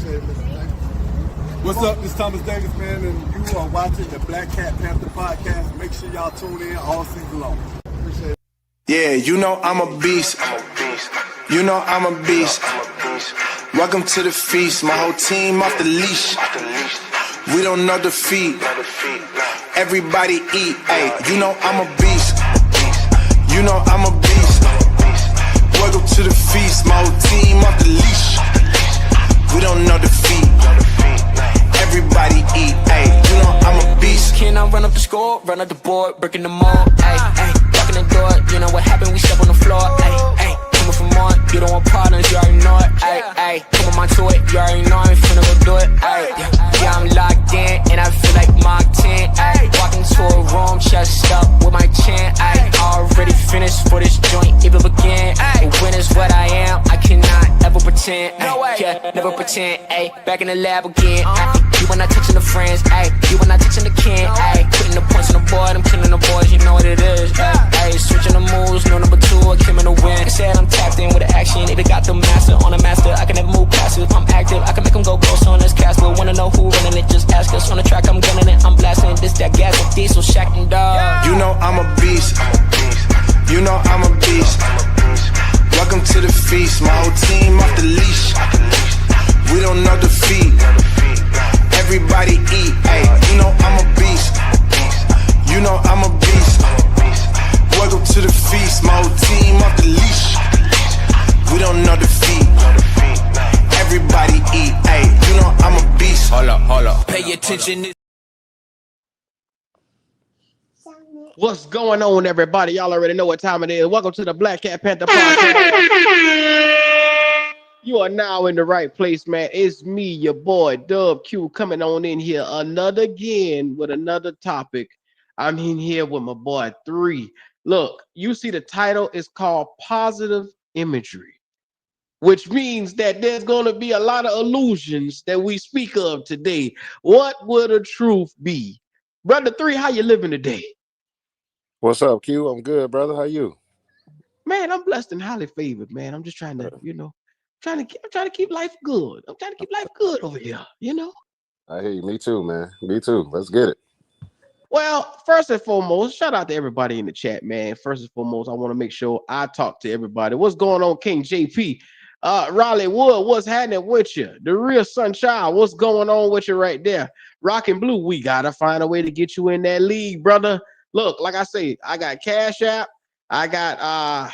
it, Mr. Davis. What's up? This is Thomas Davis, man, and you are watching the Black Cat Panther podcast. Make sure y'all tune in all season long. Appreciate it. Yeah, you know I'm a beast. You know I'm a beast. Welcome to the feast. My whole team off the leash. We don't know defeat. Everybody eat. Hey, you know I'm a beast. You know I'm a beast. Welcome to the feast. My whole team off the leash. We don't know defeat. Everybody eat. Hey, you know I'm a beast. Can I run up the score, run up the board, breaking the mall? Hey, hey, walking the door. You know what happened? We step on the floor. Hey, hey, coming from on. You don't want partners, you already know it. Hey, hey, come on to it. You already know I'm finna go do it. Hey, yeah, I'm locked in and I feel like Mark 10. Hey, walking to a room, chest up with my chin. Hey, already finished for this joint, even begin. Hey, when is what I am, I cannot ever pretend. Ay, yeah, never pretend. Ay, back in the lab again. Ay, you when not touching the friends. Ay, you when not touching the kin. Ay, putting the points on the board, I'm killing the boys, you know what it is. Ay, switching the moves, no number two, I came in the win. They said I'm tapped in with the action, they got the master on the master. I can never move passive, I'm active, I can make them go ghost on this cast. But wanna know who running it, just ask us. On the track, I'm gunning it, I'm blasting this, that gas, and diesel, shack and dog. You know I'm a beast. You know I'm a beast. Welcome to the feast. My whole team off the leash. We don't know defeat. Everybody eat. Hey, you know I'm a beast. You know I'm a beast. Welcome to the feast. My whole team off the leash. We don't know defeat. Everybody eat. Hey, you know I'm a beast. Hold up. Pay attention. What's going on, everybody? Y'all already know what time it is. Welcome to the Black Cat Panther podcast. You are now in the right place, man. It's me, your boy, Dub Q, coming on in here again with another topic. I'm in here with my boy 3. Look, you see the title is called Positive Imagery, which means that there's going to be a lot of illusions that we speak of today. What would the truth be? Brother 3, how you living today? What's up, Q? I'm good, brother. How you? Man, I'm blessed and highly favored, man. I'm just trying to, I'm trying to keep life good. I'm trying to keep life good over here, I hear you. Me too, man. Me too. Let's get it. Well, first and foremost, shout out to everybody in the chat, man. First and foremost, I want to make sure I talk to everybody. What's going on, King JP? Raleigh Wood, what's happening with you? The real Sunshine, what's going on with you right there? Rock and Blue, we gotta find a way to get you in that league, brother. Look, like I say, I got Cash App. I got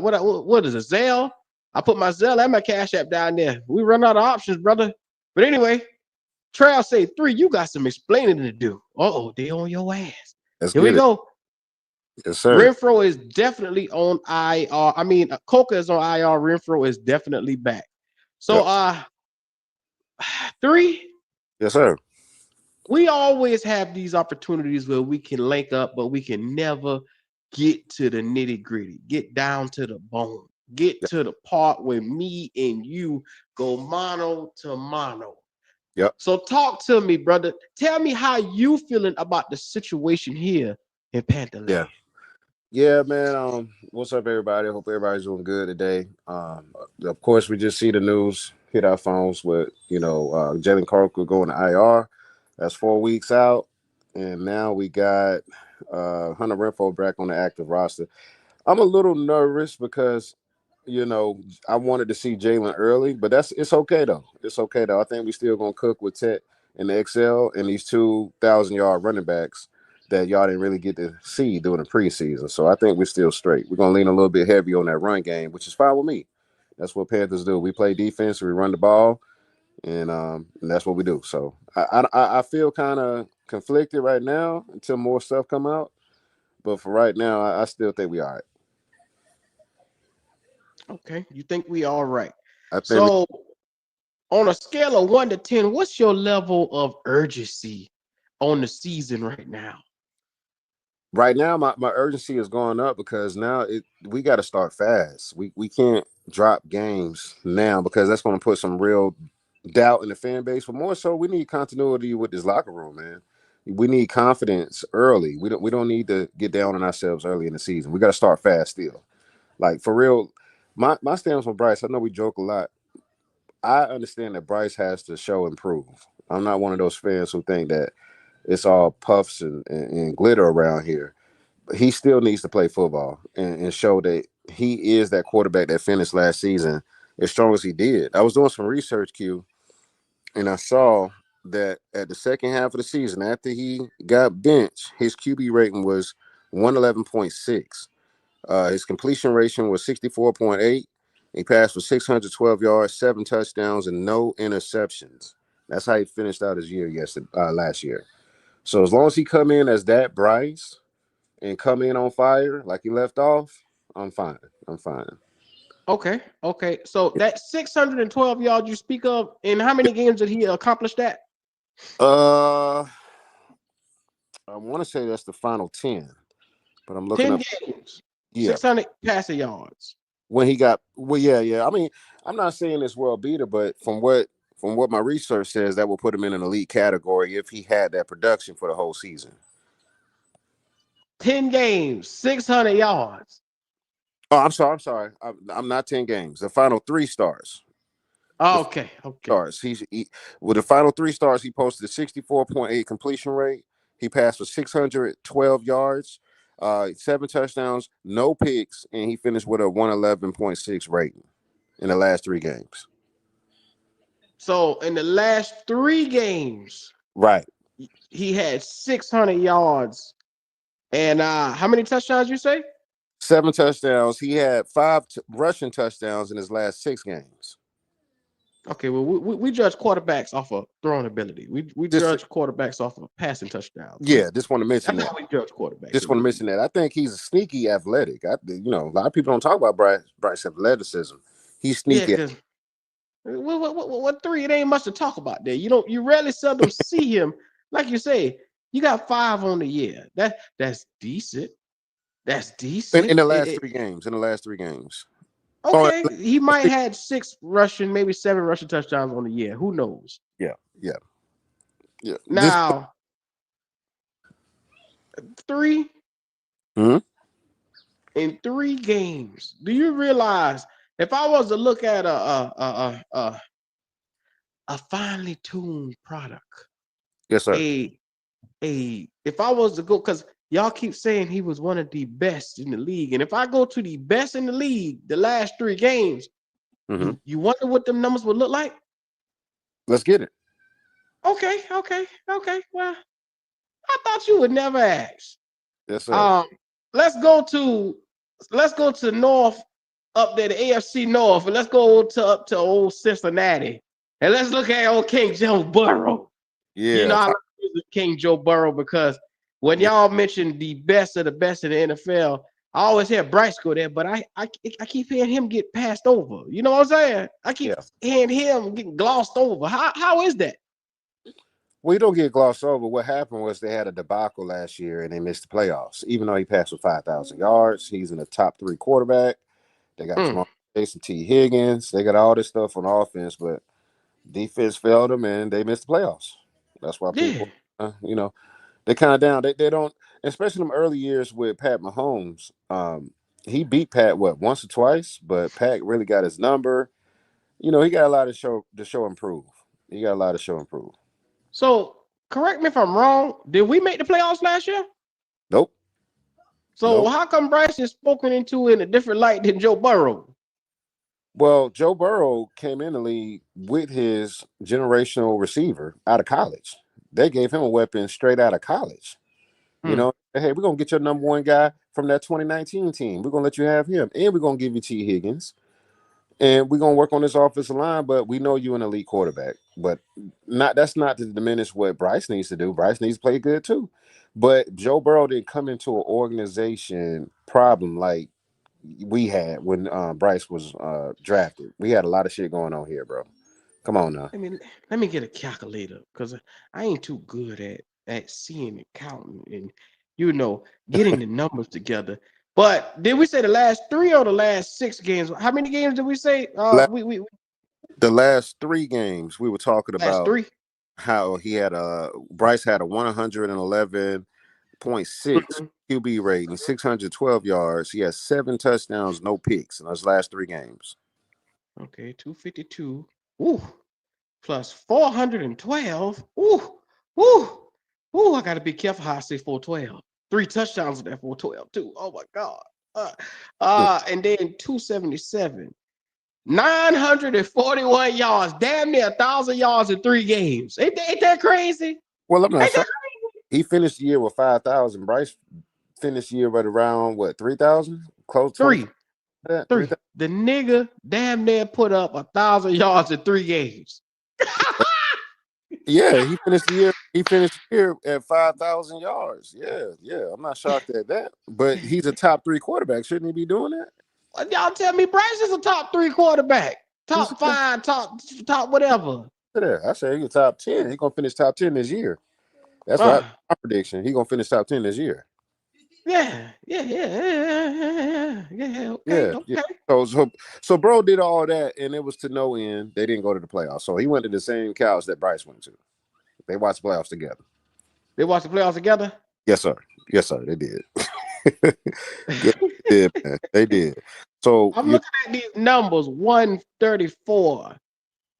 what is it? Zelle. I put my Zelle and my Cash App down there. We run out of options, brother. But anyway, Trail say 3, you got some explaining to do. They on your ass. Let's Here get we it. go. Yes, sir. Renfro is definitely on IR. I mean, Coca is on IR. Renfro is definitely back. So, 3. Yes, sir. We always have these opportunities where we can link up, but we can never get to the nitty gritty, get down to the bone, get to the part where me and you go mano to mano. Yep. So talk to me, brother. Tell me how you feeling about the situation here in Pantherland. Yeah, man. What's up, everybody? Hope everybody's doing good today. Of course, we just see the news hit our phones with, Jalen Carter going to IR. That's 4 weeks out. And now we got Hunter Renfro back on the active roster. I'm a little nervous because, I wanted to see Jalen early, but it's okay though. It's okay though. I think we still gonna cook with Tet and the XL and these 2,000-yard running backs that y'all didn't really get to see during the preseason. So I think we're still straight. We're gonna lean a little bit heavy on that run game, which is fine with me. That's what Panthers do. We play defense, we run the ball, and that's what we do. So I feel kind of conflicted right now until more stuff come out. But for right now, I still think we all right. Okay, you think we all right? I think so. On a scale of 1 to 10, what's your level of urgency on the season right now? Right now, my urgency is going up because now we got to start fast. We can't drop games now because that's going to put some real doubt in the fan base. But more so, we need continuity with this locker room, man. We need confidence early. We don't need to get down on ourselves early in the season. We got to start fast still. Like, for real, my stance on Bryce, I know we joke a lot I understand that Bryce has to show improve. I'm not one of those fans who think that it's all puffs and glitter around here. He still needs to play football and show that he is that quarterback that finished last season as strong as he did. I was doing some research, Q, and I saw that at the second half of the season, after he got benched, his QB rating was 111.6. His completion ratio was 64.8. He passed for 612 yards, 7 touchdowns, and no interceptions. That's how he finished out his year last year. So as long as he come in as that Bryce and come in on fire like he left off, I'm fine. I'm fine. Okay, okay. So that 612 yards you speak of, in how many games did he accomplish that? Uh, I want to say that's the final 10, but I'm looking 10 up. games, Yeah, 600 passing yards. when he got yeah. I mean, I'm not saying this world beater, but from what my research says, that will put him in an elite category if he had that production for the whole season. 10 games, 600 yards. Oh, I'm sorry. I'm not 10 games. The final 3 stars. The Okay, okay. stars. With the final 3 stars, he posted a 64.8 completion rate. He passed for 612 yards, 7 touchdowns, no picks, and he finished with a 111.6 rating in the last 3 games. So in the last 3 games, Right. he had 600 yards. And how many touchdowns you say? 7 touchdowns. He had 5 rushing touchdowns in his last 6 games. Okay, well, we judge quarterbacks off of throwing ability. We Just judge quarterbacks off of passing touchdowns. just want to mention That's that. how we judge quarterbacks Just in the want to league. mention that. I think he's a sneaky athletic. A lot of people don't talk about Bryce athleticism. He's Yeah, sneaky. because what three? It ain't much to talk about there. You rarely seldom see him. Like you say, you got 5 on the year. That's decent. That's In decent. the last 3 games. In the last 3 games. Oh, Okay, he might had 6 rushing, maybe 7 rushing touchdowns on the year. Who knows? yeah, yeah, yeah. Now 3 Mhm. in 3 games. Do you realize if I was to look at a finely tuned product, Yes, sir. if I was to go, because y'all keep saying he was one of the best in the league, and if I go to the best in the league, the last 3 games, Hmm. you wonder what them numbers would look like? Let's get it. Okay. Well, I thought you would never ask. Yes, sir. Um, let's go to North, up there, the AFC North, and let's go up to old Cincinnati, and let's look at old King Joe Burrow. You Yeah. know, I like King Joe Burrow because when Yeah. y'all mention the best of the best in the NFL, I always hear Bryce go there, but I keep hearing him get passed over. You know what I'm saying? I keep Yeah. hearing him getting glossed over. How is that? Well, you don't get glossed over. What happened was they had a debacle last year and they missed the playoffs. Even though he passed for 5,000 yards, he's in the top 3 quarterback. They got Mm, Jamal Chase and T. Higgins. They got all this stuff on offense, but defense failed them and they missed the playoffs. That's why yeah. people, they kind of down. They don't, especially in them early years with Pat Mahomes. He beat Pat once or twice, but Pat really got his number. He got a lot to show improve. He got a lot to show improve. So correct me if I'm wrong. Did we make the playoffs last year? Nope, So nope. how come Bryce is spoken into in a different light than Joe Burrow? Well, Joe Burrow came in the league with his generational receiver out of college. They gave him a weapon straight out of college. Hmm. Hey, we're gonna get your number 1 guy from that 2019 team. We're gonna let you have him, and we're gonna give you T. Higgins. And we're gonna work on this offensive line, but we know you're an elite quarterback. But that's not to diminish what Bryce needs to do. Bryce needs to play good too. But Joe Burrow didn't come into an organization problem like we had when Bryce was drafted. We had a lot of shit going on here, bro. Come on now. Let me get a calculator because I ain't too good at seeing and counting and getting the numbers together. But did we say the last 3 or the last 6 games? How many games did we say? We The last 3 games, we were talking last about 3. how Bryce had a 111.6 QB rating, 612 yards. He has 7 touchdowns, no picks in those last 3 games. Okay, 252 Ooh, plus 412. Ooh, ooh, ooh. I gotta be careful how I say 412. 3 touchdowns with that 412 too. Oh my God. And then 277. 941 yards, damn near 1,000 yards in 3 games. Ain't that crazy? Well, I'm not Ain't sure. that He finished the year with 5,000. Bryce finished the year right around what 3,000? Close 20 3? that 3. 3,000. The nigga damn near put up 1,000 yards in 3 games. Yeah, he finished the year. He finished the year at 5,000 yards. Yeah. I'm not shocked at that. But he's a top 3 quarterback. Shouldn't he be doing that? Y'all tell me Bryce is a top 3 quarterback, He's top 5, top whatever. there. I say he's a top 10. He's gonna finish top 10 this year. That's Uh, my prediction. He's gonna finish top 10 this year. yeah. Okay. Yeah. So bro did all that, and it was to no end. They didn't go to the playoffs. So he went to the same couch that Bryce went to. They watched playoffs together. They watched the playoffs together. Yes, sir. They did. Yes, they did, man. They did. So I'm looking at these numbers: 134,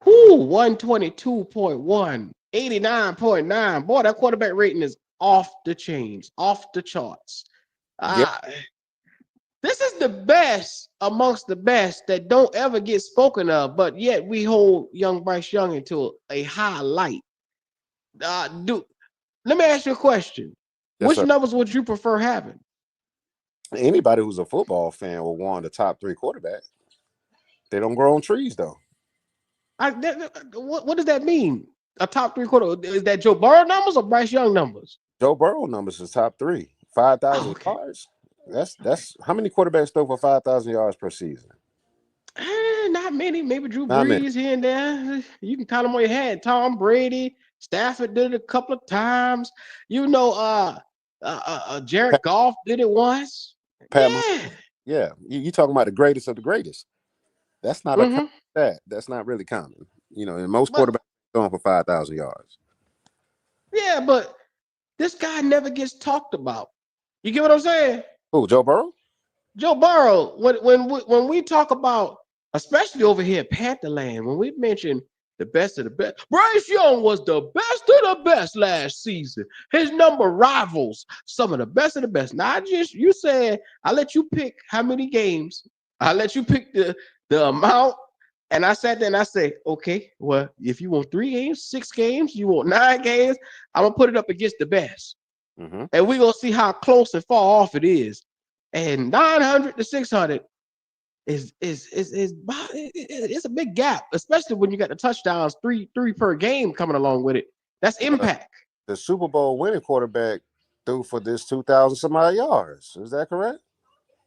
122.1, 89.9. Boy, that quarterback rating is off the chains, off the charts. yeah. This is the best amongst the best that don't ever get spoken of, but yet we hold young Bryce Young into a high light. Let me ask you a question. Yes, Which sir. numbers would you prefer having? Anybody who's a football fan will want the top 3 quarterback. They don't grow on trees though. What does that mean? A top 3 quarter? Is that Joe Burrow numbers or Bryce Young numbers? Joe Burrow numbers is top 3. 5,000 Okay. yards. That's how many quarterbacks throw for 5,000 yards per season? Not many. Maybe Drew Not many. Brees here and there. You can count them on your hand. Tom Brady, Stafford did it a couple of times. Jared Pat, Goff did it once. Pat Yeah. Yeah, you talking about the greatest of the greatest. That's not a common stat. That's not really common. And most But quarterbacks throwing for 5,000 yards. yeah, but this guy never gets talked about. You get what I'm saying? Oh, Joe Burrow? Joe Burrow, when we talk about, especially over here at Pantherland, when we mention the best of the best, Bryce Young was the best of the best last season. His number rivals some of the best of the best. Now, you said I let you pick how many games. I let you pick the amount, and I sat there and I say, okay, well, if you want 3 games, 6 games, you want 9 games, I'm gonna put it up against the best, and we're gonna see how close and far off it is. And 900 to 600 is it's a big gap, especially when you got the touchdowns, three per game coming along with it. That's impact. The Super Bowl winning quarterback threw for this 2,000 some odd yards. Is that correct?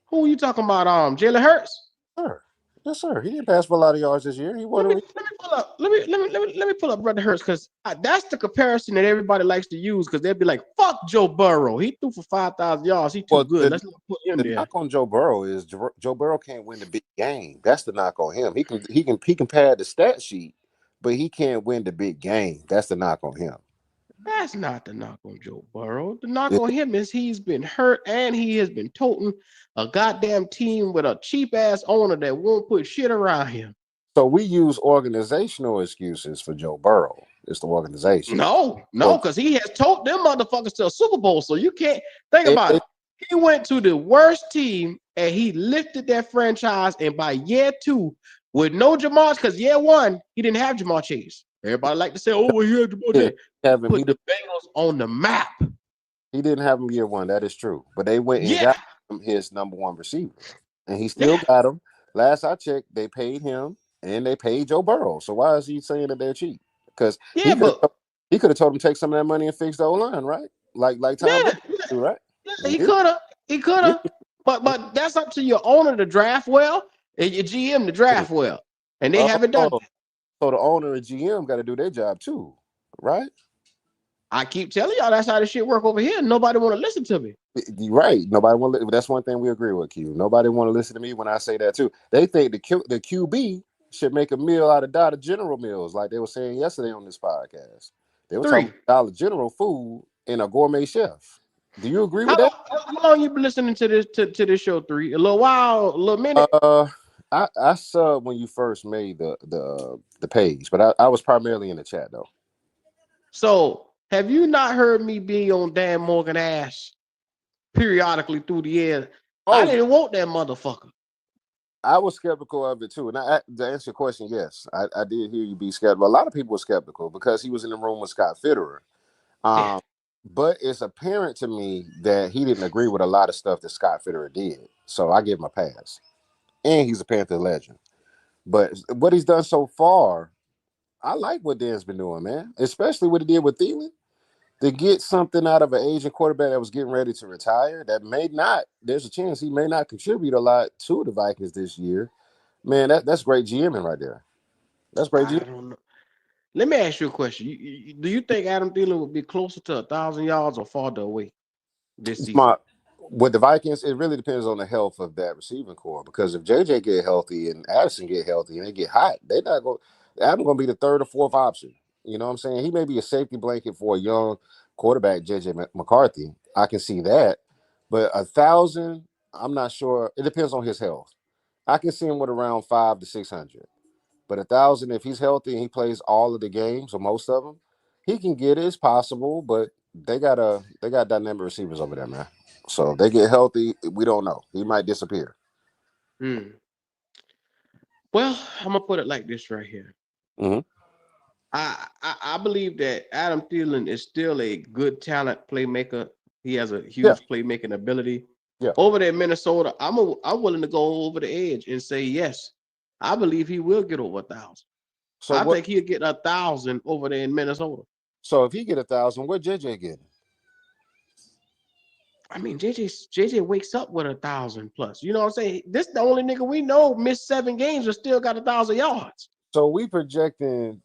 Who are you talking about? Jalen Hurts. Sir. Yes, sir. He didn't pass for a lot of yards this year. He Let me wasn't. pull up. Let me pull up Brother Hurts, because that's the comparison that everybody likes to use, because they'll be like, "Fuck Joe Burrow. He threw for 5,000 yards. He too Well, good. Let's not put him the there." knock on Joe Burrow is Joe Burrow can't win the big game. That's the knock on him. He can pad the stat sheet, but he can't win the big game. That's the knock on him. That's not the knock on Joe Burrow. The knock on him is he's been hurt and he has been toting a goddamn team with a cheap ass owner that won't put shit around him. So we use organizational excuses for Joe Burrow. It's the organization. No, So because he has told them motherfuckers to a Super Bowl. So you can't think it, about it. He went to the worst team and he lifted that franchise. And by year 2, with no Jamar, because year 1, he didn't have Jamar Chase. Everybody like to say, "Oh, well, he had Jamar Chase." Put the Bengals on the map. he didn't have him year 1. That is true. But they went and got him his number 1 receiver, and he still got him. Last I checked, they paid him and they paid Joe Burrow. So why is he saying that they're cheap? Because he could have told him to take some of that money and fix the O-line, right? Like Tom Brady do, right? Yeah, he could have. But that's up to your owner to draft well and your GM to draft well, and they haven't done that. So the owner and GM got to do their job too, right? I keep telling y'all that's how this shit work over here. Nobody want to listen to me. You're right. Nobody want. That's one thing we agree with, Q. Nobody want to listen to me when I say that too. They think the QB should make a meal out of Dollar General meals, like they were saying yesterday on this podcast. They were talking Dollar General food and a gourmet chef. Do you agree with that? How long you been listening to this show, 3? A little while, a little minute. I saw when you first made the page, but I was primarily in the chat though. So have you not heard me be on Dan Morgan ass periodically through the years? I Oh, didn't want that motherfucker. I was skeptical of it too. And to answer your question, yes, I did hear you be skeptical. A lot of people were skeptical because he was in the room with Scott Fitterer. Yeah. But it's apparent to me that he didn't agree with a lot of stuff that Scott Fitterer did. So I give him a pass. And he's a Panther legend. But what he's done so far, I like what Dan's been doing, man. Especially what he did with Thielen. To get something out of an Asian quarterback that was getting ready to retire, that may not, there's a chance he may not contribute a lot to the Vikings this year. Man, that's great GMing right there. That's great I GMing. don't know. Let me ask you a question. Do you think Adam Thielen would be closer to 1,000 yards or farther away this season? With the Vikings, it really depends on the health of that receiving core. Because if JJ get healthy and Addison get healthy and they get hot, they not going. Adam going to be the third or fourth option. You know what I'm saying? He may be a safety blanket for a young quarterback, JJ McCarthy. I can see that, but 1,000, I'm not sure. It depends on his health. I can see him with around 500 to 600. But 1,000, if he's healthy and he plays all of the games or most of them, he can get it. It's possible, but they got dynamic receivers over there, man. So if they get healthy, we don't know. He might disappear. Hmm. Well, I'm gonna put it like this right here. Mm-hmm. I believe that Adam Thielen is still a good talent playmaker. He has a Yeah, huge playmaking ability. yeah. Over there in Minnesota, I'm willing to go over the edge and say yes. I believe he will get over 1,000. So I what? think he'll get 1,000 over there in Minnesota. So if he get 1,000, what JJ getting? I mean, JJ wakes up with 1,000 plus. You know what I'm saying? This the only nigga we know missed 7 games and still got 1,000 yards. So we projected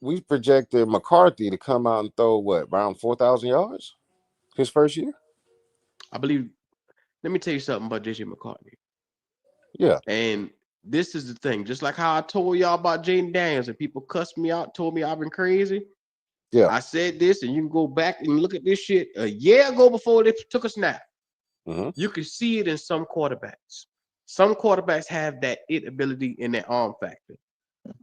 McCarthy to come out and throw what around 4,000 yards his first year. I believe. Let me tell you something about JJ McCartney. Yeah, And this is the thing. Just like how I told y'all about Jaden Daniels, and people cussed me out, told me I've been crazy. yeah. I said this, and you can go back and look at this shit a year ago before they took a snap. Mm-hmm. You can see it in some quarterbacks. Some quarterbacks have that it ability in their arm factor.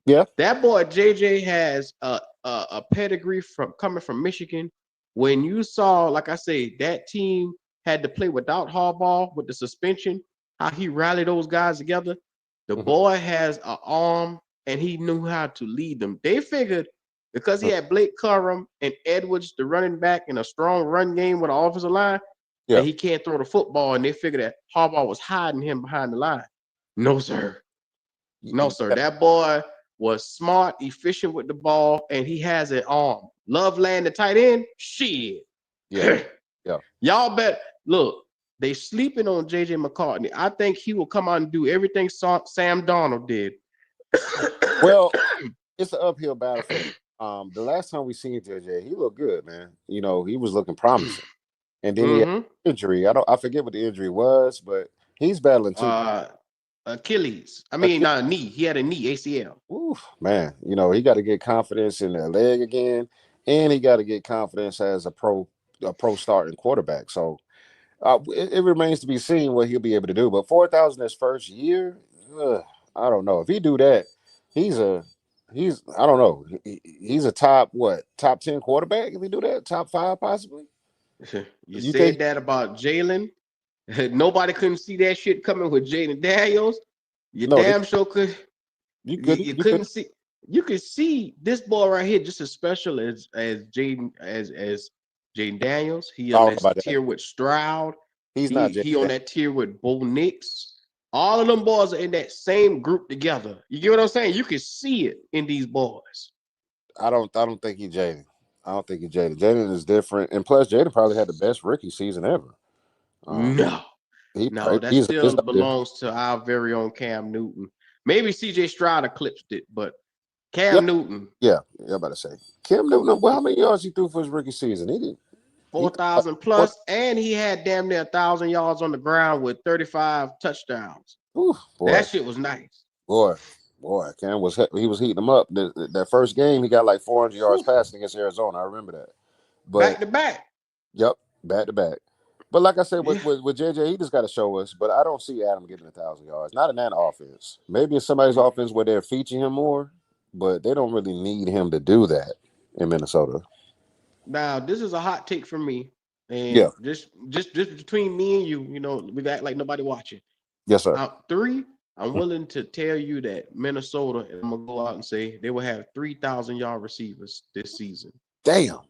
Yeah. That boy JJ has a pedigree from coming from Michigan. When you saw, like I say, that team had to play without Harbaugh with the suspension, how he rallied those guys together. The Mm-hmm. boy has an arm and he knew how to lead them. They figured because he had Blake Corum and Edwards, the running back, in a strong run game with an offensive line, Yeah. that he can't throw the football, and they figured that Harbaugh was hiding him behind the line. No, sir. No, sir. That boy was smart, efficient with the ball, and he has an arm. Love laying the tight end? Shit. Yeah. Yeah. Y'all bet. Look, they sleeping on JJ McCartney. I think he will come out and do everything Sam Darnold did. Well, it's an uphill battle for him. The last time we seen JJ, he looked good, man. You know, he was looking promising. And then he had an injury. I forget what the injury was, but he's battling too. Achilles. I mean, not a knee. He had a knee, ACL. Oof, man, you know, he got to get confidence in that leg again, and he got to get confidence as a pro starting quarterback. So it remains to be seen what he'll be able to do. But 4,000 his first year, I don't know. If he do that, he's I don't know. He's a top 10 quarterback if he do that, top 5 possibly. You said that about Jalen. Nobody couldn't see that shit coming with Jaden Daniels. You No, damn sure could. you You couldn't see. You could see this boy right here just as special as Jaden as Jaden Daniels. He I on don't know that about that. tier with Stroud. He's not He on that tier with Bo Nix. All of them boys are in that same group together. You get what I'm saying? You can see it in these boys. I don't think he's Jaden. I don't think he's Jaden. Jaden is different, and plus Jaden probably had the best rookie season ever. No, that still belongs to our very own Cam Newton. Maybe CJ Stroud eclipsed it, but Cam Newton. Yeah, I'm about to say Cam Newton. Well, how many yards he threw for his rookie season? He did 4,000 plus, and he had damn near 1,000 yards on the ground with 35 touchdowns. Ooh, boy. That shit was nice. Boy, Cam was heating him up. That first game, he got like 400 yards passing against Arizona. I remember that. But back to back. Yep, back to back. But like I said, Yeah. with JJ, he just got to show us. But I don't see Adam getting 1,000 yards. Not in that offense. Maybe in somebody's offense where they're featuring him more, but they don't really need him to do that in Minnesota. Now, this is a hot take from me, Yeah. and just between me and you, we act like nobody watching. Yes, sir. Out three, I'm willing to tell you that Minnesota, and I'm gonna go out and say they will have 3,000-yard receivers this season. Damn.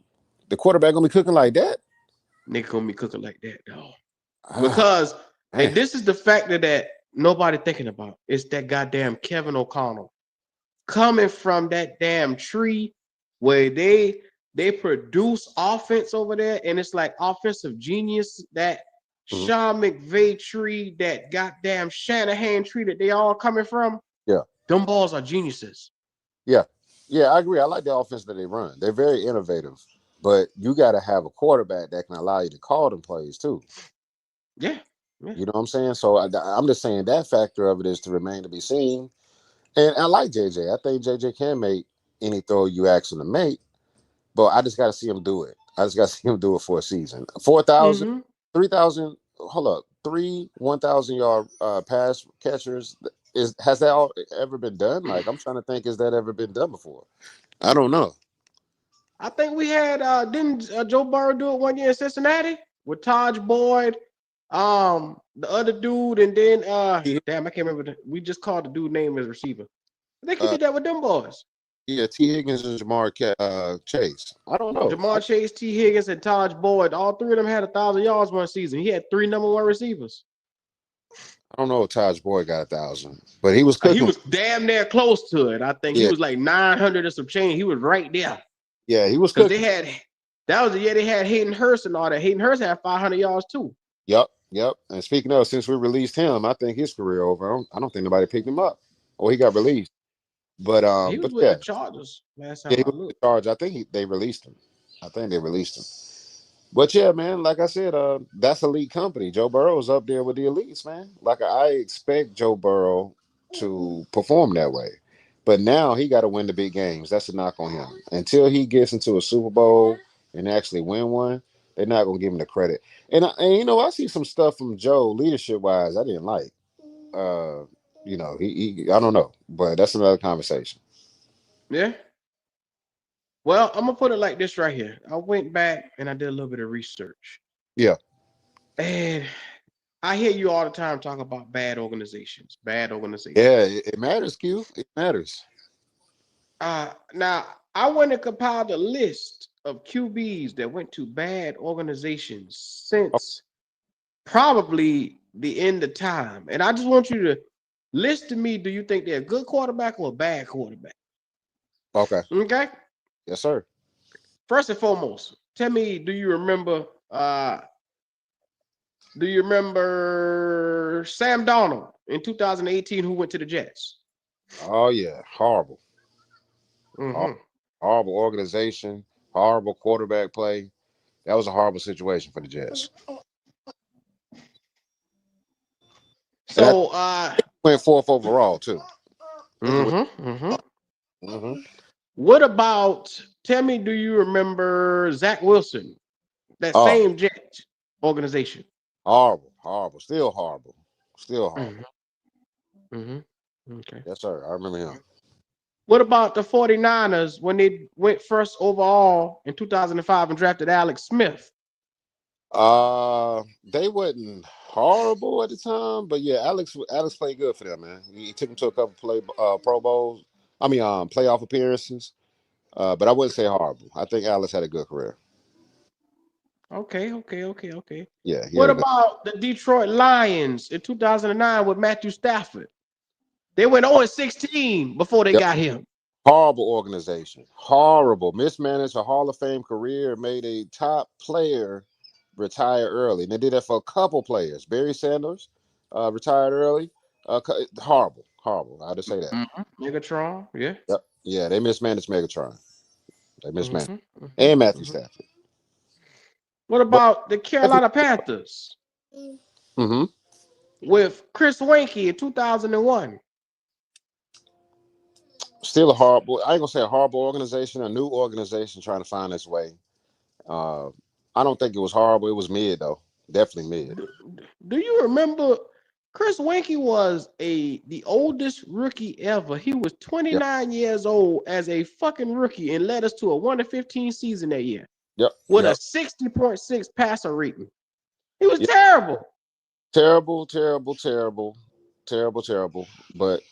The quarterback gonna be cooking like that? They gonna be cooking like that, dog. Ah, Because, man. and this is the factor that nobody thinking about. It's that goddamn Kevin O'Connell coming from that damn tree where they produce offense over there, and it's like offensive genius, that Mhm. Sean McVay tree, that goddamn Shanahan tree that they all coming from. Yeah. Them balls are geniuses. Yeah. Yeah, I agree. I like the offense that they run. They're very innovative. But you got to have a quarterback that can allow you to call them plays too. Yeah. Yeah. You know what I'm saying? So I'm just saying that factor of it is to remain to be seen. And I like JJ. I think JJ can make any throw you ask him to make, but I just got to see him do it. I just got to see him do it for a season. 4,000, Mm-hmm. 3,000. Hold up, 1,000 yard pass catchers. Has that ever been done? Like I'm trying to think, has that ever been done before? I don't know. I think we had didn't Joe Burrow do it one year in Cincinnati with Taj Boyd, the other dude, and then damn, I can't remember. We just called the dude name as receiver. I think he Uh, did that with them boys. yeah, T. Higgins and Jamar Chase. I don't know. Jamar Chase, T. Higgins, and Taj Boyd. All three of them had 1,000 yards one season. He had three #1 receivers. I don't know if Taj Boyd got 1,000, but he was He cooking. was damn near close to it. I think he Yeah, was like 900 or some change. He was right there yeah, he was because they cooking. had that was the year they had Hayden Hurst and all that. Hayden Hurst had 500 yards too. Yep, yep. And speaking of, since we released him, I think his career over. I don't think nobody picked him up, or he got released. He was But with yeah, the Chargers last yeah, time he I was in looked. charge. I think they released him. I think they released him. But yeah, man, like I said, that's elite company. Joe Burrow's up there with the elites, man. Like I expect Joe Burrow to perform that way. But now he got to win the big games. That's a knock on him. Until he gets into a Super Bowl and actually win one, they're not gonna give him the credit. And you know, I see some stuff from Joe leadership wise I didn't like. Uh, he I don't know, but that's another conversation. Yeah. Well, I'm gonna put it like this right here. I went back and I did a little bit of research, Yeah, and I hear you all the time talk about bad organizations, bad yeah, organizations. it matters, Q. It matters. Now I went and compiled a list of QBs that went to bad organizations since probably the end of time, and I just want you to list to me: do you think they're a good quarterback or a bad quarterback? Okay. Okay. Yes, sir. First and foremost, tell me: Do you remember Sam Darnold in 2018 who went to the Jets? Oh yeah, horrible. Hor- Mm-hmm. Horrible organization, horrible quarterback play. That was a horrible situation for the Jets. And that So, went fourth overall too. If he went, mm-hmm, mm-hmm. mhm. What about? Tell me, do you remember Zach Wilson? That Oh, same Jet organization. horrible, horrible, still horrible, still horrible. Mm-hmm. Mm-hmm. Okay. Yes, sir. I remember him. What about the 49ers when they went first overall in 2005 and drafted Alex Smith? They wasn't horrible at the time, but yeah, Alex played good for them, man. He took him to a couple Pro Bowls. I mean, playoff appearances. But I wouldn't say horrible. I think Alex had a good career. Okay, okay, okay, okay. Yeah, he What had a good. about the Detroit Lions in 2009 with Matthew Stafford? They went 0-16 before they Yep. got him. Horrible organization. Horrible. Mismanaged a Hall of Fame career, made a top player retire early. And they did that for a couple players. Barry Sanders retired early. Horrible. Horrible. I'll just say that. Mm-hmm. Megatron, yeah. Yep. Yeah, they mismanaged Megatron. They mismanaged. Mm-hmm. Mm-hmm. And Matthew Mm-hmm. Stafford. What But about the Matthew, Carolina Panthers hmm with Chris Weinke in 2001? still a horrible, I ain't gonna say a horrible organization, a new organization trying to find its way. Uh, I don't think it was horrible. It was mid though. Definitely mid. Do you remember Chris Winkie was the oldest rookie ever? He was Yep. 29 years old as a fucking rookie and led us to a 1-15 season that year Yep. with a Yep. 60.6 passer rating. He was Yep. terrible. Terrible, terrible, terrible, terrible, terrible. But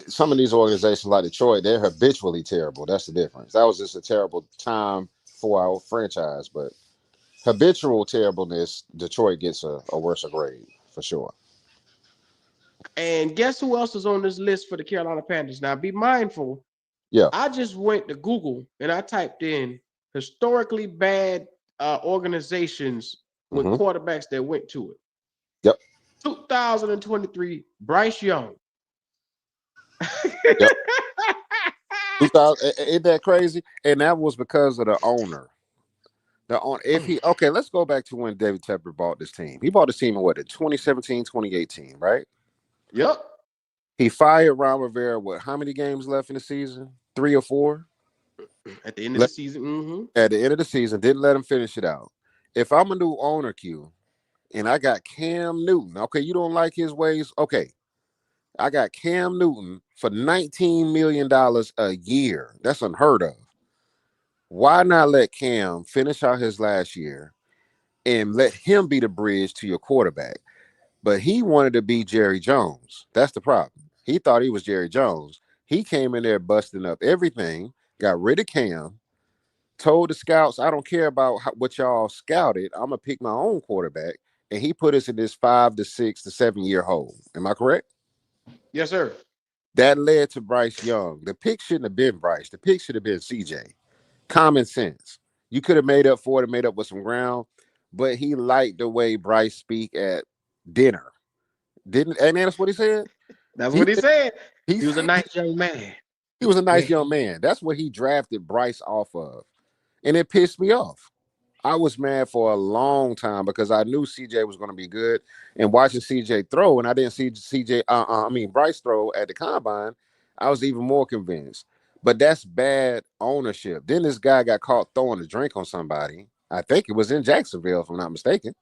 some of these organizations like Detroit, they're habitually terrible. That's the difference. That was just a terrible time for our franchise, but habitual terribleness, Detroit gets a worse grade for sure. And guess who else is on this list for the Carolina Panthers? Now, be mindful. Yeah. I just went to Google and I typed in historically bad organizations with Mm-hmm. quarterbacks that went to it. Yep. 2023, Bryce Young. Yep. 2000, ain't that crazy? And that was because of the owner. Let's go back to when David Tepper bought this team. He bought this team in what, in 2017, 2018, right? Yep. He fired Ron Rivera with how many games left in the season? 3 or 4? At the end of the season. Mm-hmm. At the end of the season, didn't let him finish it out. If I'm a new owner, Q, and I got Cam Newton, okay, you don't like his ways? Okay. I got Cam Newton for $19 million a year. That's unheard of. Why not let Cam finish out his last year and let him be the bridge to your quarterback? But he wanted to be Jerry Jones. That's the problem. He thought he was Jerry Jones. He came in there busting up everything, got rid of Cam, told the scouts, I don't care about what y'all scouted. I'm going to pick my own quarterback. And he put us in this 5 to 6 to 7 year hole. Am I correct? Yes, sir. That led to Bryce Young. The pick shouldn't have been Bryce. The pick should have been CJ. Common sense. You could have made up for it and made up with some ground, but he liked the way Bryce speak at dinner. And that's what he said? That's what he said. He He was a said nice young man. he was a nice Yeah. young man. That's what he drafted Bryce off of. And it pissed me off. I was mad for a long time because I knew CJ was going to be good. And watching CJ throw, and I didn't see Bryce throw at the combine, I was even more convinced. But that's bad ownership. Then this guy got caught throwing a drink on somebody. I think it was in Jacksonville, if I'm not mistaken.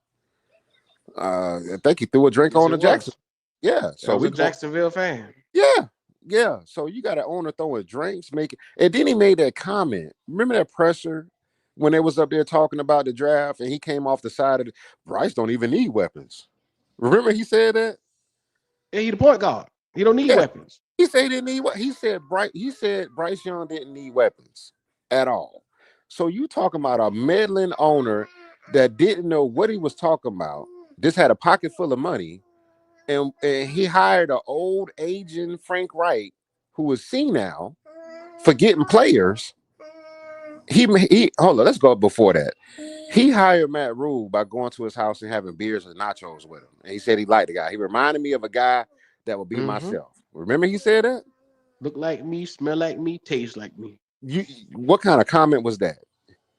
I think he threw a drink Yes, on it a Jackson. was. Yeah. I So was we a Jacksonville fan. yeah. Yeah. So you got an owner throwing drinks, and then he made that comment. Remember that presser when they was up there talking about the draft and he came off the side of Bryce don't even need weapons. Remember he said that? Yeah, he the point guard. He don't need Yeah. weapons. He said he didn't need what he said Bryce Young didn't need weapons at all. So you talking about a meddling owner that didn't know what he was talking about. Just had a pocket full of money. And he hired an old aging Frank Wright who was senile for getting players. He hold on, let's go before that. He hired Matt Rule by going to his house and having beers and nachos with him. And he said he liked the guy. He reminded me of a guy that would be myself. Remember he said that? Look like me, smell like me, taste like me. What kind of comment was that?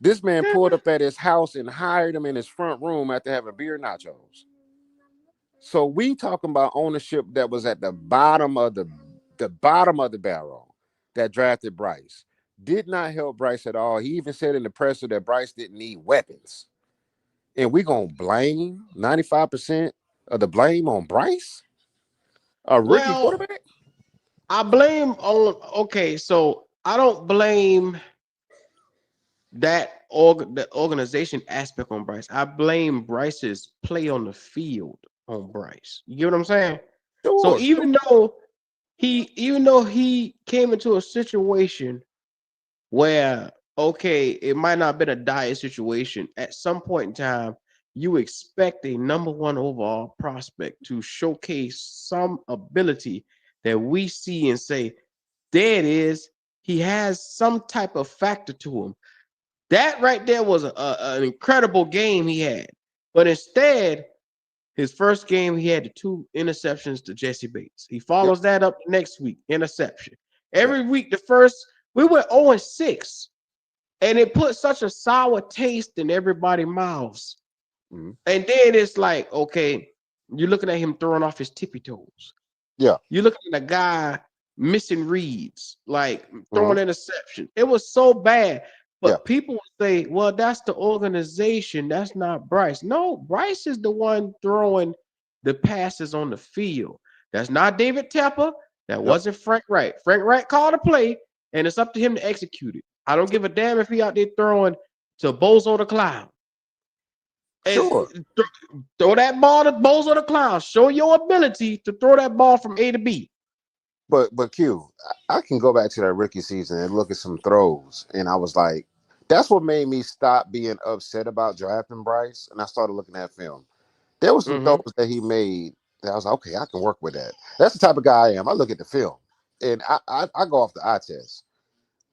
This man pulled up at his house and hired him in his front room after having beer and nachos. So we talking about ownership that was at the bottom of the bottom of the barrel that drafted Bryce. Did not help Bryce at all. He even said in the presser that Bryce didn't need weapons. And we gonna blame 95% of the blame on Bryce? A rookie Well, quarterback? I blame on so I don't blame the organization aspect on Bryce. I blame Bryce's play on the field on Bryce. You get what I'm saying? So Sure. even though he came into a situation where it might not have been a dire situation, at some point in time, you expect a number one overall prospect to showcase some ability that we see and say, there it is. He has some type of factor to him. That right there was an incredible game he had. But instead, his first game, he had the 2 interceptions to Jesse Bates. He follows that up next week, interception. Every week, we went 0-6. And it put such a sour taste in everybody's mouths. Mm-hmm. And then it's like, okay, you're looking at him throwing off his tippy toes. Yeah. You're looking at a guy missing reads, like throwing interception. It was so bad. Yeah, But people would say, well, that's the organization. That's not Bryce. No, Bryce is the one throwing the passes on the field. That's not David Tepper. That yep, wasn't Frank Wright. Frank Wright called a play, and it's up to him to execute it. I don't give a damn if he out there throwing to Bozo the Clown. It's, sure. throw that ball to Bozo the Clown. Show your ability to throw that ball from A to B. But Q, I can go back to that rookie season and look at some throws, and I was like, that's what made me stop being upset about drafting Bryce, and I started looking at film. There was some throws Mm-hmm. that he made that I was like, okay, I can work with that. That's the type of guy I am. I look at the film, and I go off the eye test.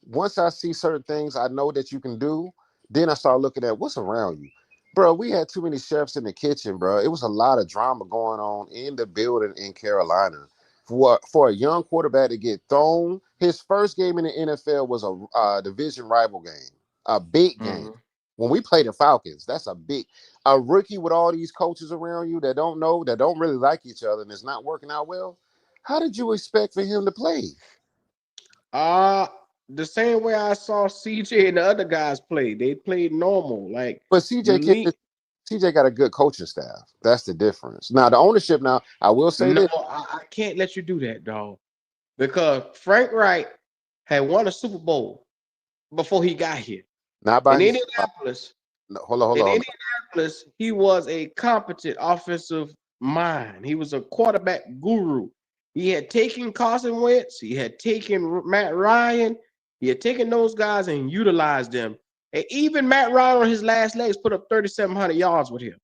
Once I see certain things I know that you can do, then I start looking at what's around you. Bro, we had too many chefs in the kitchen, bro. It was a lot of drama going on in the building in Carolina. For a young quarterback to get thrown, his first game in the NFL was a division rival game, a big game. Mm-hmm. When we played the Falcons, that's a rookie with all these coaches around you that don't know, that don't really like each other, and it's not working out well. How did you expect for him to play? Uh the same way I saw CJ and the other guys play. They played normal. Like But you need CJ got a good coaching staff. That's the difference. Now the ownership. Now I will say no, this: I can't let you do that, dog. Because Frank Wright had won a Super Bowl before he got here. not by In himself. Indianapolis, No, hold in on. Indianapolis, he was a competent offensive mind. He was a quarterback guru. He had taken Carson Wentz, he had taken Matt Ryan, he had taken those guys and utilized them. And even Matt Ryan on his last legs put up 3,700 yards with him.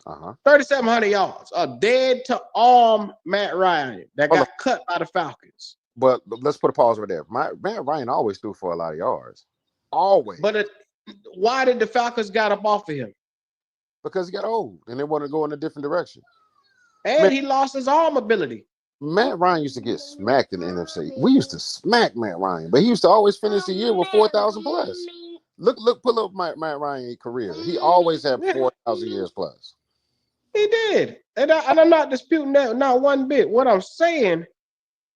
Uh huh. 3,700 yards. A dead to arm Matt Ryan that Hold on. got cut by the Falcons. But let's put a pause right there. Matt Ryan always threw for a lot of yards. Always. But why did the Falcons got up off of him? Because he got old and they want to go in a different direction. And Man, he lost his arm ability. Matt Ryan used to get smacked in the NFC. We used to smack Matt Ryan, but he used to always finish the year with 4,000 plus. Look, pull up Matt Ryan's career. He always had Yeah, 4,000 years plus. he did. And I'm not disputing that, not one bit. What I'm saying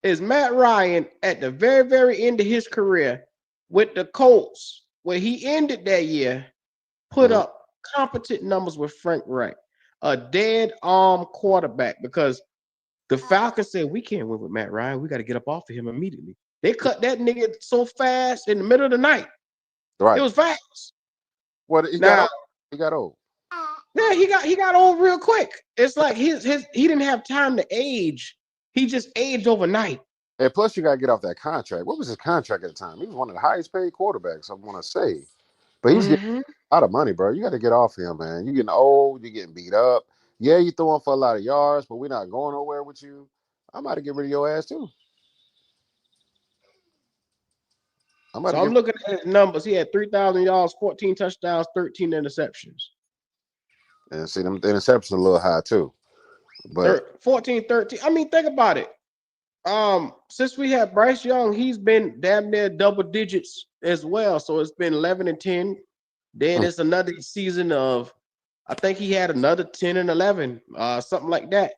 is Matt Ryan at the very, very end of his career with the Colts, where he ended that year, put Mhm. up competent numbers with Frank Wright, a dead arm quarterback, because the Falcons said, we can't win with Matt Ryan. We got to get up off of him immediately. They cut that nigga so fast in the middle of the night. It Right. was fast. Well, he got Now, old. He got old. yeah, he got old real quick. It's like his he didn't have time to age. He just aged overnight. And plus, you got to get off that contract. What was his contract at the time? He was one of the highest paid quarterbacks, I want to say. But he's getting Mm-hmm. a lot of money, bro. You got to get off him, man. You're getting old. You're getting beat up. Yeah, you're throwing for a lot of yards, but we're not going nowhere with you. I'm about to get rid of your ass, too. I'm about So to I'm get. looking at his numbers. He had 3,000 yards, 14 touchdowns, 13 interceptions. And see, them the interceptions a little high, too. But 14, 13. I mean, think about it. Since we had Bryce Young, he's been damn near double digits as well. So it's been 11 and 10. Then mm, it's another season of, I think he had another 10 and 11, something like that.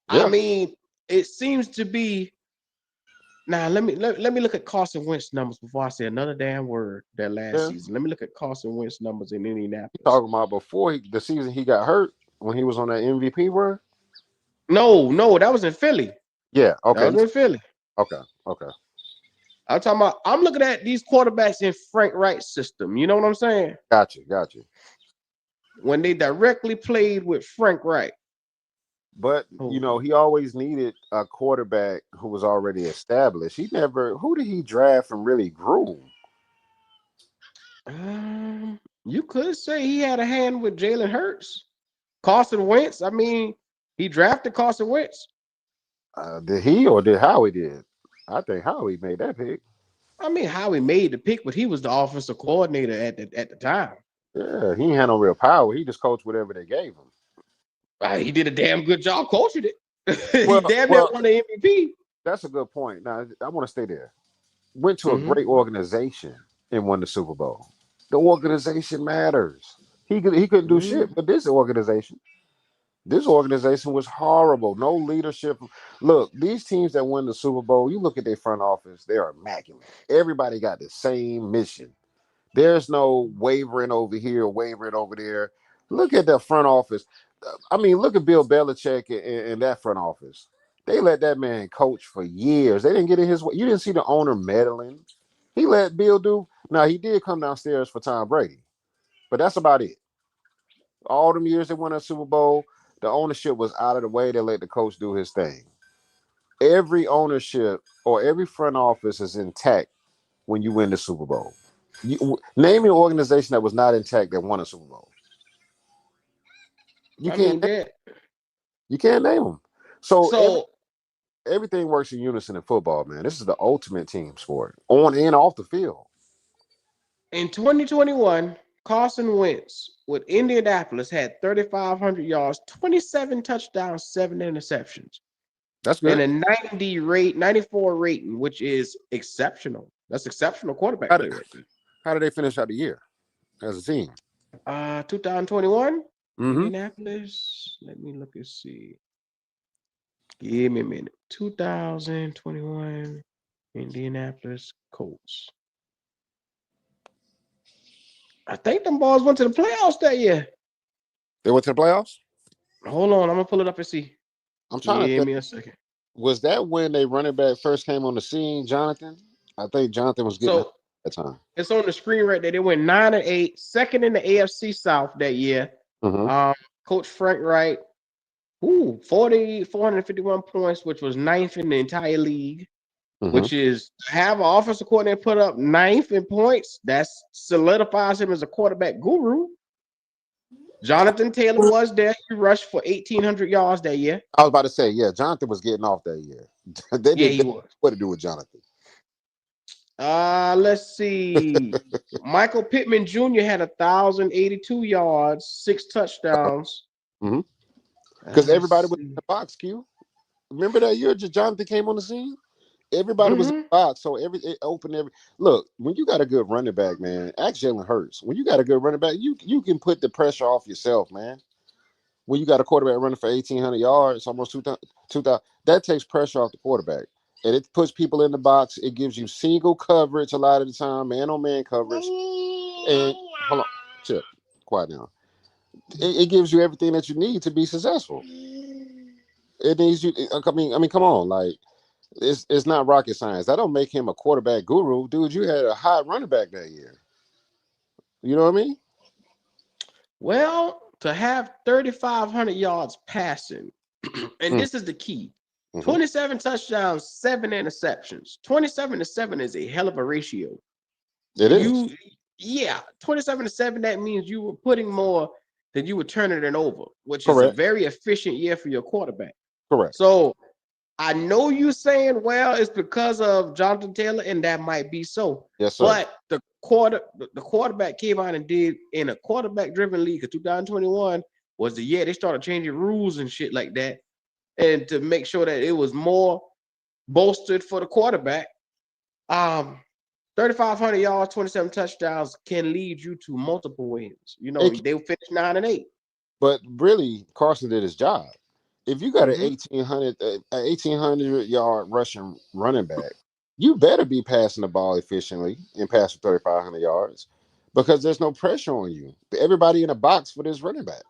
I yeah, mean, it seems to be. Now let me look at Carson Wentz numbers before I say another damn word that last yeah. season. Let me look at Carson Wentz numbers in Indianapolis. Talking about before the season he got hurt when he was on that MVP run. No, that was in Philly. Yeah, That okay. was in Philly. Okay, okay. I'm talking about. I'm looking at these quarterbacks in Frank Wright's system. You know what I'm saying? Got you. When they directly played with Frank Wright. But Oh, he always needed a quarterback who was already established. Who did he draft and really groom? you could say he had a hand with Jalen Hurts, Carson Wentz. I mean, he drafted Carson Wentz. Did he or did Howie did? I think Howie made that pick. I mean, how he made the pick, but he was the offensive coordinator at the time. Yeah, he ain't had no real power. He just coached whatever they gave him. He did a damn good job coaching it. He Well, damn near well, won the MVP. that's a good point. Now I want to stay there. Went to a Mm-hmm. great organization and won the Super Bowl. The organization matters. He couldn't do shit, but this organization was horrible. No leadership. Look, these teams that win the Super Bowl, you look at their front office, they're immaculate. Everybody got the same mission. There's no wavering over here, wavering over there. Look at the front office. I mean, look at Bill Belichick in that front office. They let that man coach for years. They didn't get in his way. You didn't see the owner meddling. He let Bill do. Now, he did come downstairs for Tom Brady, but that's about it. All them years they won a Super Bowl, the ownership was out of the way. They let the coach do his thing. Every ownership or every front office is intact when you win the Super Bowl. Name an organization that was not intact that won a Super Bowl. You I can't. mean that. You can't name them. So So everything works in unison in football, man. This is the ultimate team sport, on and off the field. in 2021, Carson Wentz with Indianapolis had 3,500 yards, 27 touchdowns, 7 interceptions, That's and good. a 94 rating, which is exceptional. That's exceptional quarterback How play did, right there. how did they finish out the year as a team? 2021, Mm-hmm. Indianapolis. Let me look and see. Give me a minute. 2021, Indianapolis Colts. I think them balls went to the playoffs that year. They went to the playoffs. Hold on, I'm gonna pull it up and see. I'm trying to Give think. me a second. Was that when they running back first came on the scene, Jonathan? I think Jonathan was getting So hurt at that time. it's on the screen right there. They went 9-8, second in the AFC South that year. Mm-hmm. Coach Frank Wright, 451 points, which was ninth in the entire league. Mm-hmm. Which is have an offensive coordinator put up ninth in points. That solidifies him as a quarterback guru. Jonathan Taylor was there. He rushed for 1,800 yards that year. I was about to say, yeah, Jonathan was getting off that year. they Yeah, didn't he know was. what to do with Jonathan. Let's see. Michael Pittman Jr. had 1,082 yards, 6 touchdowns. Mm-hmm. Because everybody Let's was in see. the box, Q. Remember that year Jonathan came on the scene? Everybody was in the box, so it opened every look. When you got a good running back, man, ask Jalen Hurts. When you got a good running back, you can put the pressure off yourself, man. When you got a quarterback running for 1,800 yards, almost 2,000, that takes pressure off the quarterback, and it puts people in the box. It gives you single coverage a lot of the time, man-on-man coverage. And hold on, chill, quiet down. It gives you everything that you need to be successful. It needs you. I mean, come on, like. It's not rocket science. That don't make him a quarterback guru. Dude, you had a high running back that year. You know what I mean? Well, to have 3,500 yards passing, and this is the key. 27 touchdowns, 7 interceptions. 27 to 7 is a hell of a ratio. It is. 27 to 7, that means you were putting more than you were turning it over, which is a Correct. very efficient year for your quarterback. Correct. So I know you saying, well, it's because of Jonathan Taylor, and that might be so. Yes, sir. But the quarterback came out and did in a quarterback-driven league. Because 2021 was the year they started changing rules and shit like that, and to make sure that it was more bolstered for the quarterback. 3,500 yards, 27 touchdowns can lead you to multiple wins. You know, they finished 9-8. But really, Carson did his job. If you got an Mhm. 1,800 yard rushing running back, you better be passing the ball efficiently and passing 3,500 yards because there's no pressure on you. Everybody in the box for this running back.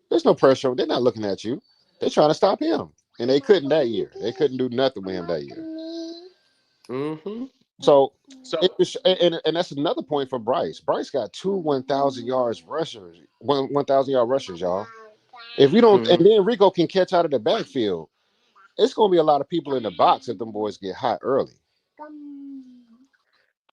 There's no pressure. They're not looking at you. They're trying to stop him. And they couldn't that year. They couldn't do nothing with him that year. Mm-hmm. So, So and that's another point for Bryce. Bryce got 1,000 yards rushers, 1,000 yard rushers, y'all. If you don't, and then Rico can catch out of the backfield, it's going to be a lot of people in the box if them boys get hot early.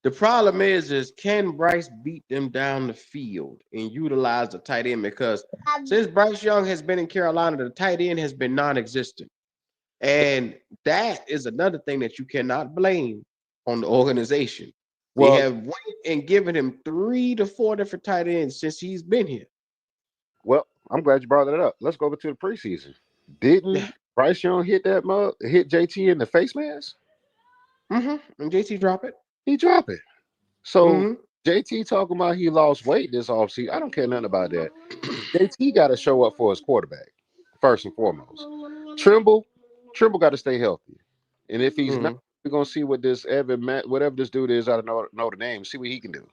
the problem is can Bryce beat them down the field and utilize the tight end? Because since Bryce Young has been in Carolina, the tight end has been non-existent. And that is another thing that you cannot blame on the organization. They Well, have went and given him 3 to 4 different tight ends since he's been here. well, I'm glad you brought that up. Let's go over to the preseason. Didn't Bryce Young hit JT in the face mask? And JT drop it. He dropped it. So JT talking about he lost weight this offseason. I don't care nothing about that. JT got to show up for his quarterback first and foremost. Trimble got to stay healthy, and if he's not, we're gonna see what this whatever this dude is out of Notre Dame, see what he can do.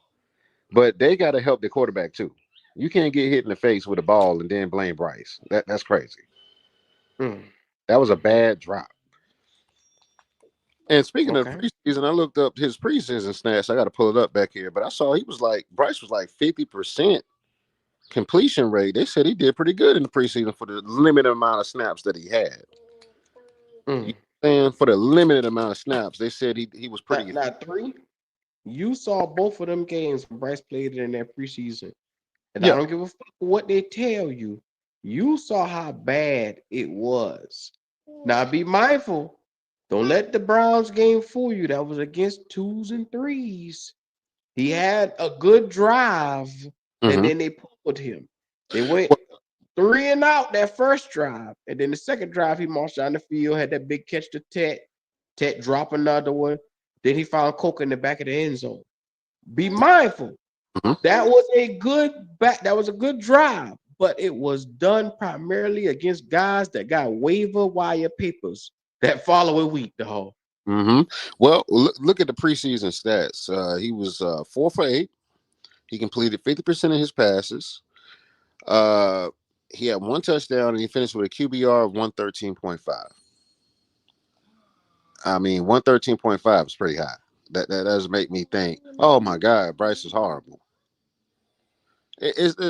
But they got to help the quarterback too. You can't get hit in the face with a ball and then blame Bryce. That's crazy. Mm. That was a bad drop. And speaking of Okay. preseason, I looked up his preseason stats. I got to pull it up back here, but I saw Bryce was like 50% completion rate. They said he did pretty good in the preseason for the limited amount of snaps that he had. You Mm. know, for the limited amount of snaps, they said he was pretty good. Now, three. You saw both of them games when Bryce played in their preseason, and I Yeah. don't give a fuck what they tell you. You saw how bad it was. Now, be mindful. Don't let the Browns game fool you. That was against 2s and 3s. He had a good drive, and Mm-hmm. then they pulled him. They went 3 and out that first drive, and then the second drive he marched down the field, had that big catch to Tet. Tet drop another one. Then he found Coke in the back of the end zone. Be mindful. Mm-hmm. That was a good That was a good drive, but it was done primarily against guys that got waiver wire papers that following week, dog. Mm-hmm. Well, look at the preseason stats. He was 4 for 8. He completed 50% of his passes. He had 1 touchdown, and he finished with a QBR of 113.5. I mean, 113.5 is pretty high. That does make me think, oh my God, Bryce is horrible.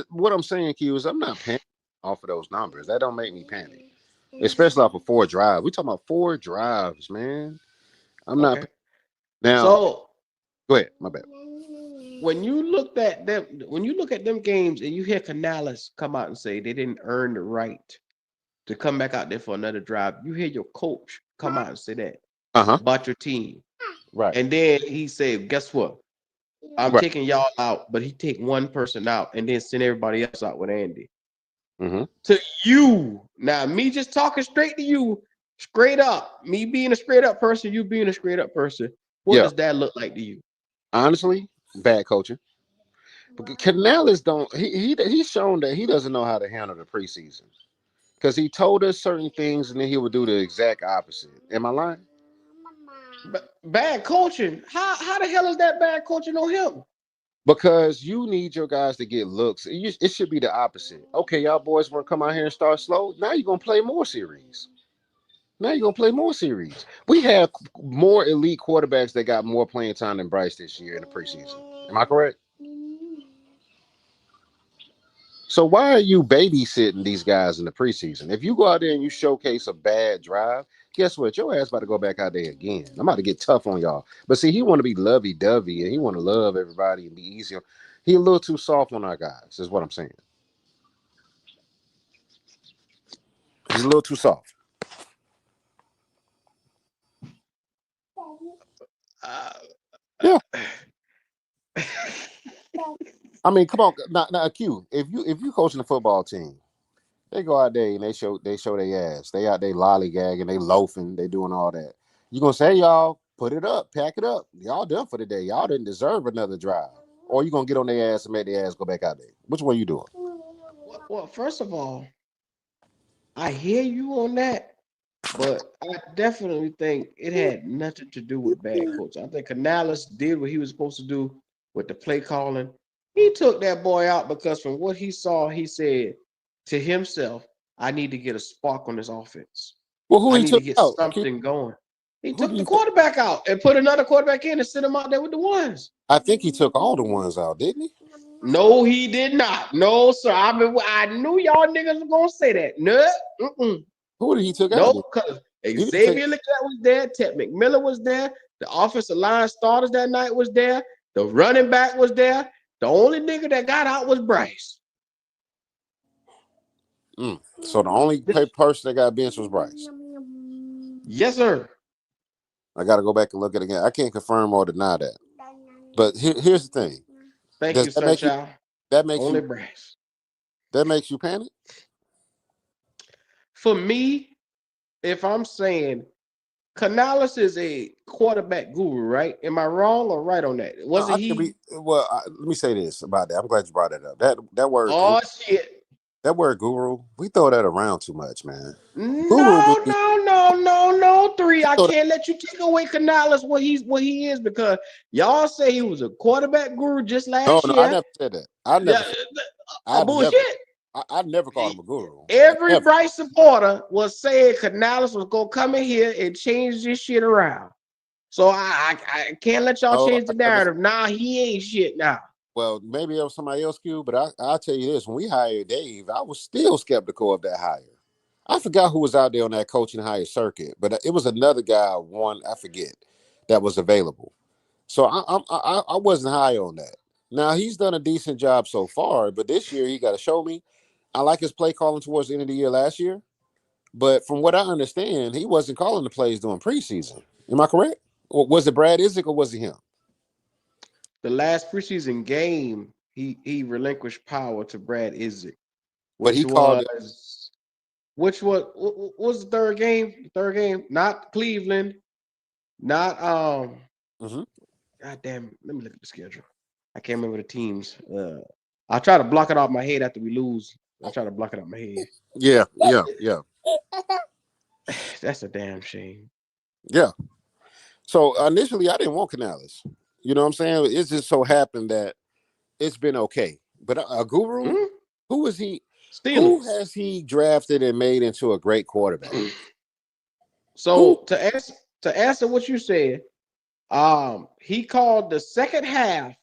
What I'm saying, Q, is I'm not panicking off of those numbers. That don't make me panic, especially off of 4 drives. We talking about 4 drives, man. I'm not Okay. now. So Go ahead, my bad. when you look at them games and you hear Canales come out and say they didn't earn the right to come back out there for another drive, you hear your coach come out and say that Uh-huh. about your team. Right. And then he said, guess what? I'm Right. taking y'all out, but he take one person out and then send everybody else out with Andy. Mm-hmm. To you. Now, me just talking straight to you, straight up. Me being a straight up person, you being a straight up person. What Yeah. does that look like to you? Honestly, bad coaching. But Canales don't. He's shown that he doesn't know how to handle the preseason because he told us certain things and then he would do the exact opposite. Am I lying? Bad coaching. How the hell is that bad coaching on him? Because you need your guys to get looks. It should be the opposite. Okay, y'all boys want to come out here and start slow. Now you're gonna play more series. We have more elite quarterbacks that got more playing time than Bryce this year in the preseason. Am I correct? So why are you babysitting these guys in the preseason? If you go out there and you showcase a bad drive, guess what? Your ass about to go back out there again. I'm about to get tough on y'all. But see, he want to be lovey-dovey and he want to love everybody and be easy. He a little too soft on our guys, is what I'm saying. He's a little too soft. Uh, Yeah. I mean, come on. Now, Q, if you coaching a football team, they go out there and they show their ass. They out there lollygagging, they loafing, they doing all that. You gonna say, y'all, put it up, pack it up. Y'all done for the day. Y'all didn't deserve another drive. Or you gonna get on their ass and make their ass go back out there. Which one you doing? well, first of all, I hear you on that, but I definitely think it had nothing to do with bad coaching. I think Canales did what he was supposed to do with the play calling. He took that boy out because from what he saw, he said to himself, I need to get a spark on this offense. Well, who I he need to took get out? something going. He Who do took the you think? quarterback out and put another quarterback in and sit him out there with the ones. I think he took all the ones out, didn't he? No, he did not. No, sir. I knew y'all niggas were gonna say that. No, Who did he took out? no, because He didn't take. Xavier Leclerc was there, Ted McMillan was there, the offensive line starters that night was there, the running back was there. The only nigga that got out was Bryce. So the only person that got benched was Bryce. Yes, sir. I got to go back and look at it again. I can't confirm or deny that. But here's the thing. Thank Does you, that make you? Sunchild. That makes Only you? Bryce. That makes you panic? For me, if I'm saying Canales is a quarterback guru, right? Am I wrong or right on that? Wasn't I could be. he? Well, let me say this about that. I'm glad you brought that up. That word guru. Oh shit. That word guru, we throw that around too much, man. Guru No, means no, three. I throw that- can't let you take away Canales what he is because y'all say he was a quarterback guru just no, last no, I year. never said that. I Yeah, never said I bullshit. never I never called him a guru. Every Never. Bryce supporter was saying Canales was gonna come in here and change this shit around. So I can't let y'all No, change the I never. narrative. Nah, he ain't shit now. Well, maybe it was somebody else, Q, but I'll tell you this. When we hired Dave, I was still skeptical of that hire. I forgot who was out there on that coaching hire circuit, but it was another guy, one, I forget, that was available. So I wasn't high on that. Now, he's done a decent job so far, but this year he got to show me. I like his play calling towards the end of the year last year, but from what I understand, he wasn't calling the plays during preseason. Am I correct? Or was it Brad Isaac or was it him? The last preseason game, he relinquished power to Brad Isaac, But which he called it. was what was the third game? The third game, not Cleveland, not Mhm. God damn, let me look at the schedule. I can't remember the teams. I try to block it off my head after we lose. I try to block it off my head. Yeah. That's a damn shame. Yeah. So initially, I didn't want Canales. You know what I'm saying? It just so happened that it's been okay. But a guru, Hmm? who is he? Who Steelers. has he drafted and made into a great quarterback? Who? So to answer what you said, he called the second half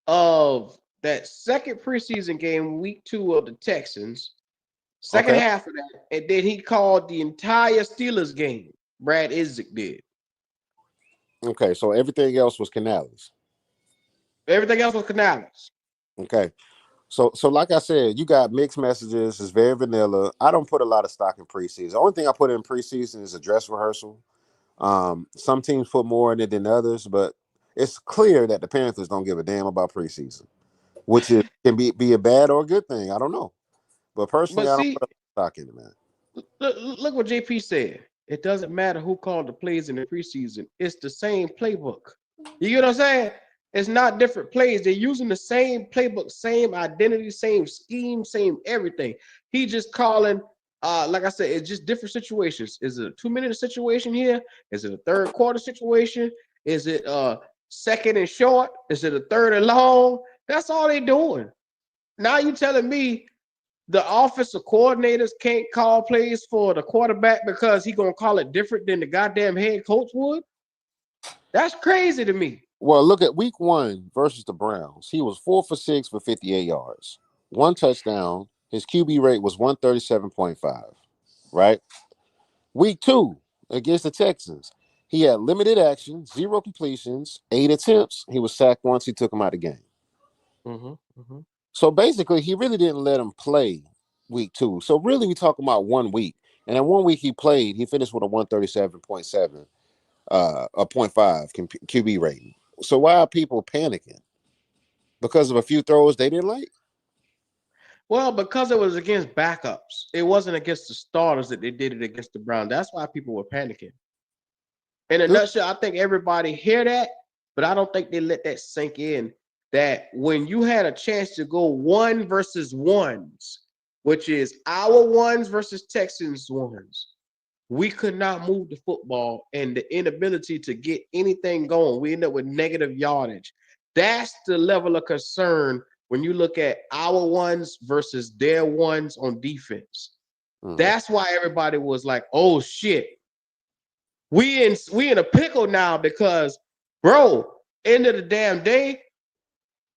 of that second preseason game, week 2 of the Texans. Second Okay. half of that, and then he called the entire Steelers game. Brad Isaac did. Okay. So everything else was Canales. Everything else was Canales. Okay. So like I said, you got mixed messages. It's very vanilla. I don't put a lot of stock in preseason. The only thing I put in preseason is a dress rehearsal. Some teams put more in it than others, but it's clear that the Panthers don't give a damn about preseason, which is can be a bad or a good thing. I don't know. But personally, But I don't see, put a stock in it, man. look what JP said. It doesn't matter who called the plays in the preseason. It's the same playbook. You get what I'm saying? It's not different plays. They're using the same playbook, same identity, same scheme, same everything. He just calling, like I said, it's just different situations. Is it a 2-minute situation here? Is it a third quarter situation? Is it second and short? Is it a third and long? That's all they're doing. Now you telling me the offensive coordinators can't call plays for the quarterback because he gonna call it different than the goddamn head coach would? That's crazy to me. Well, look at week 1 versus the Browns. He was 4 for 6 for 58 yards, 1 touchdown. His QB rate was 137.5. Right. Week 2 against the Texans, he had limited action, 0 completions, 8 attempts. He was sacked once. He took him out of the game. Mm-hmm, mm-hmm. So basically, he really didn't let him play week 2. So really, we talking about 1 week. And in 1 week he played, he finished with a 137.7, a .5 QB rating. So why are people panicking? Because of a few throws they didn't like? Well, because it was against backups, it wasn't against the starters that they did it against the Browns. That's why people were panicking. In a nutshell, I think everybody hear that, but I don't think they let that sink in. That when you had a chance to go one versus ones, which is our ones versus Texans ones, we could not move the football and the inability to get anything going. We end up with negative yardage. That's the level of concern when you look at our ones versus their ones on defense. Mm-hmm. That's why everybody was like, "Oh shit, we in a pickle now because, bro, end of the damn day,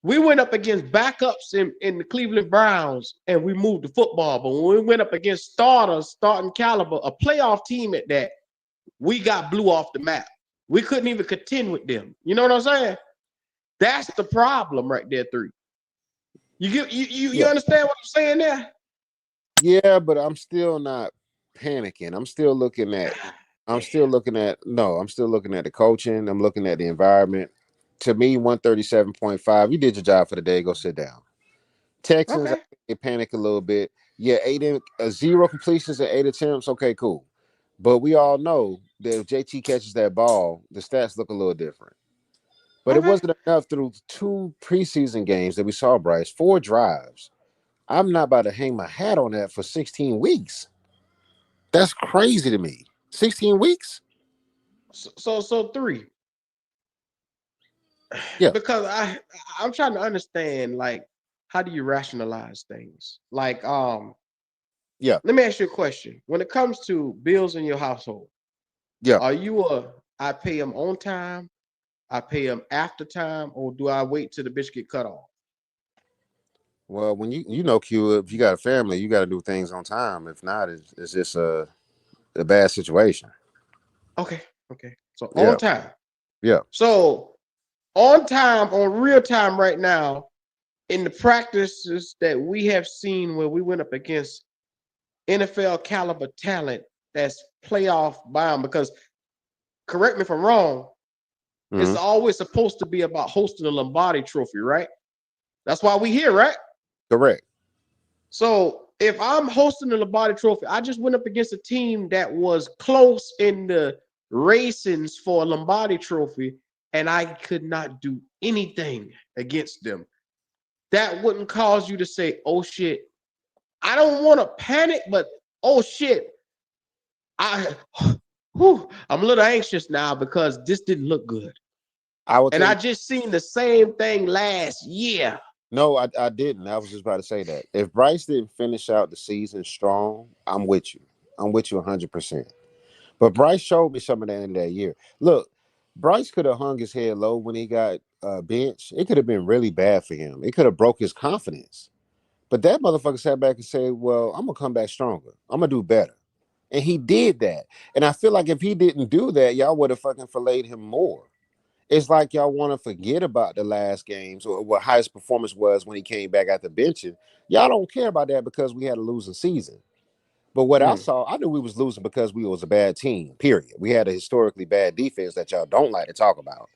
we went up against backups in the Cleveland Browns and we moved the football. But when we went up against starters, starting caliber, a playoff team at that, we got blew off the map. We couldn't even contend with them. You know what I'm saying? That's the problem right there, three. You Yeah. understand what I'm saying there? Yeah, but I'm still not panicking. I'm still looking at the coaching. I'm looking at the environment. To me, 137.5. You did your job for the day. Go sit down. Texans, I Okay. think they panic a little bit. Yeah, 0 completions and 8 attempts. Okay, cool. But we all know that if JT catches that ball, the stats look a little different. But it Okay. wasn't enough through 2 preseason games that we saw, Bryce. 4 drives. I'm not about to hang my hat on that for 16 weeks. That's crazy to me. 16 weeks? So 3. Yeah. Because I'm trying to understand, like, how do you rationalize things? Like, Yeah. let me ask you a question. When it comes to bills in your household, Yeah. are you I pay them on time, I pay them after time, or do I wait till the bitch get cut off? Well, when you know, Q, if you got a family, you got to do things on time. If not, it's just a bad situation. Okay, okay. So Yeah. on time. Yeah. So on time, on real time right now, in the practices that we have seen where we went up against NFL caliber talent that's playoff bound, because correct me if I'm wrong, it's Hmm. always supposed to be about hosting a Lombardi trophy, right? That's why we here, right? Correct. So if I'm hosting the Lombardi Trophy, I just went up against a team that was close in the racings for a Lombardi Trophy, and I could not do anything against them. That wouldn't cause you to say, "Oh shit." I don't want to panic, but oh shit, I, I'm a little anxious now because this didn't look good, I will and tell I you. just seen the same thing last year. No, I didn't. I was just about to say that. If Bryce didn't finish out the season strong, I'm with you. I'm with you 100%. But Bryce showed me some of that in that year. Look, Bryce could have hung his head low when he got benched. It could have been really bad for him. It could have broke his confidence. But that motherfucker sat back and said, well, I'm going to come back stronger. I'm going to do better. And he did that. And I feel like if he didn't do that, y'all would have fucking filleted him more. It's like y'all want to forget about the last games or what highest performance was when he came back after benching. Y'all don't care about that because we had a losing season. But what I Mm. saw, I knew we was losing because we was a bad team, period. We had a historically bad defense that y'all don't like to talk about.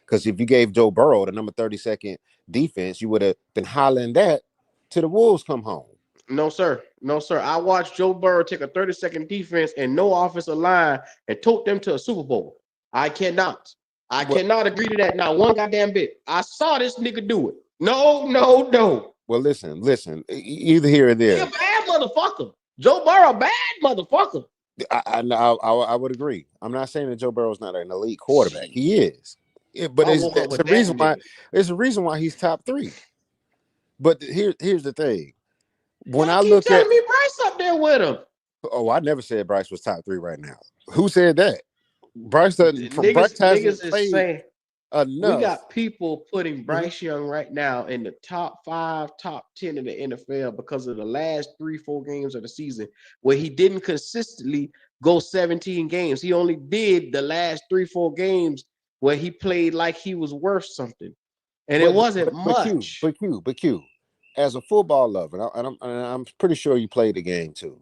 Because if you gave Joe Burrow the number 32nd defense, you would have been hollering that till the Wolves come home. No, sir. No, sir. I watched Joe Burrow take a 30-second defense and no offensive line and tote them to a Super Bowl. I cannot. I Well, cannot agree to that. Not one goddamn bit. I saw this nigga do it. No, no, no. well, listen. Either here or He a there, bad motherfucker. Joe Burrow, bad motherfucker. I would agree. I'm not saying that Joe Burrow is not an elite quarterback. Shit. He is. Yeah, but I woke up it's a with that reason why. nigga. It's a reason why he's top three. But here's the thing. When Y'all I keep look at, telling me Bryce up there with him. oh, I never said Bryce was top three right now. Who said that? Bryce doesn't. Bryce hasn't Niggas is played saying we enough. got people putting Mhm. Bryce Young right now in the top 5, top 10 in the NFL because of the last 3, 4 games of the season where he didn't consistently go 17 games. He only did the last 3, 4 games where he played like he was worth something. And it But wasn't but Q, much. Q, as a football lover, and I'm pretty sure you played the game too.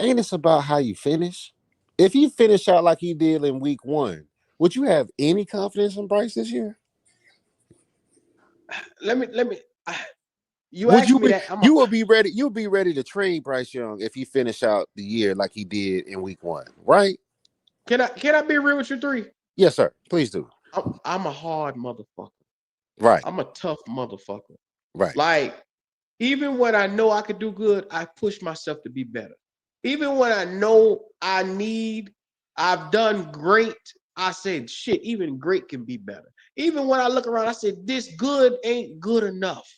Ain't this about how you finish? If he finished out like he did in week one, would you have any confidence in Bryce this year? Let me you Would asked you me be? that. You would be ready. You'll be ready to trade Bryce Young if he finish out the year like he did in week one, right? Can I be real with you 3? Yes, sir. Please do. I'm a hard motherfucker. Right. I'm a tough motherfucker. Right. Like, even when I know I could do good, I push myself to be better. Even when I know I've done great, I said, shit, even great can be better. Even when I look around, I said, this good ain't good enough.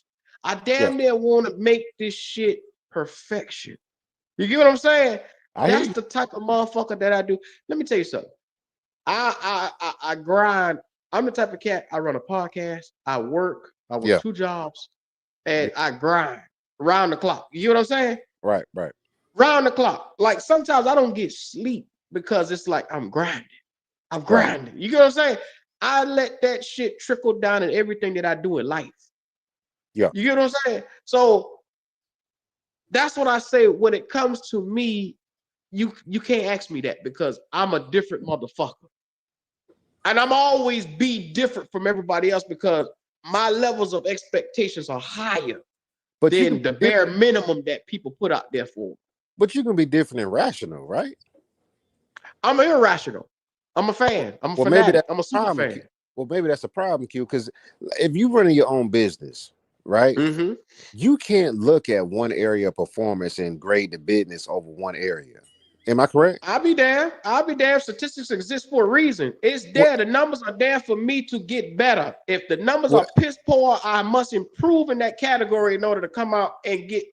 I Yeah. damn near want to make this shit perfection. You get what I'm saying? I hear That's you. the type of motherfucker that I do. Let me tell you something. I grind. I'm the type of cat. I run a podcast. I work. I work Yeah. 2 jobs, Yeah. and I grind round the clock. You know what I'm saying? Right. Right. Round the clock. Like sometimes I don't get sleep because it's like I'm grinding. I'm Right. grinding. You get what I'm saying? I let that shit trickle down in everything that I do in life. Yeah. You get what I'm saying? So that's what I say when it comes to me. You can't ask me that because I'm a different motherfucker. And I'm always be different from everybody else because my levels of expectations are higher But you can than be the different. bare minimum that people put out there for me. But you can be different and rational, right? I'm irrational. I'm a fan. I'm a Well, maybe fanatic. that's I'm a a super problem, Q. fan. Well, maybe that's a problem, Q. Because if you running your own business, right? Mm-hmm. You can't look at one area of performance and grade the business over one area. Am I correct? I'll be damned. I'll be damned. Statistics exist for a reason. It's What? there. The numbers are there for me to get better. If the numbers are What? piss poor, I must improve in that category in order to come out and get,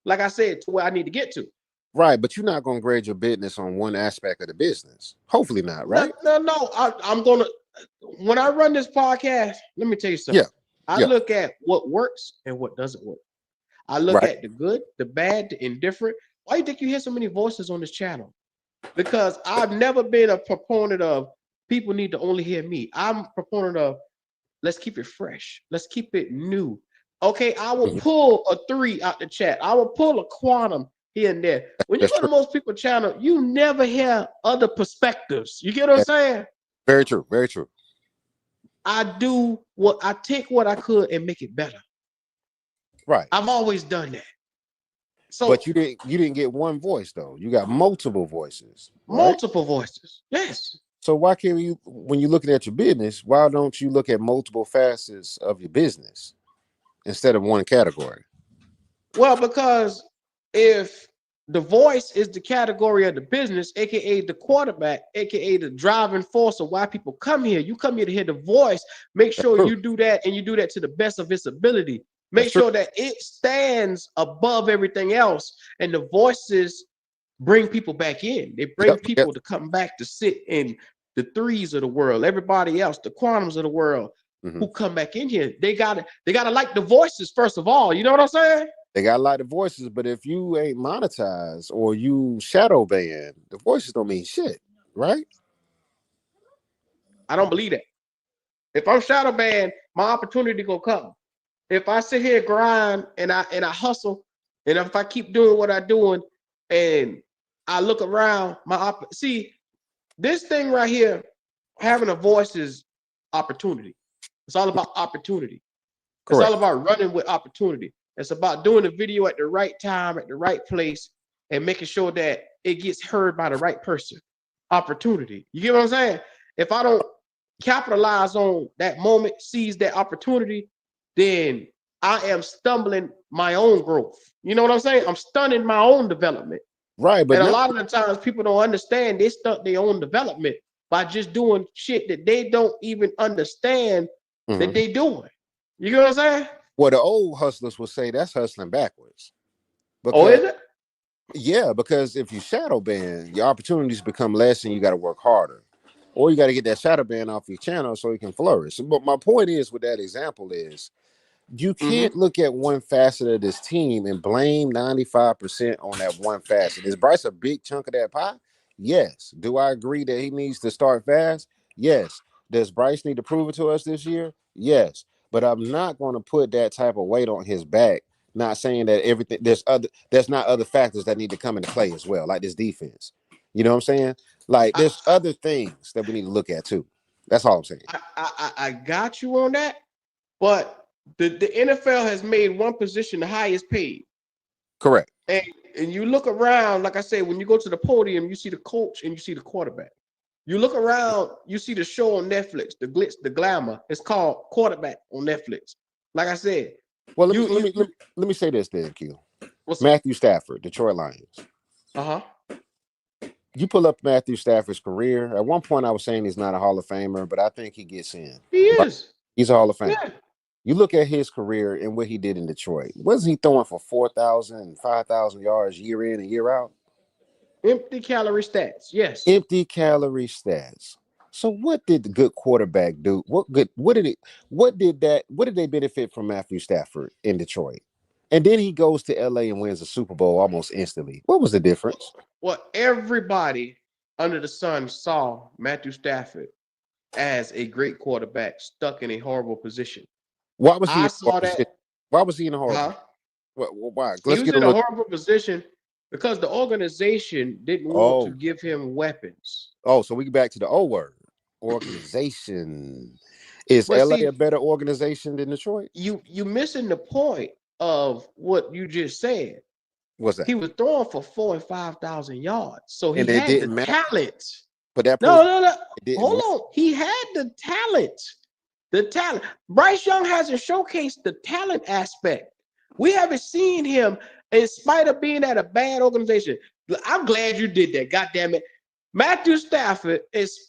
like I said, to where I need to get to. Right, but you're not going to grade your business on one aspect of the business. Hopefully not, No, right? no, no. I'm gonna when I run this podcast, let me tell you Yeah, something. I yeah, look at what works and what doesn't work. I look right. at the good, the bad, the indifferent. Why do you think you hear so many voices on this channel? Because I've never been a proponent of people need to only hear me. I'm a proponent of let's keep it fresh. Let's keep it new. Okay, I will Mhm. pull a 3 out the chat. I will pull a quantum here and there. When you That's go to true. most people's channel, you never hear other perspectives. You get what I'm That's saying? very true. Very true. I take what I could and make it better. Right. I've always done that. But So you didn't get one voice though. You got multiple voices, right? multiple voices. Yes. So why can't you, when you're looking at your business, why don't you look at multiple facets of your business instead of one category? Well, because if the voice is the category of the business, aka the quarterback, aka the driving force of why people come here, you come here to hear the voice. Make That's sure true. you do that and you do that to the best of its ability. That's Make true. sure that it stands above everything else. And the voices bring people back in. They bring Yep. Yep. people to come back to sit in the threes of the world, everybody else, the quantums of the world hmm who come back in here. They gotta like the voices, first of all. You know what I'm saying? They got a lot of voices, but if you ain't monetized or you shadow ban, the voices don't mean shit, right? I don't believe that. If I'm shadow banned, my opportunity gonna come. If I sit here grind and I hustle, and if I keep doing what I'm doing, and I look around, see this thing right here, having a voice is opportunity. It's all about opportunity. It's all Correct. about running with opportunity. It's about doing the video at the right time, at the right place, and making sure that it gets heard by the right person. Opportunity. You get what I'm saying? If I don't capitalize on that moment, seize that opportunity, then I am stumbling my own growth. You know what I'm saying? I'm stunning my own development. Right, but And a now, lot of the times people don't understand they stunt their own development by just doing shit that they don't even understand that mhm. they doing. You know what I'm saying? Well, the old hustlers will say that's hustling backwards. Oh, Because is it? yeah, because if you shadow ban, your opportunities become less and you got to work harder. Or you got to get that shadow ban off your channel so you can flourish. But my point is with that example is you Mm-hmm. can't look at one facet of this team and blame 95% on that one facet. Is Bryce a big chunk of that pie? Yes. Do I agree that he needs to start fast? Yes. Does Bryce need to prove it to us this year? Yes. But I'm not going to put that type of weight on his back. Not saying that everything there's not other factors that need to come into play as well, like this defense. You know what I'm saying? Like I, there's other things that we need to look at too. That's all I'm saying. I got you on that, but the NFL has made one position the highest paid. Correct. And, and you look around, like I said, when you go to the podium, you see the coach and you see the quarterback. You look around, you see the show on Netflix, the glitz, the glamour. It's called Quarterback on Netflix. Like I said, Well, you you, you let me say this then, Q. what's up? Matthew Stafford, Detroit Lions. Uh-huh. You pull up Matthew Stafford's career. At one point, I was saying he's not a Hall of Famer, but I think he gets in. He Right? is. He's a Hall of Famer. Yeah. You look at his career and what he did in Detroit. Wasn't he throwing for 4,000 and 5,000 yards year in and year out? Empty calorie stats. Yes. Empty calorie stats. So what did the good quarterback do? What did they benefit from Matthew Stafford in Detroit? And then he goes to LA and wins the Super Bowl almost instantly. What was the difference? Well, everybody under the sun saw Matthew Stafford as a great quarterback stuck in a horrible position. Why was he I in a horrible saw position? that. Why was he in a horrible Huh? position? Why? He Let's was get a in a little. horrible position because the organization didn't want to Oh, give him weapons. so we get back to the O word. Organization. Is But LA see, a better organization than Detroit? you missing the point of what you just said. What's that? He was throwing for 4,000 and 5,000 yards, so he And it had the didn't matter. talent. But that No, proves no, no. it didn't Hold matter. on. He had the talent. The talent. Bryce Young hasn't showcased the talent aspect. We haven't seen him in spite of being at a bad organization. I'm glad you did that. God damn it. Matthew Stafford is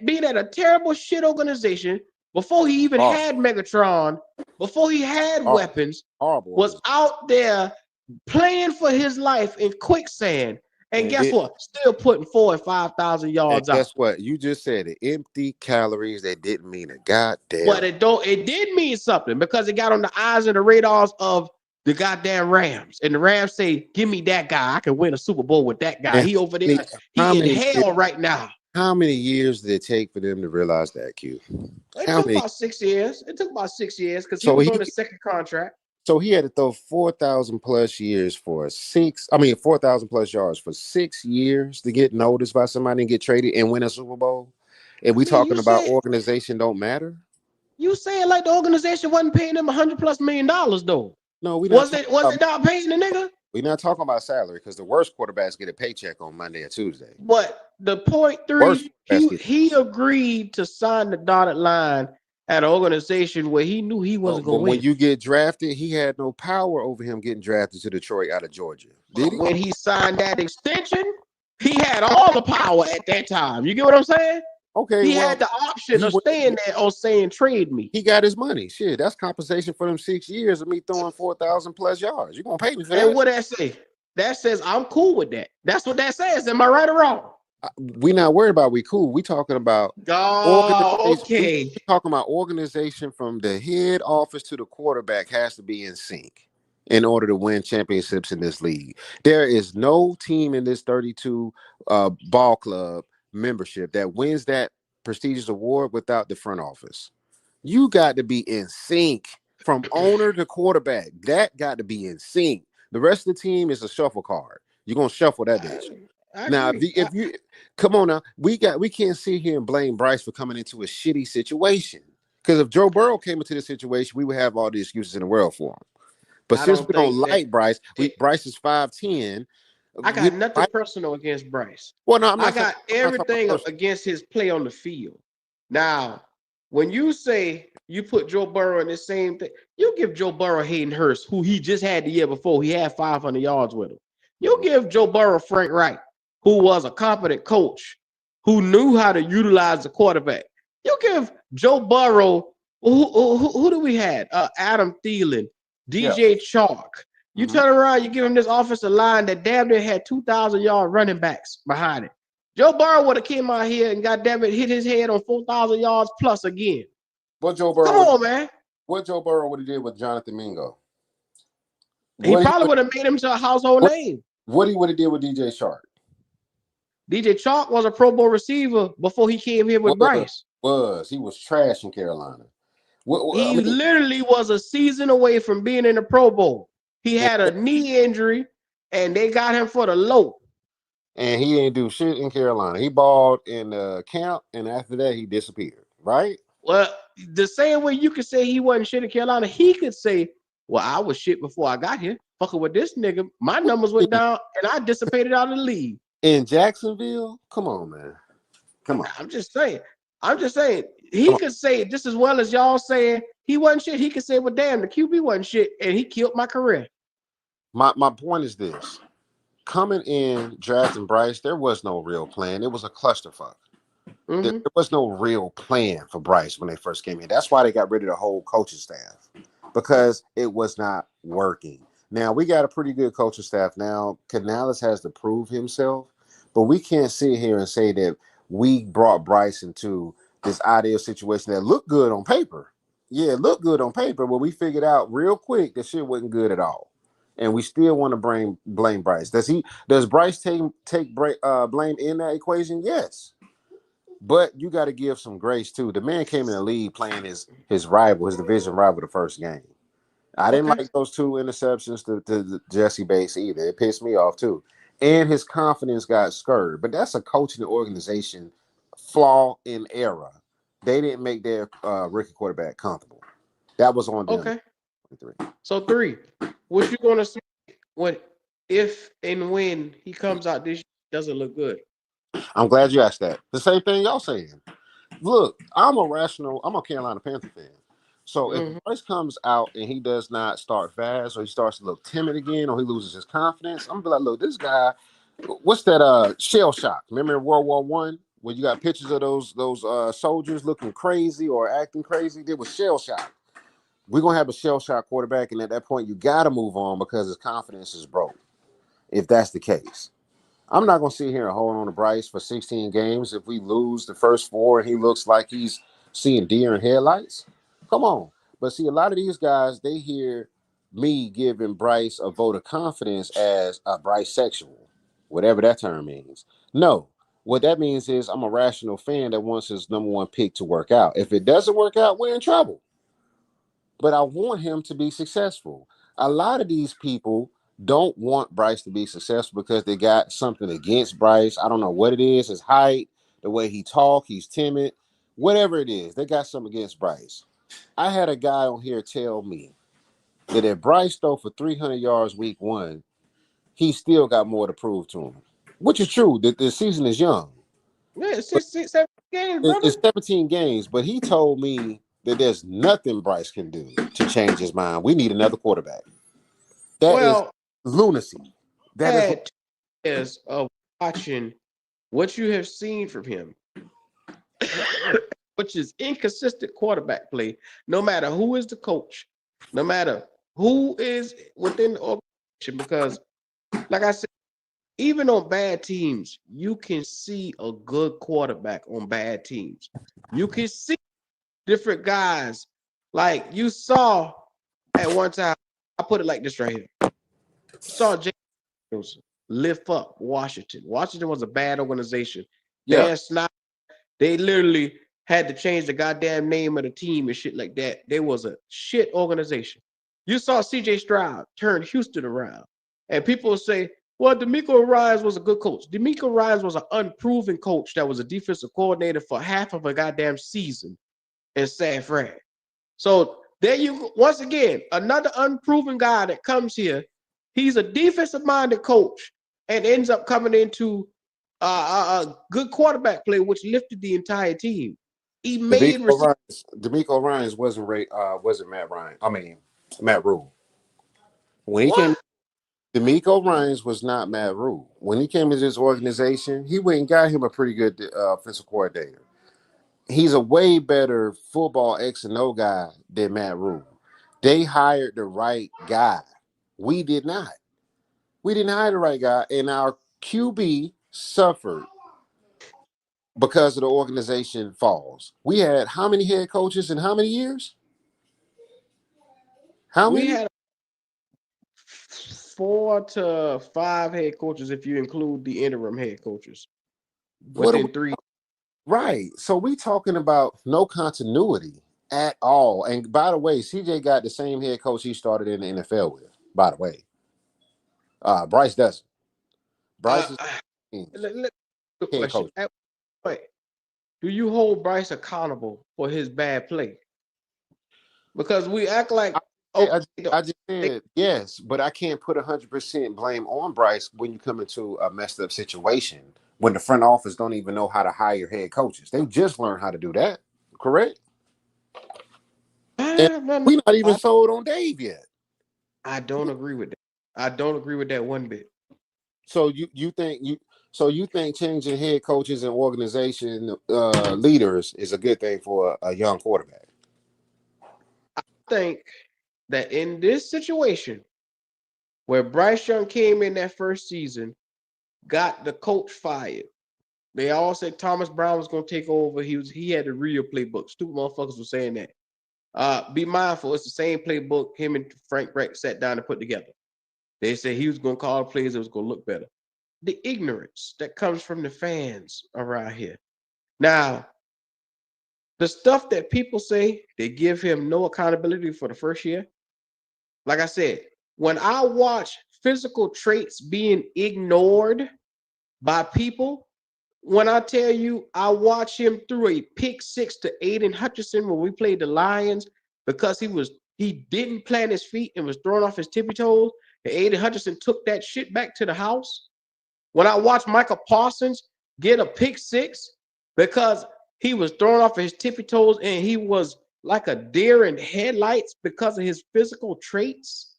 being at a terrible shit organization before he even had Megatron, before he had weapons, was out there playing for his life in quicksand. And guess what? Still putting 4,000 and 5,000 yards out. Guess what? You just said it. Empty calories that didn't mean a goddamn. But it did mean something because it got on the eyes and the radars of the goddamn Rams. And the Rams say, give me that guy. I can win a Super Bowl with that guy. He over there. He in hell right now. How many years did it take for them to realize that, Q? It took about 6 years. It took about 6 years because he was on his second contract. So he had to throw 4,000 plus years for 4,000 plus yards for 6 years to get noticed by somebody and get traded and win a Super Bowl. And we talking about organization don't matter. You saying like the organization wasn't paying him $100+ million though? No, we was it not paying the nigga? We're not talking about salary because the worst quarterbacks get a paycheck on Monday or Tuesday. But the point three, he agreed to sign the dotted line at an organization where he knew he wasn't going to win. When you get drafted, he had no power over him getting drafted to Detroit out of Georgia. Did he? When he signed that extension, he had all the power at that time. You get what I'm saying? Okay. He had the option of staying there or saying trade me. He got his money. Shit, that's compensation for them 6 years of me throwing 4,000 plus yards. You're going to pay me for that. And what that say? That says I'm cool with that. That's what that says. Am I right or wrong? We not worried about we cool. We talking about okay. We talking about organization from the head office to the quarterback has to be in sync in order to win championships in this league. There is no team in this 32 ball club membership that wins that prestigious award without the front office. You got to be in sync from owner to quarterback. That got to be in sync. The rest of the team is a shuffle card. You're gonna shuffle that bitch. Now, if you come on now, we can't sit here and blame Bryce for coming into a shitty situation. Because if Joe Burrow came into this situation, we would have all the excuses in the world for him. But since we don't like Bryce, Bryce is 5'10". I got nothing personal against Bryce. Well, no, I got everything against his play on the field. Now, when you say you put Joe Burrow in the same thing, you give Joe Burrow Hayden Hurst, who he just had the year before. He had 500 yards with him. You give Joe Burrow Frank Wright, who was a competent coach, who knew how to utilize the quarterback. You give Joe Burrow, who do we have? Adam Thielen, DJ Chark. You turn around, you give him this offensive line that damn near had 2,000-yard running backs behind it. Joe Burrow would have came out here and goddamn it hit his head on 4,000 yards plus again. What Joe Burrow? Come on, man. What Joe Burrow would have did with Jonathan Mingo? He probably would have made him to a household name. What he would have did with DJ Chark? DJ Chark was a Pro Bowl receiver before he came here with Bryce. He was trash in Carolina. He literally was a season away from being in the Pro Bowl. He had a knee injury, and they got him for the low. And he didn't do shit in Carolina. He balled in camp, and after that, he disappeared, right? Well, the same way you could say he wasn't shit in Carolina, he could say, well, I was shit before I got here. Fucking with this nigga, my numbers went down, and I dissipated out of the league. In Jacksonville? Come on, man. Come on. I'm just saying. He could say just as well as y'all saying he wasn't shit. He could say, well, damn, the QB wasn't shit, and he killed my career. My point is this. Coming in, drafting Bryce, there was no real plan. It was a clusterfuck. There was no real plan for Bryce when they first came in. That's why they got rid of the whole coaching staff, because it was not working. Now, we got a pretty good coaching staff now. Canales has to prove himself, but we can't sit here and say that we brought Bryce into this ideal situation that looked good on paper. Yeah, it looked good on paper, but we figured out real quick that shit wasn't good at all. And we still want to blame Bryce. Does Bryce take blame in that equation? Yes. But you got to give some grace too. The man came in the league playing his division rival the first game. I didn't like those 2 interceptions to Jesse Bates either. It pissed me off too. And his confidence got scurred. But that's a coaching organization flaw in error. They didn't make their rookie quarterback comfortable. That was on them. Okay. So 3. What you gonna say if and when he comes out this year doesn't look good? I'm glad you asked that. The same thing y'all saying. look, I'm a Carolina Panther fan. So if Mhm. Bryce comes out and he does not start fast, or he starts to look timid again, or he loses his confidence, I'm gonna be like, look, this guy, what's that shell shock? Remember in World War One when you got pictures of those soldiers looking crazy or acting crazy? There was shell shock. We're gonna have a shell shock quarterback, and at that point, you gotta move on because his confidence is broke. If that's the case. I'm not going to sit here and hold on to Bryce for 16 games if we lose the first 4 and he looks like he's seeing deer in headlights. Come on. But see, a lot of these guys, they hear me giving Bryce a vote of confidence as a Bryce sexual, whatever that term means. No. What that means is I'm a rational fan that wants his number one pick to work out. If it doesn't work out, we're in trouble. But I want him to be successful. A lot of these people don't want Bryce to be successful because they got something against Bryce. I don't know what it is, his height, the way he talk, he's timid, whatever it is, they got something against Bryce. I had a guy on here tell me that if Bryce throw for 300 yards week 1, he still got more to prove to him, which is true. That the season is young. Yeah, it's 6, 7 games, brother. It's 17 games, but he told me that there's nothing Bryce can do to change his mind. We need another quarterback. That is Well, lunacy. That is had 2 years of watching what you have seen from him, which is inconsistent quarterback play, no matter who is the coach, no matter who is within the organization. Because, like I said, even on bad teams, you can see a good quarterback on bad teams. You can see different guys. Like you saw at one time, I put it like this right here. You saw James lift up Washington. Washington was a bad organization. yeah. They literally had to change the goddamn name of the team and shit like that. They was a shit organization. You saw CJ Stroud turn Houston around. And people say, well, D'Amico Ryans was a good coach. D'Amico Ryans was an unproven coach that was a defensive coordinator for half of a goddamn season in San Fran. So there you go. Once again, another unproven guy that comes here. He's a defensive-minded coach and ends up coming into a good quarterback play, which lifted the entire team. He made D'Amico Ryans wasn't Matt Ryan. I mean Matt Rule. When he came, what? D'Amico Ryans was not Matt Rule. When he came into this organization, he went and got him a pretty good offensive coordinator. He's a way better football X and O guy than Matt Rule. They hired the right guy. We did not. We didn't hire the right guy, and our QB suffered because of the organization falls. We had how many head coaches in how many years? How We many? had 4 to 5 head coaches if you include the interim head coaches What are we, within 3. right. So we talking about no continuity at all. And by the way, CJ got the same head coach he started in the NFL with, by the way. Bryce doesn't. Bryce is Good head question. coach. At what point do you hold Bryce accountable for his bad play? Because we act like, I, okay, I just said yes, but I can't put 100% blame on Bryce when you come into a messed up situation when the front office don't even know how to hire head coaches. They just learned how to do that, correct? And no, we're not even sold on Dave yet. I don't agree with that. I don't agree with that one bit. So you think changing head coaches and organization leaders is a good thing for a young quarterback? I think that in this situation where Bryce Young came in that first season, got the coach fired. They all said Thomas Brown was going to take over. He had the real playbook. Stupid motherfuckers were saying that. Be mindful, it's the same playbook him and Frank Reich sat down and put together. They said he was going to call plays that was going to look better. The ignorance that comes from the fans around here. Now, the stuff that people say, they give him no accountability for the first year. Like I said, when I watch physical traits being ignored by people, when I tell you I watch him through a pick 6 to Aiden Hutchinson when we played the Lions because he didn't plant his feet and was throwing off his tippy toes, and Aiden Hutchinson took that shit back to the house. When I watch Michael Parsons get a pick 6 because He was thrown off of his tippy toes, and he was like a deer in headlights because of his physical traits.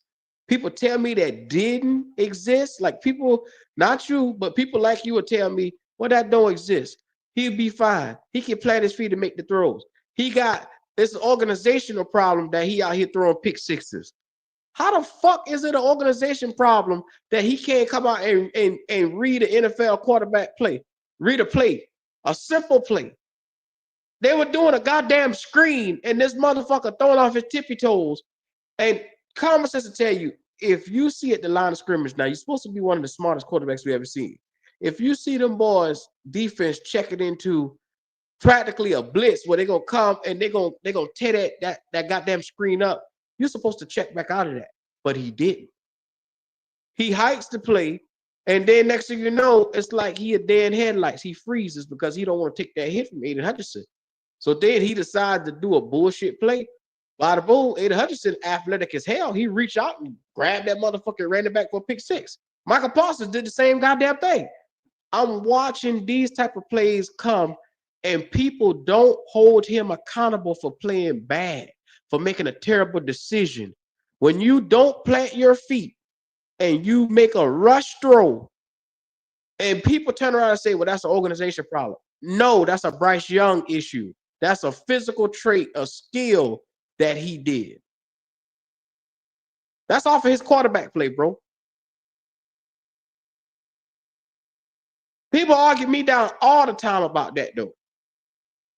People tell me that didn't exist. Like people, not you, but people like you will tell me, well, that don't exist. He'd be fine. He can plant his feet and make the throws. He got this organizational problem that he out here throwing pick sixes. How the fuck is it an organization problem that he can't come out and read an NFL quarterback play? Read a play, a simple play. They were doing a goddamn screen, and this motherfucker throwing off his tippy toes. And common sense will tell you, if you see at the line of scrimmage, now you're supposed to be one of the smartest quarterbacks we ever seen. If you see them boys defense checking into practically a blitz where they're gonna come and they're gonna tear that goddamn screen up, you're supposed to check back out of that. But he didn't. He hikes the play, and then next thing you know, it's like he a dead headlights. He freezes because he don't want to take that hit from Aiden Hutchinson. So then he decides to do a bullshit play. By the bull, Aiden Hutchinson, athletic as hell, he reached out and grabbed that motherfucker and ran it back for a pick six. Michael Parsons did the same goddamn thing. I'm watching these type of plays come, and people don't hold him accountable for playing bad, for making a terrible decision. When you don't plant your feet and you make a rush throw, and people turn around and say, well, that's an organization problem. No, that's a Bryce Young issue. That's a physical trait, a skill that he did. That's off of his quarterback play, bro. People argue me down all the time about that, though.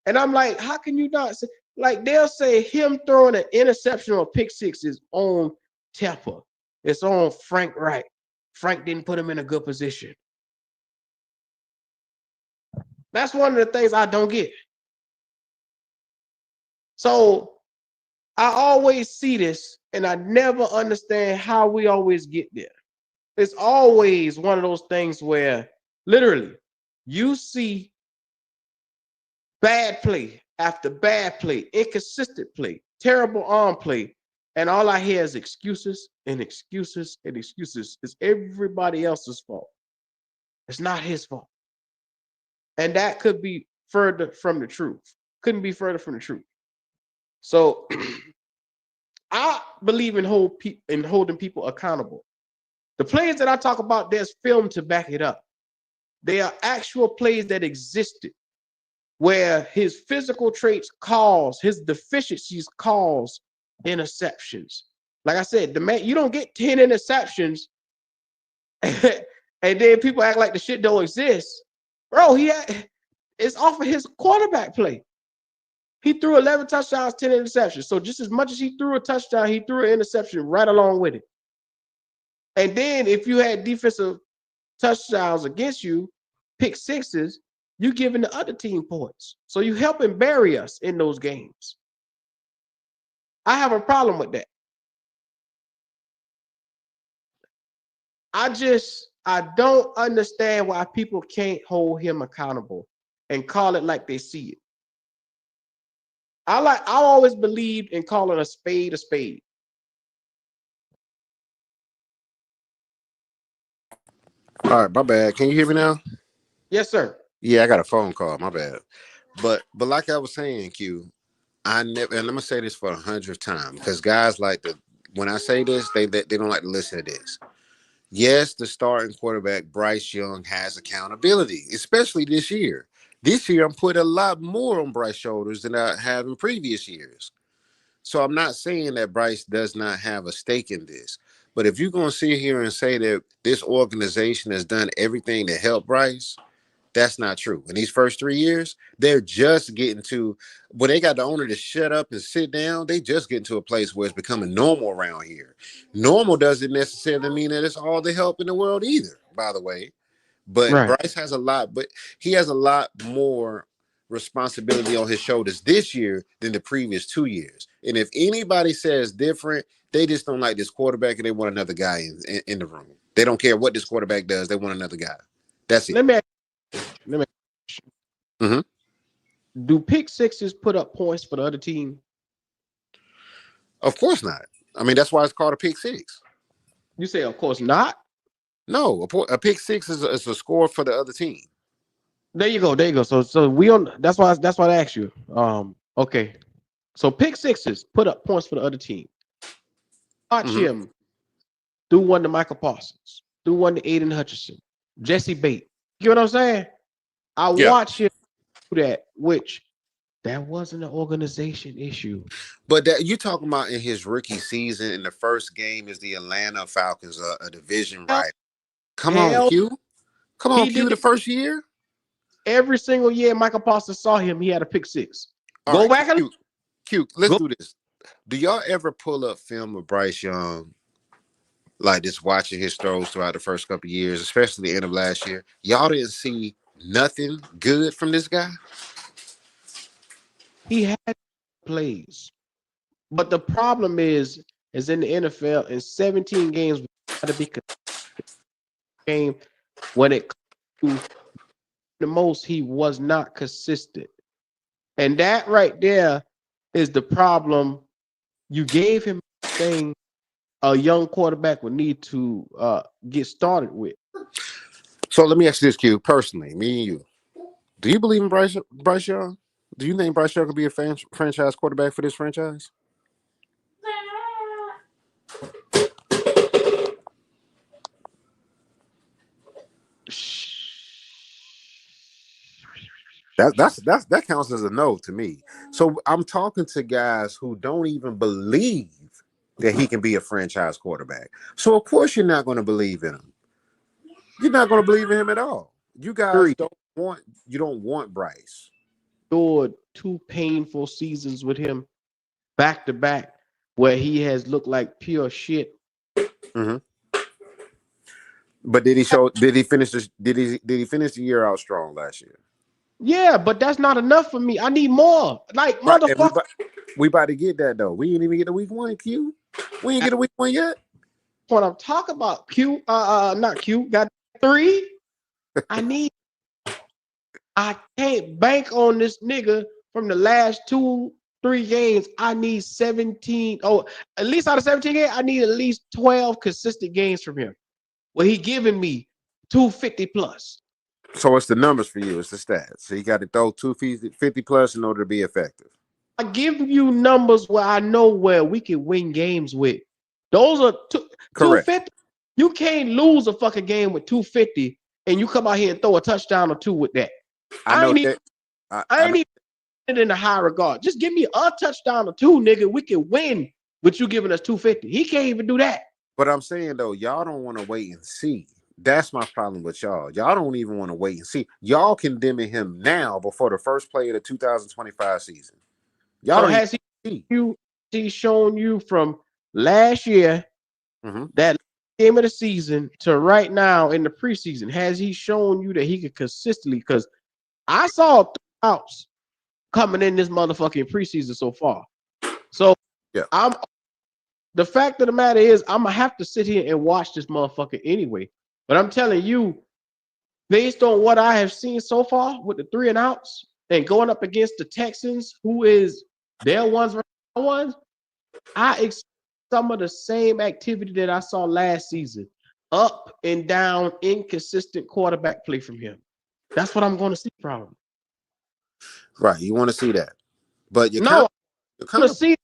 And I'm like, how can you not say, like, they'll say him throwing an interception or pick six is on Tepper. It's on Frank Wright. Frank didn't put him in a good position. That's one of the things I don't get. So I always see this, and I never understand how we always get there. It's always one of those things where literally you see bad play after bad play, inconsistent play, terrible arm play, and all I hear is excuses and excuses and excuses. It's everybody else's fault. It's not his fault. And that could be further from the truth. Couldn't be further from the truth. So I believe in holding people accountable. The plays that I talk about, there's film to back it up. They are actual plays that existed where his physical traits cause, his deficiencies cause interceptions. Like I said, the man, you don't get 10 interceptions and then people act like the shit don't exist. Bro, it's off of his quarterback play. He threw 11 touchdowns, 10 interceptions. So just as much as he threw a touchdown, he threw an interception right along with it. And then if you had defensive touchdowns against you, pick sixes, you giving the other team points. So you helping bury us in those games. I have a problem with that. I don't understand why people can't hold him accountable and call it like they see it. I always believed in calling a spade a spade. All right, my bad. Can you hear me now? Yes, sir. Yeah, I got a phone call. My bad. But like I was saying, Q, I never, and I'm gonna say this for 100th time because guys like to, when I say this, they don't like to listen to this. Yes, the starting quarterback Bryce Young has accountability, especially this year. This year, I'm putting a lot more on Bryce's shoulders than I have in previous years. So I'm not saying that Bryce does not have a stake in this. But if you're going to sit here and say that this organization has done everything to help Bryce, that's not true. In these first 3 years, they're just getting to, when they got the owner to shut up and sit down, they just getting to a place where it's becoming normal around here. Normal doesn't necessarily mean that it's all the help in the world either, by the way. But Right. Bryce has a lot, but he has a lot more responsibility on his shoulders this year than the previous 2 years. And if anybody says different, they just don't like this quarterback and they want another guy in the room. They don't care what this quarterback does. They want another guy. That's it. Let me Mm-hmm. do pick sixes put up points for the other team? Of course not. I mean, that's why it's called a pick six. You say, of course not. No, a pick six is a score for the other team. There you go. There you go. So we on. That's why I asked you. Okay. So pick sixes put up points for the other team. Watch Mhm. him do one to Michael Parsons, do one to Aiden Hutchinson, Jesse Bates. You know what I'm saying? I Yeah. watch him do that, which that wasn't an organization issue. But that you talking about in his rookie season, in the first game is the Atlanta Falcons, a division Hell, rival. Come on, hell, Q. Come on, he Q. did The it first year. every single year. Michael Parsons saw him. He had a pick six. All Go right, back and Q. Q. Let's go. do this. Do y'all ever pull up film of Bryce Young, like just watching his throws throughout the first couple of years, especially the end of last year? Y'all didn't see nothing good from this guy. He had plays, but the problem is in the NFL in 17 games, we got to be game when it comes to the most. He was not consistent, and that right there is the problem. You gave him thing a young quarterback would need to get started with. So let me ask you this, Q. Personally, me and you, do you believe in Bryce Young? Do you think Bryce Young could be a franchise quarterback for this franchise? That counts as a no to me. So I'm talking to guys who don't even believe that he can be a franchise quarterback. So of course you're not going to believe in him. You're not going to believe in him at all. You guys Three, don't want Bryce. endured two painful seasons with him back to back, where he has looked like pure shit. Hmm. But did he show? Did he finish? Did he finish the year out strong last year? Yeah, but that's not enough for me. I need more. Like Right. And motherfucker, we about to get that though. We ain't even get the week one. Q. We ain't get a week one yet. what I'm talking about. Q, not Q. Got three. I need. I can't bank on this nigga from the last 2-3 games. I need 17. Oh, at least out of 17 games, I need at least 12 consistent games from him. Where he giving me 250 plus. So it's the numbers for you. It's the stats. So you got to throw 250 plus in order to be effective. I give you numbers where I know where we can win games with. Those are Correct. 250. You can't lose a fucking game with 250 and you come out here and throw a touchdown or two with that. I I know ain't even, that. I I ain't know, even it in a high regard. Just give me a touchdown or two, nigga. We can win, but you giving us 250. He can't even do that. but I'm saying though, y'all don't want to wait and see. That's my problem with y'all. Y'all don't even want to wait and see. Y'all condemning him now before the first play of the 2025 season. Y'all So don't even has see. he shown you from last year Mm-hmm. that game of the season to right now in the preseason? Has he shown you that he could consistently? Because I saw 3 outs coming in this motherfucking preseason so far. So Yeah. I'm the fact of the matter is I'm gonna have to sit here and watch this motherfucker anyway. But I'm telling you, based on what I have seen so far with the 3 and outs and going up against the Texans, who is their ones versus our ones, I expect some of the same activity that I saw last season. Up and down, inconsistent quarterback play from him. That's what I'm going to see, probably. Right. You want to see that. But you No, kind I'm of going kind to of see.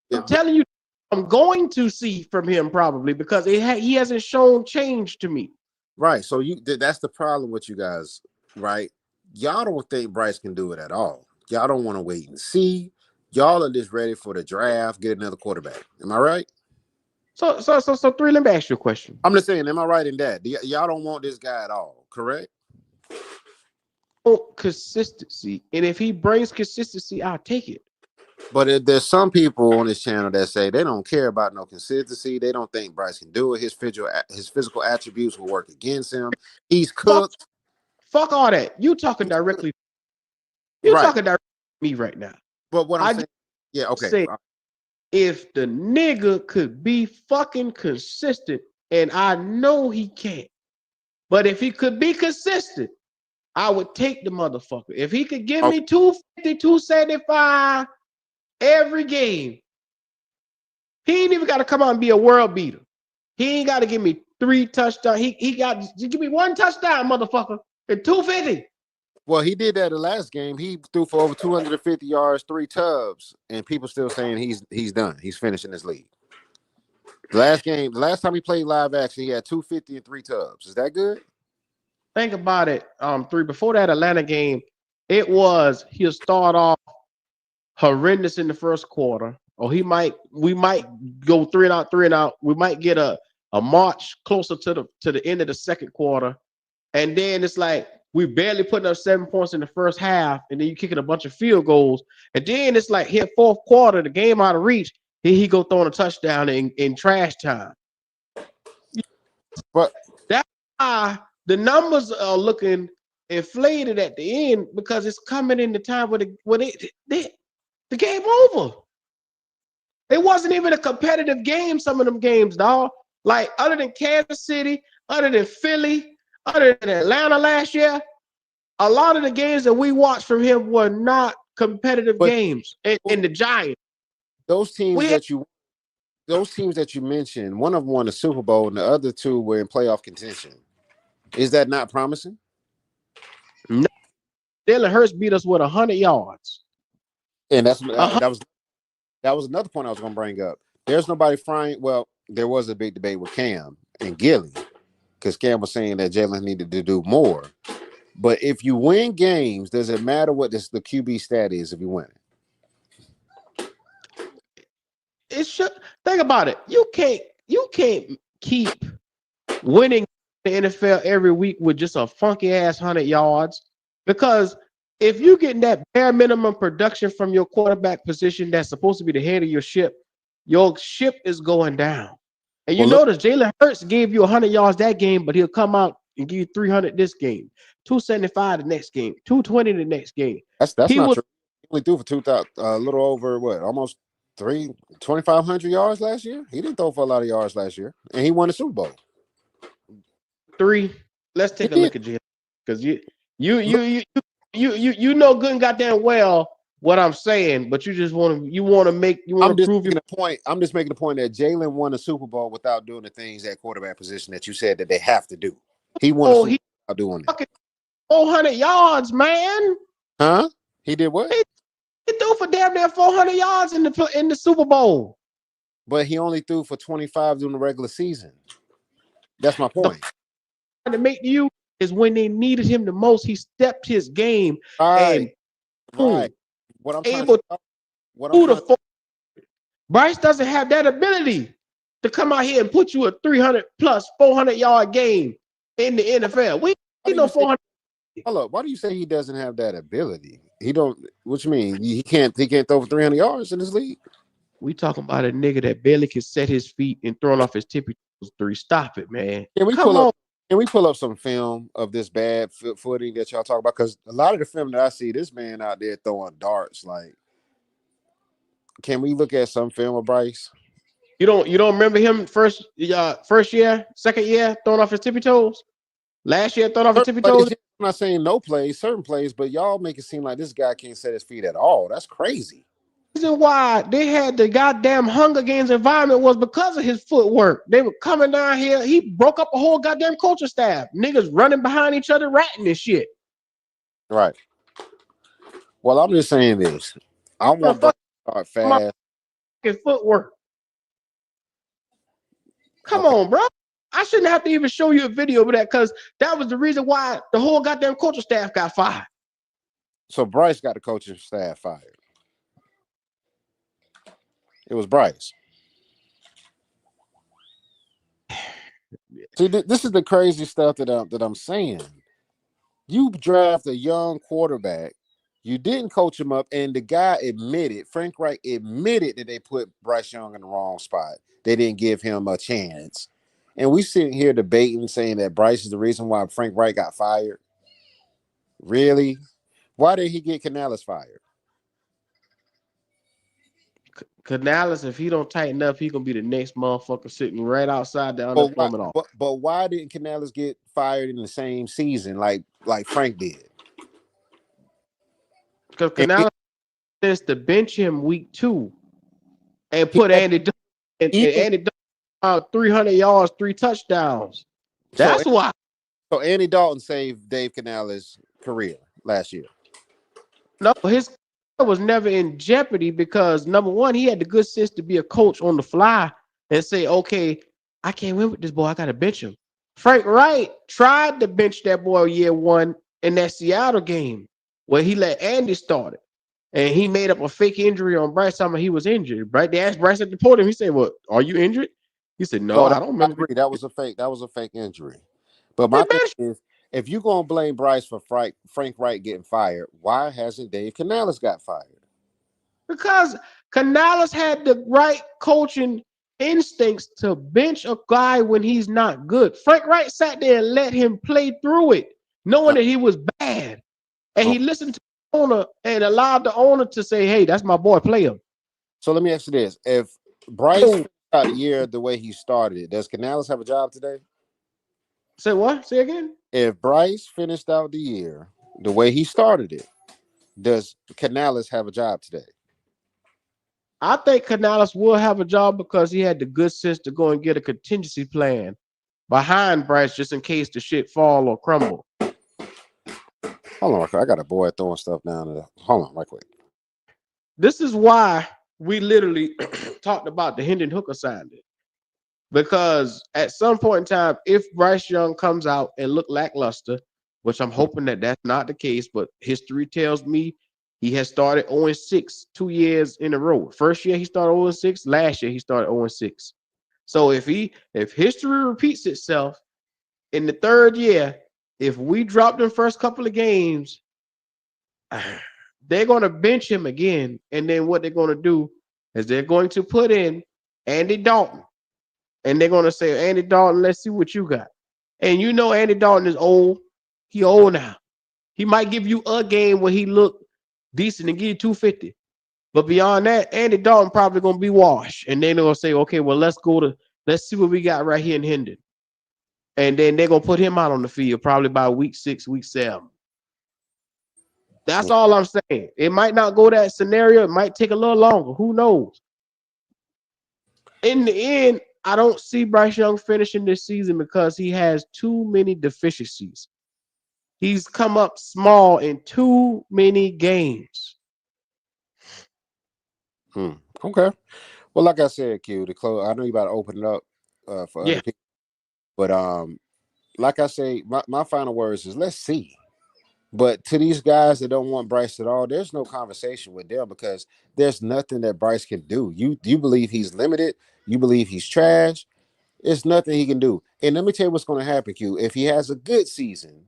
yeah, I'm telling you, I'm going to see from him probably because he hasn't shown change to me. right. So that's the problem with you guys, right? Y'all don't think Bryce can do it at all. Y'all don't want to wait and see. Y'all are just ready for the draft, get another quarterback. Am I right? So three. Let me ask you a question. I'm just saying, am I right in that? Y'all don't want this guy at all, correct? Oh, consistency, and if he brings consistency, I'll take it. But there's some people on this channel that say they don't care about no consistency. They don't think Bryce can do it. His physical attributes will work against him. He's Fuck, cooked. fuck all that. You talking directly? You Right. talking directly to me right now? But what I'm I saying, yeah, just okay. say if the nigga could be fucking consistent, and I know he can't, but if he could be consistent, I would take the motherfucker. If he could give Okay. me 250, 275 every game, he ain't even got to come out and be a world beater. He ain't got to give me 3 touchdowns. He got to give me 1 touchdown, motherfucker, and 250. Well, he did that the last game. He threw for over 250 yards, 3 tubs, and people still saying he's done. He's finishing this league. The last time he played live action, he had 250 and 3 tubs. Is that good? Think about it. Before that Atlanta game, he'll start off horrendous in the first quarter, or we might go 3-and-out, 3-and-out. We might get a march closer to the end of the second quarter, and then it's like we barely putting up 7 points in the first half, and then you kicking a bunch of field goals, and then it's like hit fourth quarter, the game out of reach. Here he go throwing a touchdown in trash time. But that's why the numbers are looking inflated at the end, because it's coming in the time where the game over. It wasn't even a competitive game, some of them games, dog. Like, other than Kansas City, other than Philly, other than Atlanta last year, a lot of the games that we watched from him were not competitive games. In the Giants. Those teams that you mentioned, one of them won the Super Bowl and the other two were in playoff contention. Is that not promising? No. Jalen Hurts beat us with 100 yards. And that was another point I was going to bring up. There's nobody frying. Well, there was a big debate with Cam and Gilly, because Cam was saying that Jalen needed to do more. But if you win games, does it matter what the QB stat is if you win it? It should. Think about it. You can't keep winning the NFL every week with just a funky ass 100 yards, because if you're getting that bare minimum production from your quarterback position that's supposed to be the head of your ship is going down. And you notice Jalen Hurts gave you 100 yards that game, but he'll come out and give you 300 this game, 275 the next game, 220 the next game. That's not true. He only threw for 2,000, a little over almost 2,500 yards last year. He didn't throw for a lot of yards last year, and he won the Super Bowl. Let's take a look at Jalen, because you know good and goddamn well what I'm saying, but you want to prove your point. I'm just making the point that Jalen won a Super Bowl without doing the things at quarterback position that you said that they have to do. He won a Super Bowl without doing it. 400 yards, man. Huh? He did what? He threw for damn near 400 yards in the Super Bowl. But he only threw for 25 during the regular season. That's my point. To make you is when they needed him the most, he stepped his game right. What I'm able to Bryce doesn't have that ability to come out here and put you a 300 plus 400 yard game in the NFL. We need no 400. Hold up. Why do you say he doesn't have that ability? He don't. What you mean? He can't throw for 300 yards in this league? We talking about a nigga that barely can set his feet and throwing off his tippy toes 3. Stop it, man. Can we pull up some film of this bad footing that y'all talk about? Because a lot of the film that I see, this man out there throwing darts. Like, can we look at some film of Bryce? You don't remember him first year, second year throwing off his tippy toes? Last year throwing off his tippy toes? I'm not saying no plays, certain plays, but y'all make it seem like this guy can't set his feet at all. That's crazy. The reason why they had the goddamn Hunger Games environment was because of his footwork. They were coming down here. He broke up a whole goddamn coaching staff. Niggas running behind each other, ratting this shit. Right. Well, I'm just saying this. I want to start fast. Footwork. Come on, bro. I shouldn't have to even show you a video of that, because that was the reason why the whole goddamn coaching staff got fired. So Bryce got the coaching staff fired. It was Bryce. See, this is the crazy stuff that I'm saying. You draft a young quarterback, you didn't coach him up, and the guy Frank Reich admitted that they put Bryce Young in the wrong spot. They didn't give him a chance. And we sitting here debating, saying that Bryce is the reason why Frank Reich got fired. Really? Why did he get Canales fired? Canales, if he don't tighten up, he gonna be the next motherfucker sitting right outside the unemployment office. But why didn't Canales get fired in the same season like Frank did? Because Canales tends to bench him week 2 and put Andy Andy 300 yards, 3 touchdowns. That's why. So Andy Dalton saved Dave Canales' career last year. No, his career was never in jeopardy because number one, he had the good sense to be a coach on the fly and say, okay, I can't win with this boy. I got to bench him. Frank Wright tried to bench that boy year one in that Seattle game where he let Andy start it. And he made up a fake injury on Bryce. Something he was injured. Right? They asked Bryce at the podium. He said, "What? Are you injured?" He said, "No, I don't I remember." agree. That was a fake. That was a fake injury. But They my thing benched is, if you're gonna blame Bryce for Frank Wright getting fired, why hasn't Dave Canales got fired? because Canales had the right coaching instincts to bench a guy when he's not good. Frank Wright sat there and let him play through it, knowing that he was bad, and Oh, he listened to the owner and allowed the owner to say, "Hey, that's my boy. Play him." so let me ask you this: if Bryce Oh, finished out the year the way he started it, does Canales have a job today? say what? Say again? If Bryce finished out the year the way he started it, does Canales have a job today? I think Canales will have a job because he had the good sense to go and get a contingency plan behind Bryce just in case the shit fall or crumble. Hold on, I got a boy throwing stuff down there. Hold on, right quick. This is why we literally talked about the Hendon Hooker signing. Because at some point in time, if Bryce Young comes out and look lackluster, which I'm hoping that that's not the case, but history tells me he has started 0-6 2 years in a row. First year he started 0-6, last year he started 0-6. So if history repeats itself in the third year, if we drop them first couple of games, they're going to bench him again. And then what they're going to do is they're going to put in Andy Dalton. And they're going to say, Andy Dalton, let's see what you got. And you know Andy Dalton is old. He old now. He might give you a game where he look decent and give you 250. But beyond that, Andy Dalton probably going to be washed. And then they're going to say, okay, well, let's see what we got right here in Hendon. And then they're going to put him out on the field probably by week 6, week 7. That's all I'm saying. It might not go that scenario. It might take a little longer. Who knows? In the end, I don't see Bryce Young finishing this season because he has too many deficiencies. He's come up small in too many games. Okay. Well, like I said, Q, to close, I know you about to open it up for Yeah. other people, but like I say, my final words is let's see. But to these guys that don't want Bryce at all, there's no conversation with them because there's nothing that Bryce can do. You believe he's limited, you believe he's trash. There's nothing he can do. And let me tell you what's going to happen, Q. If he has a good season,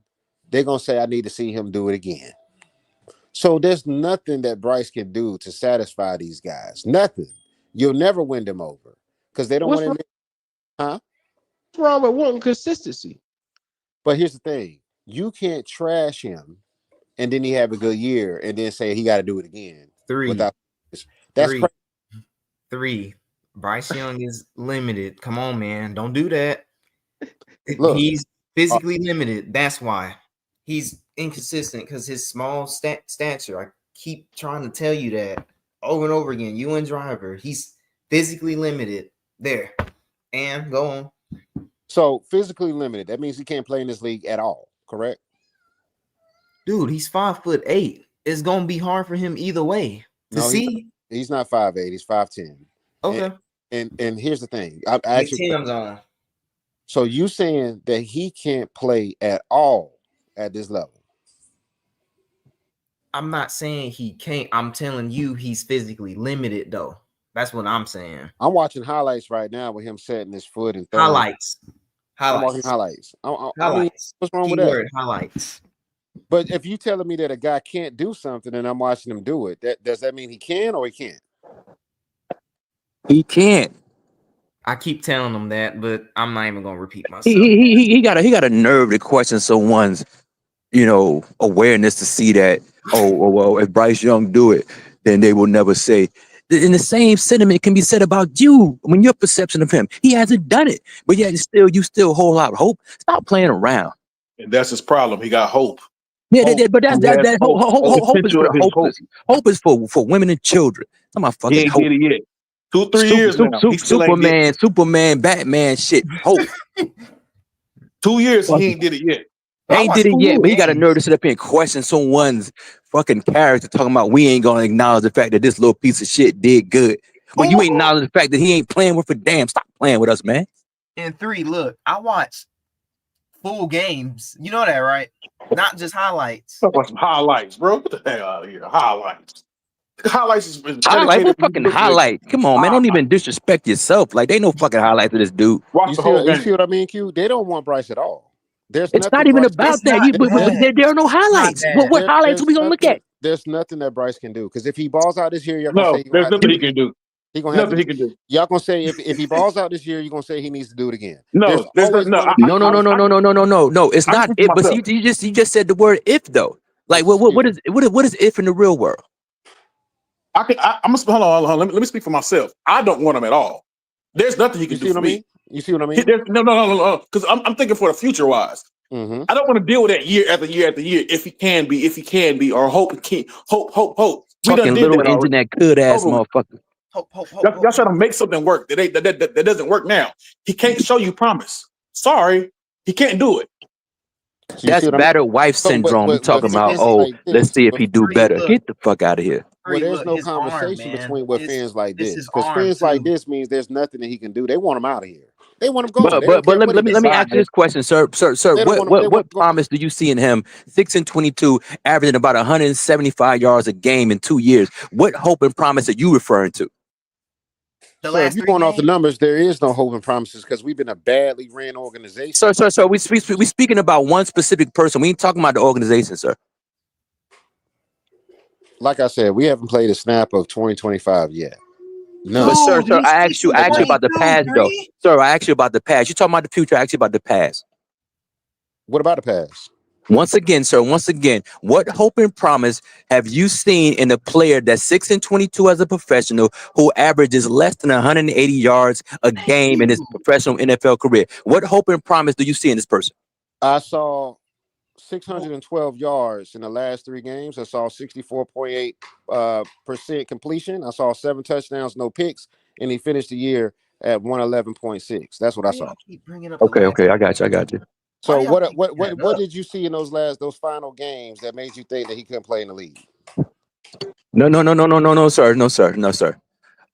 they're going to say, I need to see him do it again. So there's nothing that Bryce can do to satisfy these guys. Nothing. You'll never win them over because they don't want What's to wrong, admit, huh? what's wrong with wanting consistency? But here's the thing. You can't trash him and then he have a good year and then say he got to do it again. Without that's crazy. Three. Bryce Young is limited. Come on, man. Don't do that. Look, He's physically limited. That's why. He's inconsistent because his small stature. I keep trying to tell you that over and over again. You and Driver. He's physically limited. There. And go on. so physically limited. That means he can't play in this league at all, correct? Dude, he's 5'8". It's gonna be hard for him either way to see. He's not 5'8", he's 5'10". Okay. And here's the thing. I Get actually Tim's on. So you saying that he can't play at all at this level? I'm not saying he can't. I'm telling you he's physically limited, though. That's what I'm saying. I'm watching highlights right now with him setting his foot and throwing. Highlights. I'm watching highlights. I mean, Highlights. what's wrong with Keyword, that? highlights. But if you telling me that a guy can't do something and I'm watching him do it, does that mean he can or he can't? He can't. I keep telling him that, but I'm not even gonna repeat myself. He got a nerve to question someone's, awareness to see that. Oh well, if Bryce Young do it, then they will never say. And the same sentiment can be said about you when your perception of him. He hasn't done it, but yet you still hold out hope. Stop playing around. And that's his problem. He got hope. Yeah, Hope. but that's He has that hope is potential for of his hope. hope is for women and children. I'm not He fucking ain't hope. did it yet. 2-3 years now. He still ain't did it. Superman, Batman shit. Hope. 2 years he ain't did it yet. Ain't did it yet, but he got a nerve to sit up here and question someone's fucking character, talking about we ain't gonna acknowledge the fact that this little piece of shit did good. When you ain't acknowledge the fact that he ain't playing with a damn, stop playing with us, man. And 3, look, I watched full games. You know that, right? Not just highlights. Talk about some highlights, bro. Get the hell out of here. Highlights. Highlights is Highlight, what fucking highlight? Come on, man. Don't even disrespect yourself. Like, they no fucking highlights of this dude. You see what I mean, Q? They don't want Bryce at all. It's not even about that. There are no highlights. What highlights are we gonna look at? There's nothing that Bryce can do. Because if he balls out this year, you're No, gonna say there's nothing he can do. Nothing he can do. Y'all gonna say if he balls out this year, you're gonna say he needs to do it again. No. It's not if. But you just said the word if though. Like what is if in the real world? I'm gonna hold on. Let me speak for myself. I don't want him at all. There's nothing he can do for me. You see what I mean? No. Because I'm thinking for the future wise. Mm-hmm. I don't want to deal with that year after year after year. If he can be, or hope. Fucking little engine that could ass motherfucker. Y'all trying to make something work that doesn't work now. He can't show you promise. Sorry, he can't do it. That's battered wife syndrome. We talking about, let's see if he do better. Get the fuck out of here. Well, there's no conversation between what fans like this. Because fans like this means there's nothing that he can do. They want him out of here. They want him gone. But let me ask you this question, sir. What promise do you see in him? 6-22, averaging about 175 yards a game in 2 years. What hope and promise are you referring to? If you're going off the numbers, there is no hope and promises because we've been a badly ran organization. Sir, we speaking about one specific person. We ain't talking about the organization, sir. Like I said, we haven't played a snap of 2025 yet. No, but sir, I asked you about the past, though. Sir, I asked you about the past. You talking about the future? I asked you about the past. What about the past? Once again, sir. What hope and promise have you seen in a player that's 6-22 as a professional who averages less than 180 yards a game in his professional NFL career? What hope and promise do you see in this person? I saw 612 yards in the last 3 games. I saw 64.8% completion. I saw 7 touchdowns, no picks, and he finished the year at 111.6. That's what I saw. Okay, I got you. So what did you see in those final games that made you think that he couldn't play in the league? No, sir.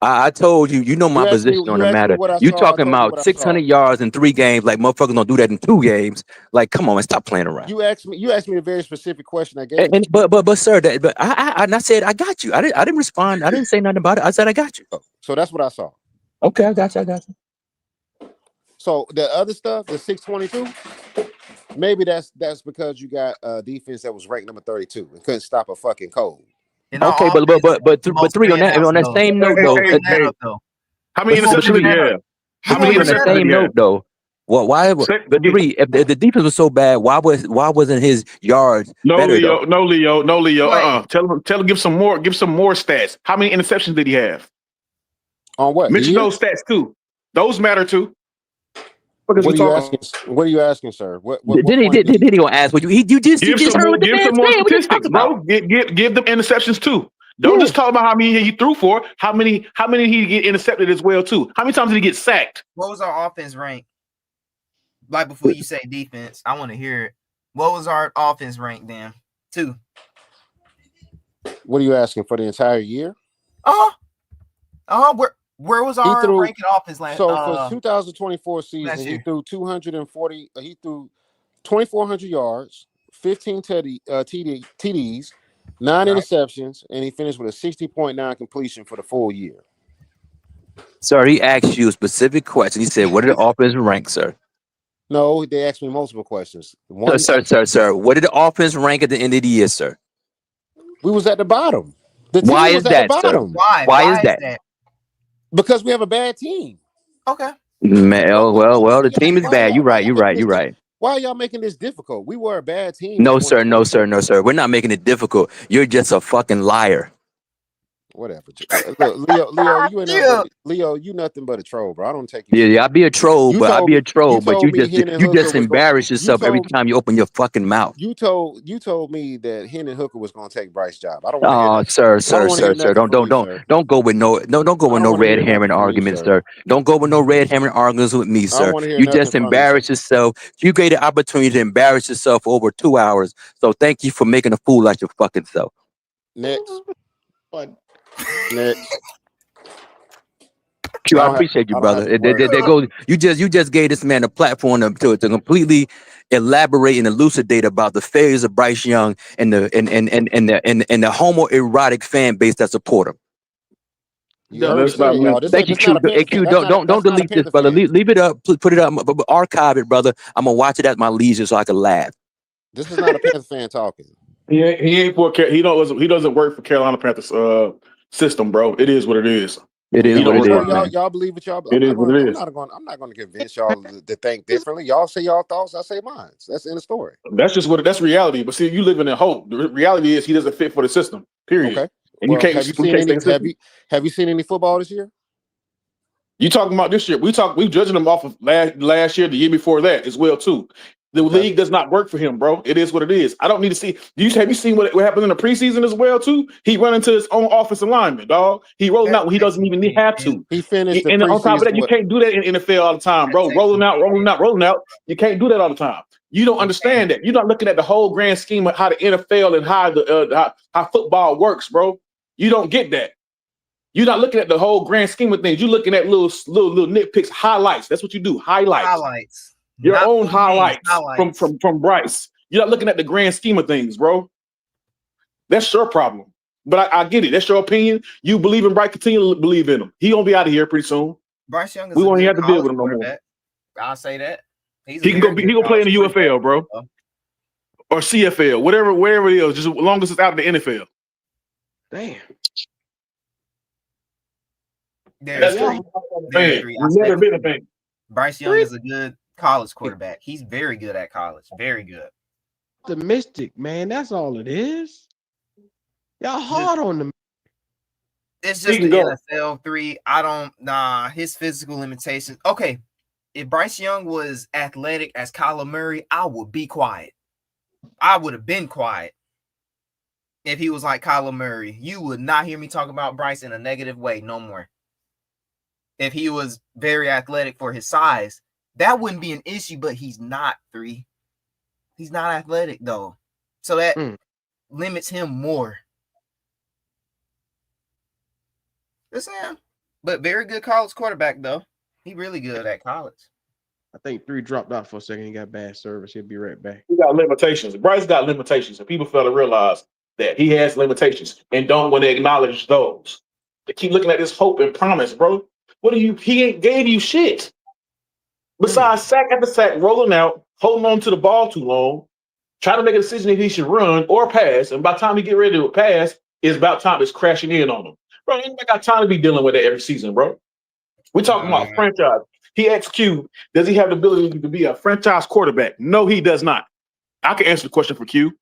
I told you, my position on the matter. You talking about 600 yards in 3 games, like motherfuckers don't do that in 2 games. Like, come on, man, stop playing around. You asked me a very specific question. I gave but sir, I said I got you. I didn't respond. I didn't say nothing about it. I said I got you. So that's what I saw. Okay, I got you. So the other stuff, the 622, maybe that's because you got a defense that was ranked number 32 and couldn't stop a fucking cold. Okay, but 3 on that same note though. How many interceptions did he have? How many on that same note though? Well, why? But 3, if the defense was so bad, why wasn't his yards better? No, Leo. Tell him give some more stats. How many interceptions did he have? On what? Mention those stats too. Those matter too. What are you asking, sir? Did he gonna ask what you just heard what the give man some more said? statistics, bro. Give them interceptions too. Don't just talk about how many he threw for. How many he get intercepted as well too? How many times did he get sacked? What was our offense rank? Like before you say defense, I want to hear it. What was our offense rank then? 2. What are you asking for the entire year? Where was our ranking offense last? So for 2024 season, he threw 240. He threw 2,400 yards, 15 TDs, 9 interceptions, and he finished with a 60.9 completion for the full year. Sir, he asked you a specific question. He said, "What did the offense rank, sir?" No, they asked me multiple questions. Sir. What did the offense rank at the end of the year, sir? We was at the bottom. The team Why was is at that, the bottom. sir? Why is that? Because we have a bad team. Okay. Man, well, the team is bad. You're right. Why are y'all making this difficult? We were a bad team. No, sir. We're not making it difficult. You're just a fucking liar. Whatever. Look, Leo, you ain't nothing Yeah. but Leo. You nothing but a troll, bro. I don't take you Yeah, serious. I be a troll, You but told me. You but told me Hendon you Hooker just was going. embarrass You yourself every told. time you open your fucking mouth. You told me that Hendon Hooker was going to take Bryce's job. I don't want to hear Oh, nothing. sir, I don't sir, want to hear sir, sir. nothing from you, sir. Don't go with don't go I with don't no want to red hear herring nothing from you, arguments, sir. sir. Don't go with no red herring arguments with me, I don't sir. want to hear You nothing just from you, sir. embarrass yourself. You get the opportunity to embarrass yourself for over 2 hours. So thank you for making a fool out your fucking self. Next, But next. Q, I I don't have. appreciate you, I don't have brother. any words. There goes you just gave this man a platform to completely elaborate and elucidate about the failures of Bryce Young and the homoerotic fan base that support him. You heard me That's say about it, me. y'all. This Thank you, this not Q. a Panther Hey, fan. Q, don't That's not a delete this, Panther brother. fan. Leave it up. Put it up. Archive it, brother. I'm gonna watch it at my leisure so I can laugh. This is not a Panther fan talking. He ain't for he doesn't work for Carolina Panthers system, bro. It is what it is. It is He Y'all, what don't it work y'all, is, for y'all, man. him. y'all believe what y'all. It is what it is. I'm not going to convince y'all to think differently. Y'all say y'all thoughts. I say mine. That's the end of story. That's just that's reality. But see, you live in hope. The reality is he doesn't fit for the system. Period. Okay. And you Well, can't have you we seen can't stay any? in the system. Have you seen any football this year? You talking about this year? We judging him off of last year, the year before that as well too. The Okay. league does not work for him, bro. It is what it is. I don't need to see. Have you seen what happened in the preseason as well too? He run into his own offensive lineman, dog. He rolling out when he doesn't even have to. He finished the And on top of preseason that, you with. can't do that in NFL all the time, bro. Rolling out, rolling out, rolling out. You can't do that all the time. You don't understand that. You're not looking at the whole grand scheme of how the NFL and how how football works, bro. You don't get that. You're not looking at the whole grand scheme of things. You're looking at little nitpicks, highlights. That's what you do. Highlights. Your Not own full games, highlights from Bryce. You're not looking at the grand scheme of things, bro. That's your problem. But I get it. That's your opinion. You believe in Bryce. Continue to believe in him. He gonna be out of here pretty soon. Bryce Young is We a won't even good have to deal with college him no more. quarterback. I'll say that. He's a He can go. very He good gonna play in the college UFL, bro, quarterback. or CFL, wherever it is. Just as long as it's out of the NFL. damn. There's Y'all, three Never aspects. been a fan. Bryce Young is a good college quarterback. He's very good at college. Very good. optimistic, man. That's all it is. Y'all hard on them. It's He just can the go. NFL 3. His physical limitations. Okay, if Bryce Young was athletic as Kyler Murray, I would be quiet. I would have been quiet. If he was like Kyler Murray, you would not hear me talk about Bryce in a negative way no more. If he was very athletic for his size, that wouldn't be an issue, but he's not 3. He's not athletic though. So that limits him more. Just saying. But very good college quarterback though. He really good at college. I think 3 dropped out for a second. He got bad service. He'll be right back. He got limitations. Bryce got limitations, and people fail to realize that he has limitations and don't want to acknowledge those. They keep looking at this hope and promise, bro. He ain't gave you shit. Besides sack after sack, rolling out, holding on to the ball too long, trying to make a decision if he should run or pass, and by the time he get ready to pass, it's about time it's crashing in on him. Bro, ain't got time to be dealing with that every season, bro. We're talking about franchise. He asks Q, does he have the ability to be a franchise quarterback? No, he does not. I can answer the question for Q.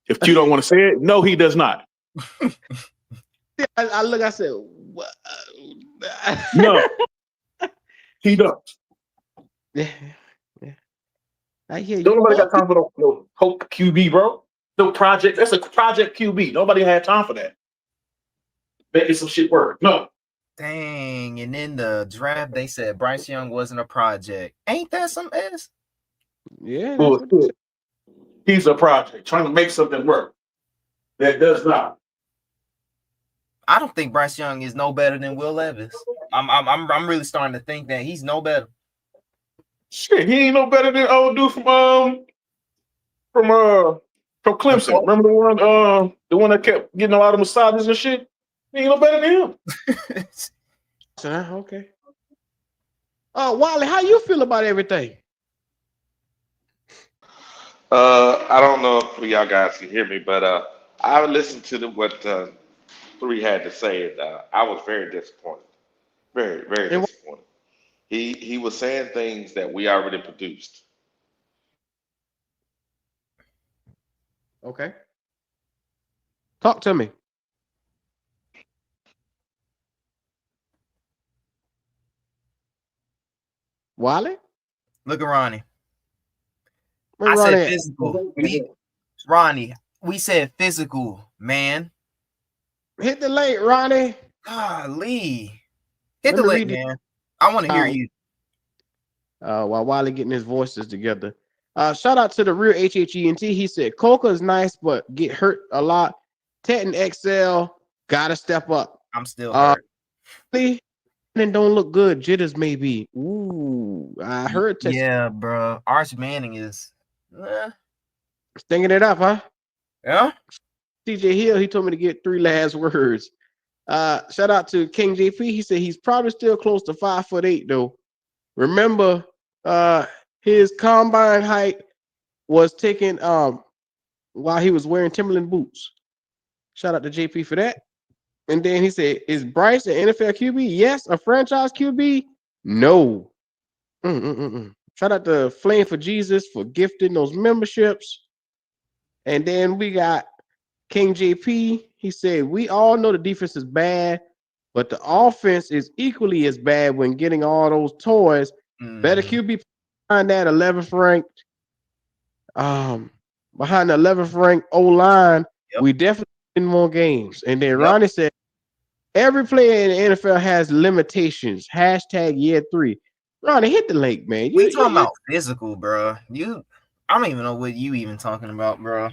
If Q don't want to say it, no, he does not. I look, I said, what? No, he don't. Yeah. I hear you. Don't nobody got time for no hope QB, bro. No project. That's a project QB. Nobody had time for that. Making some shit work. No. Dang. And in the draft, they said Bryce Young wasn't a project. Ain't that some ass? Yeah. Bullshit. He's a project trying to make something work. That does not. I don't think Bryce Young is no better than Will Levis. I'm really starting to think that he's no better. Shit, he ain't no better than old dude from Clemson. Remember the one that kept getting a lot of massages and shit? He ain't no better than him. Okay. Wally, how you feel about everything? I don't know if y'all guys can hear me, but I listened to what Three had to say, and I was very disappointed. Very, very And disappointed. He was saying things that we already produced. okay. Talk to me. Wally? Look at Ronnie. Where I said Ronnie at? physical. Ronnie, we said physical, man. Hit the link, Ronnie. Golly. Hit Let the me link, read this man. I want to hear out you. while Wally getting his voices together. Shout out to the real HHENT. He said Coca is nice, but get hurt a lot. Tet and XL gotta step up. I'm still hurt. And don't look good. Jitters maybe. Ooh, I heard. Yeah, bro. Arch Manning is. Stinging it up, huh? Yeah. TJ Hill, he told me to get 3 last words. Shout out to King JP. He said he's probably still close to 5'8" though. Remember, his combine height was taken while he was wearing Timberland boots. Shout out to JP for that. And then he said, "Is Bryce an NFL QB? Yes. A franchise QB? No." Shout out to Flame for Jesus for gifting those memberships. And then we got King JP. He said, "We all know the defense is bad, but the offense is equally as bad when getting all those toys. Better QB behind that 11th ranked, behind the 11th ranked O line. We definitely win more games." And then Ronnie said, "Every player in the NFL has limitations. Hashtag year 3." Ronnie, hit the link, man. We talking about physical, bro. I don't even know what you even talking about, bro.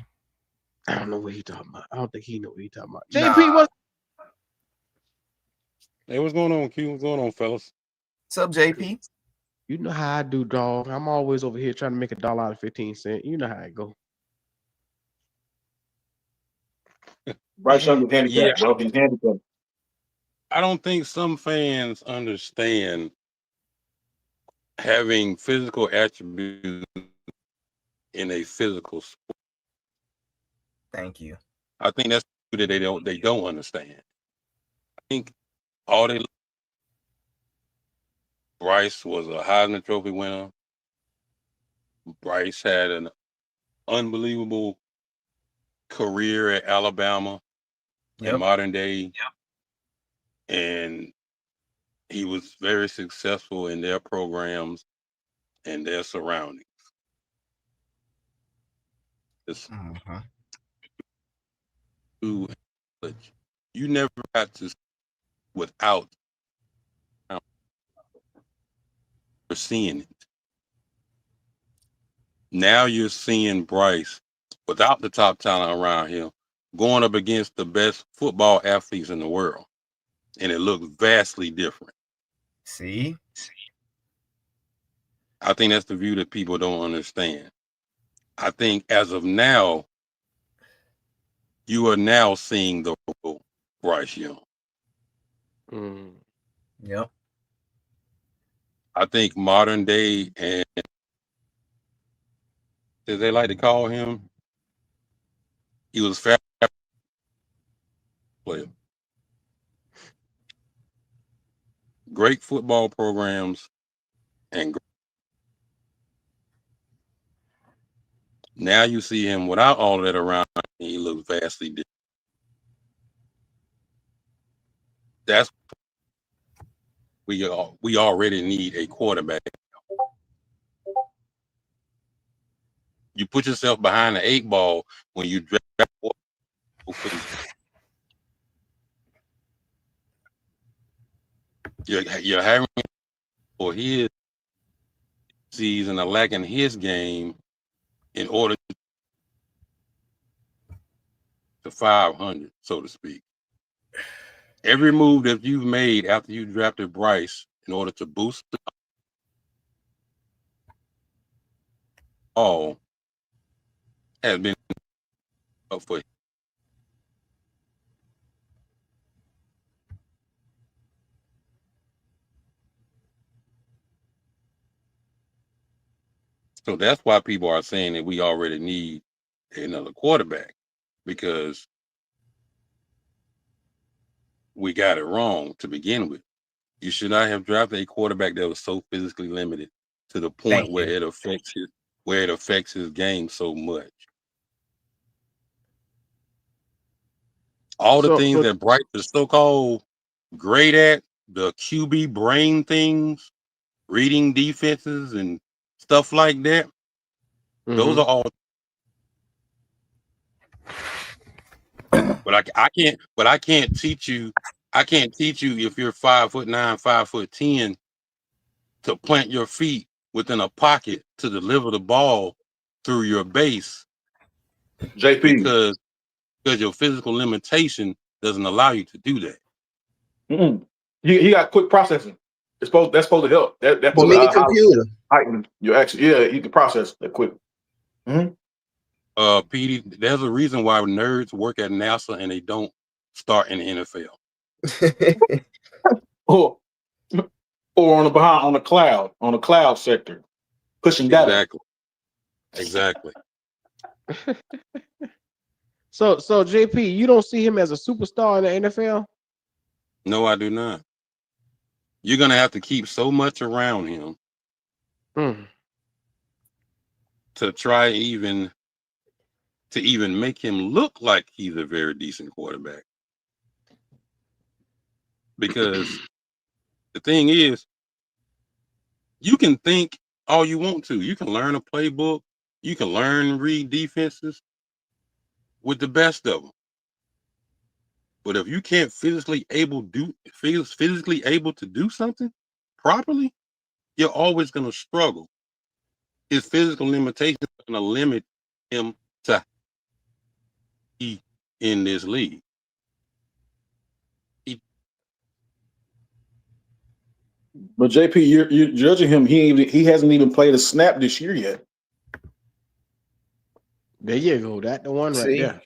I don't know what he talking about. I don't think he know what he talking about. JP, what's Hey, what's going on, Q? What's going on, fellas? What's up, JP? You know how I do, dog. I'm always over here trying to make $1 out of 15 cents. You know how it go. Bryce Young is handicapped, bro. He's handicapped. I don't think some fans understand having physical attributes in a physical sport. Thank you. I think that's that they don't understand. I think all they Bryce was a Heisman Trophy winner. Bryce had an unbelievable career at Alabama in modern day. And he was very successful in their programs and their surroundings. You never got to without seeing it. Now you're seeing Bryce without the top talent around him going up against the best football athletes in the world. And it looks vastly different. See? I think that's the view that people don't understand. I think as of now, you are now seeing the Bryce Young. Yep. I think modern day, and as they like to call him, he was fast player. Great football programs, and now you see him without all of that around, and he looks vastly different. That's we already need a quarterback. You put yourself behind the 8 ball when you draft. You're having for his season a lack in his game in order to 500, so to speak. Every move that you've made after you drafted Bryce in order to boost the all has been up for him. So that's why people are saying that we already need another quarterback, because we got it wrong to begin with. You should not have drafted a quarterback that was so physically limited to the point where it affects his game so much. All the things that Bryce is so-called great at, the QB brain things, reading defenses and stuff like that. Those are all. But I can't teach you. I can't teach you if you're 5'9", 5'10", to plant your feet within a pocket to deliver the ball through your base, JP, because your physical limitation doesn't allow you to do that. He got quick processing. That's supposed to help. That's The supposed mini to computer. heighten your action. Yeah, he can process that quick. PD, there's a reason why nerds work at NASA and they don't start in the NFL. or on the cloud sector, pushing data. Exactly. So JP, you don't see him as a superstar in the NFL? No, I do not. You're gonna have to keep so much around him to try even make him look like he's a very decent quarterback. Because the thing is, you can think all you want to. You can learn a playbook. You can learn and read defenses with the best of them. But if you can't physically able to do something properly, you're always going to struggle. His physical limitations are going to limit him to be in this league. But JP, you're judging him. He hasn't even played a snap this year yet. There you go. That's the one right there.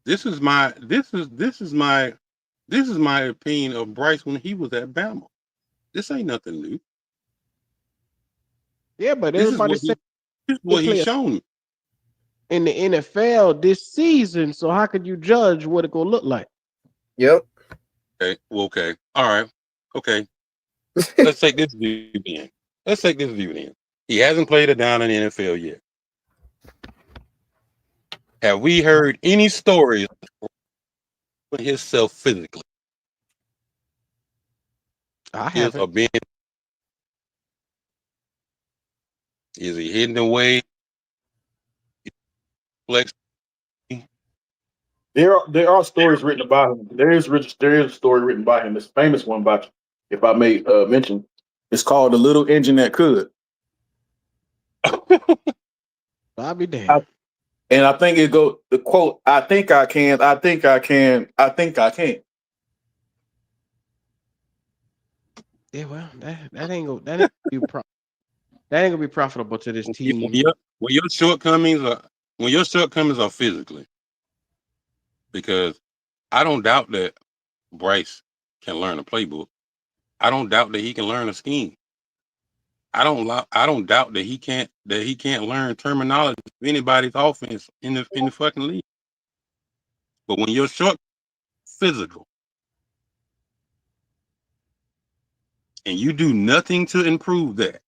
This is my opinion of Bryce when he was at Bama. This ain't nothing new. Yeah, but everybody said this is what he's shown me in the NFL this season. So how could you judge what it gonna look like? Yep. Okay. Well, okay. All right. Okay. Let's take this view then. He hasn't played it down in the NFL yet. Have we heard any stories of himself physically? I haven't. Is he hitting the way? Flex. There are stories written about him. There is a story written by him. This famous one about you, if I may mention. It's called "The Little Engine That Could." I'll be damned. And I think it go the quote. I think I can. I think I can. I think I can. Yeah, well, that ain't gonna be profitable to this team. When your shortcomings are physically, because I don't doubt that Bryce can learn a playbook. I don't doubt that he can learn a scheme. I don't doubt that he can't learn terminology of anybody's offense in the fucking league. But when you're short physical and you do nothing to improve that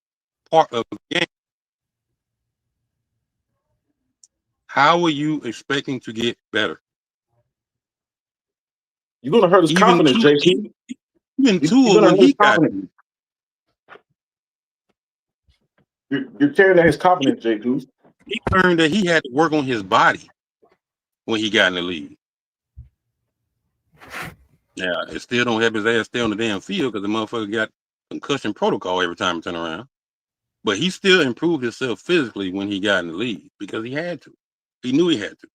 part of the game, how are you expecting to get better? You're gonna hurt his confidence, JP. Even Tua, when he got you're tearing at his confidence, JP. He learned that he had to work on his body when he got in the league. Now, it still don't have his ass stay on the damn field because the motherfucker got concussion protocol every time he turn around. But he still improved himself physically when he got in the league because he had to. He knew he had to.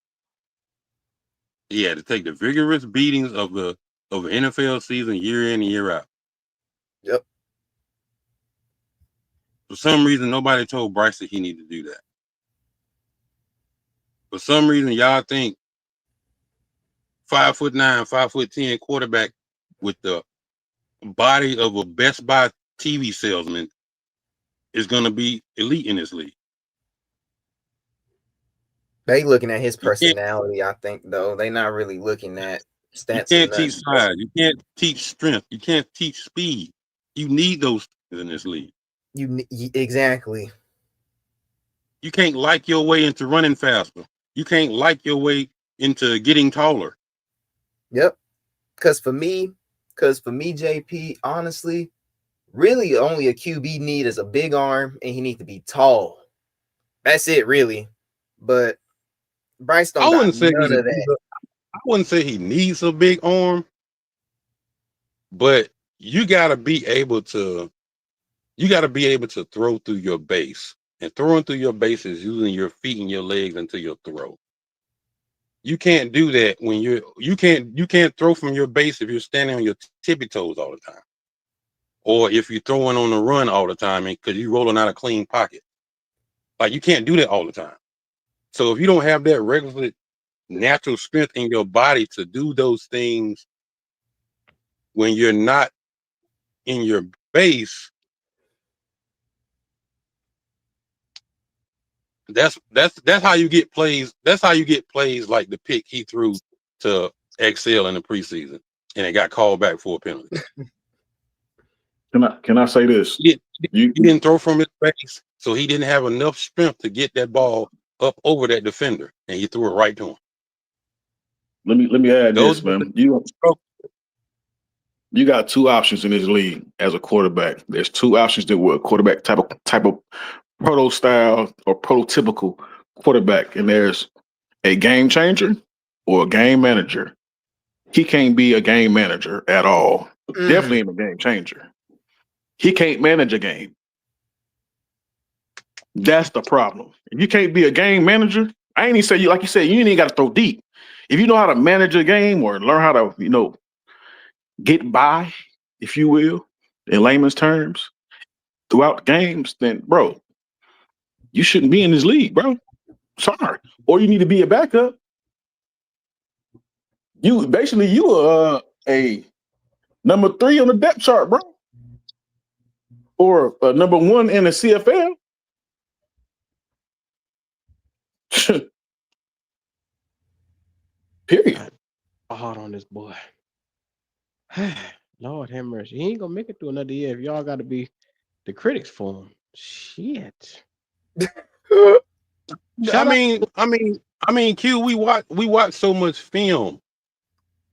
He had to take the vigorous beatings of the NFL season year in and year out. Yep. For some reason, nobody told Bryce that he needed to do that. For some reason, y'all think 5'9", 5'10" quarterback with the body of a Best Buy TV salesman is going to be elite in this league. They looking at his personality, I think, though. They not really looking at stats. You can't teach size. You can't teach strength. You can't teach speed. You need those things in this league. Exactly. You can't like your way into running faster. You can't like your way into getting taller. Yep. Because for me, JP, honestly, Really, only a QB need is a big arm, and he needs to be tall. That's it, really. But Bryce I don't got wouldn't say none of that. I wouldn't say he needs a big arm, but you gotta be able to throw through your base. And throwing through your base is using your feet and your legs until your throw. You can't do that when you can't throw from your base if you're standing on your tippy toes all the time. Or if you're throwing on the run all the time because you're rolling out a clean pocket. Like you can't do that all the time. So if you don't have that regular natural strength in your body to do those things when you're not in your base, that's how you get plays. That's how you get plays like the pick he threw to Excel in the preseason, and it got called back for a penalty. Can I say this? He didn't throw from his base, so he didn't have enough strength to get that ball up over that defender, and he threw it right to him. Let me add Those this, man. You got two options in this league as a quarterback. There's two options that were a quarterback type of proto style or prototypical quarterback, and there's a game changer or a game manager. He can't be a game manager at all. Definitely ain't a game changer. He can't manage a game. That's the problem. If you can't be a game manager, I ain't even say you like you said, you ain't got to throw deep. If you know how to manage a game or learn how to, get by, if you will, in layman's terms, throughout games, then bro, you shouldn't be in this league, bro. Sorry. Or you need to be a backup. You are a number 3 on the depth chart, bro. Or number 1 in the CFL. Period. Hard on this boy. Lord have mercy. He ain't gonna make it through another year if y'all gotta be the critics for him. Shit. I mean, Q, we watch so much film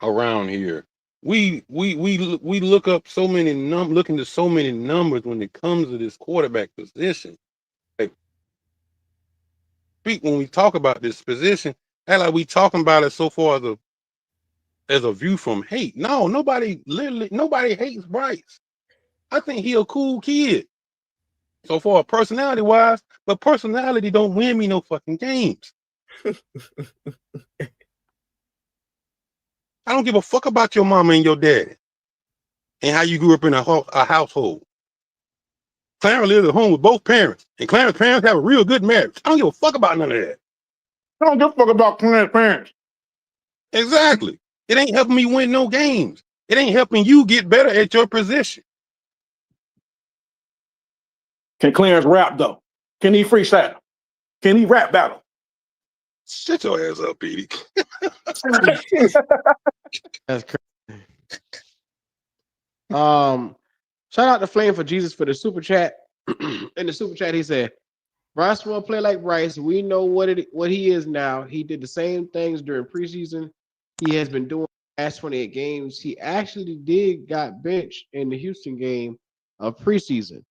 around here. We look up so many look into so many numbers when it comes to this quarterback position. Like, when we talk about this position, act like we talking about it so far as a view from hate. No, nobody hates Bryce. I think he a cool kid. So far, personality wise, but personality don't win me no fucking games. I don't give a fuck about your mama and your daddy and how you grew up in a household. Clarence lives at home with both parents, and Clarence's parents have a real good marriage. I don't give a fuck about none of that. I don't give a fuck about Clarence's parents. Exactly. It ain't helping me win no games. It ain't helping you get better at your position. Can Clarence rap though? Can he freestyle? Can he rap battle? Shut your ass up, Petey. That's crazy. Shout out to Flame for Jesus for the super chat. In the super chat, he said, Bryce will play like Bryce. We know what he is now. He did the same things during preseason. He has been doing the last 28 games. He actually got benched in the Houston game of preseason.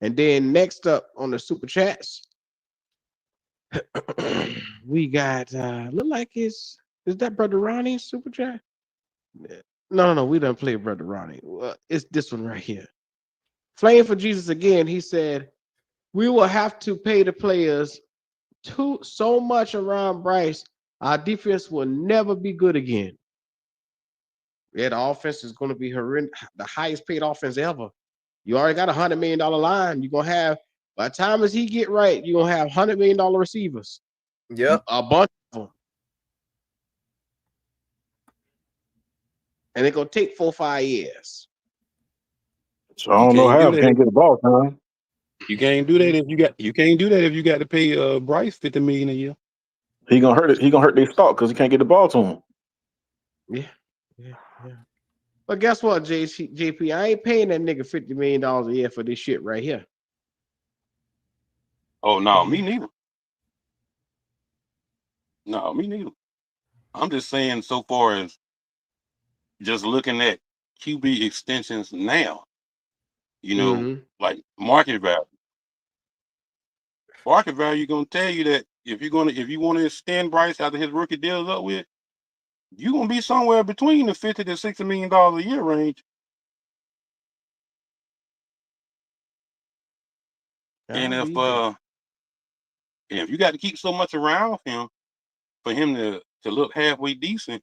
And then next up on the super chats, we got look like is that Brother Ronnie's super chat? No, we don't play Brother Ronnie. It's this one right here. Flame for Jesus again. He said, we will have to pay the players so much around Bryce. Our defense will never be good again. Yeah, the offense is going to be horrendous, the highest paid offense ever. You already got $100 million line. You're going to have, by the time as he get right, you're going to have $100 million receivers. Yep. A bunch of them. And it's going to take 4 or 5 years. So I don't know how you can't get the ball, man. You can't do that if you got to pay Bryce $50 million a year. He gonna hurt it. He gonna hurt their stock because he can't get the ball to him. Yeah. But guess what, JP? I ain't paying that nigga $50 million a year for this shit right here. Oh no, me neither. No, me neither. I'm just saying, so far as just looking at QB extensions now, You know, Mhm. like market value. Market value gonna tell you that if you want to extend Bryce after his rookie deal is up with, you're gonna be somewhere between the $50 to $60 million a year range. I And believe that. if you got to keep so much around him for him to look halfway decent,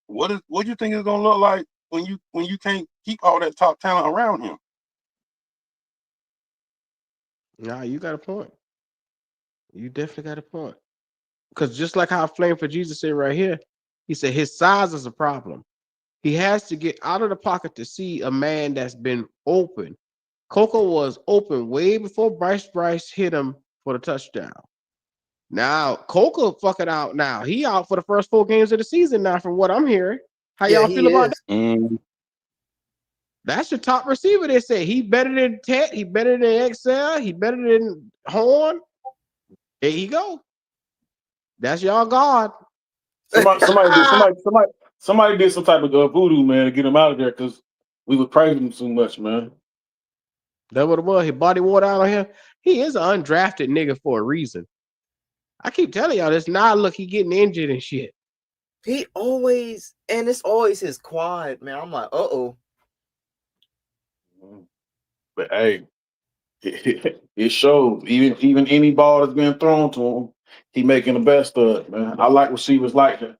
what do you think it's gonna look like when you can't keep all that top talent around him? Nah, you got a point. You definitely got a point. Because just like how Flame for Jesus said right here, he said his size is a problem. He has to get out of the pocket to see a man that's been open. Coco was open way before Bryce hit him for the touchdown. Now Coco fucking out now. He out for the first 4 games of the season now, from what I'm hearing. How Yeah, y'all he feel about that? is. Mm. That's your top receiver. They say he better than Tet. He better than Excel. He better than Horn. There you go. That's y'all God. Somebody did some type of voodoo, man, to get him out of there because we were praising him so much, man. That's what it was. He body water out on him. He is an undrafted nigga for a reason. I keep telling y'all this. Now look, he getting injured and shit. He always, and it's always his quad, man. I'm like, uh-oh. But hey, it shows. Even any ball that's being thrown to him, he making the best of it, man. I like receivers like that.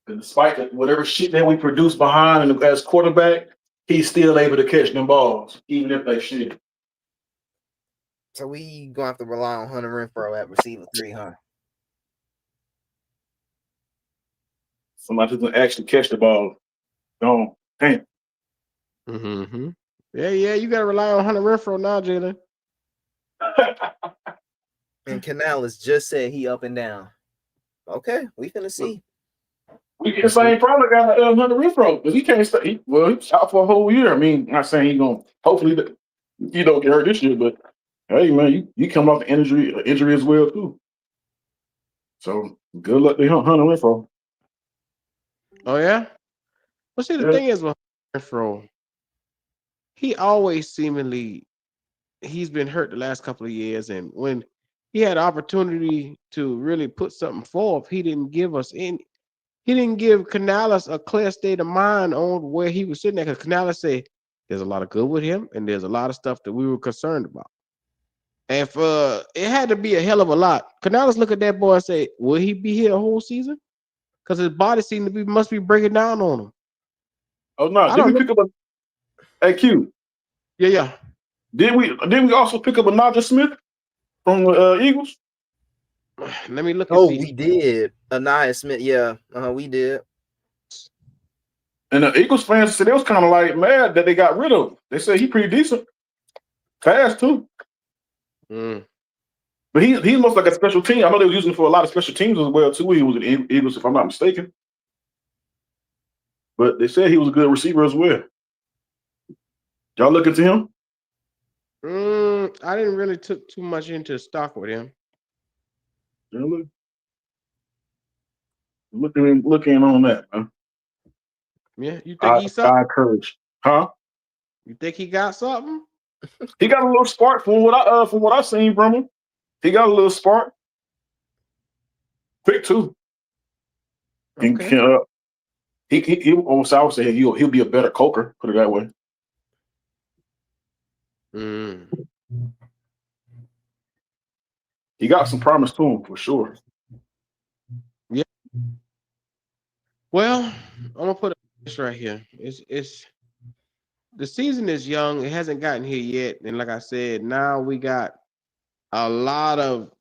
And despite whatever shit that we produce behind and as quarterback, he's still able to catch them balls, even if they shit. So we gonna have to rely on Hunter Renfrow at receiver 3, huh? Somebody who can actually catch the ball. Gone. Damn. Mm-hmm. Yeah. You gotta rely on Hunter Renfrow now, Jalen. And Canales just said he up and down. Okay, we finna see. We get the same problem guy Hunter Renfrow because he can't stay. He's out for a whole year. I mean, I'm not saying he's gonna. Hopefully, you don't get hurt this year, but hey, man, you come off the injury as well too. So good luck to Hunter Renfrow. Oh yeah. Well, see, the thing is with Renfrow, he always seemingly he's been hurt the last couple of years, and when he had opportunity to really put something forth, he didn't give us any. He didn't give Canales a clear state of mind on where he was sitting there. Because Canales said there's a lot of good with him, and there's a lot of stuff that we were concerned about. And for it had to be a hell of a lot. Canales look at that boy and say, "Will he be here a whole season?" Because his body seemed to be must be breaking down on him. Oh no! I Did don't we know. pick up a AQ? Yeah. Did we also pick up a Najee Smith from the Eagles? Let me look and Oh, see. we did. Anaya Smith, yeah. We did. And the Eagles fans said they was kind of like mad that they got rid of him. They said he pretty decent, fast too. But he's most like a special team. I know they were using him for a lot of special teams as well too. He was in Eagles, if I'm not mistaken. But they said he was a good receiver as well. Y'all look into him? I didn't really took too much into stock with him. Looking on that, man. Yeah, you think he's something? Courage, huh? You think he got something? He got a little spark from what I've seen from him. He got a little spark. Quick too. Okay. He almost I would say he'll be a better coker. Put it that way. He got some promise to him for sure. Yeah. Well, I'm gonna put this right here. It's the season is young. It hasn't gotten here yet, and like I said, now we got a lot of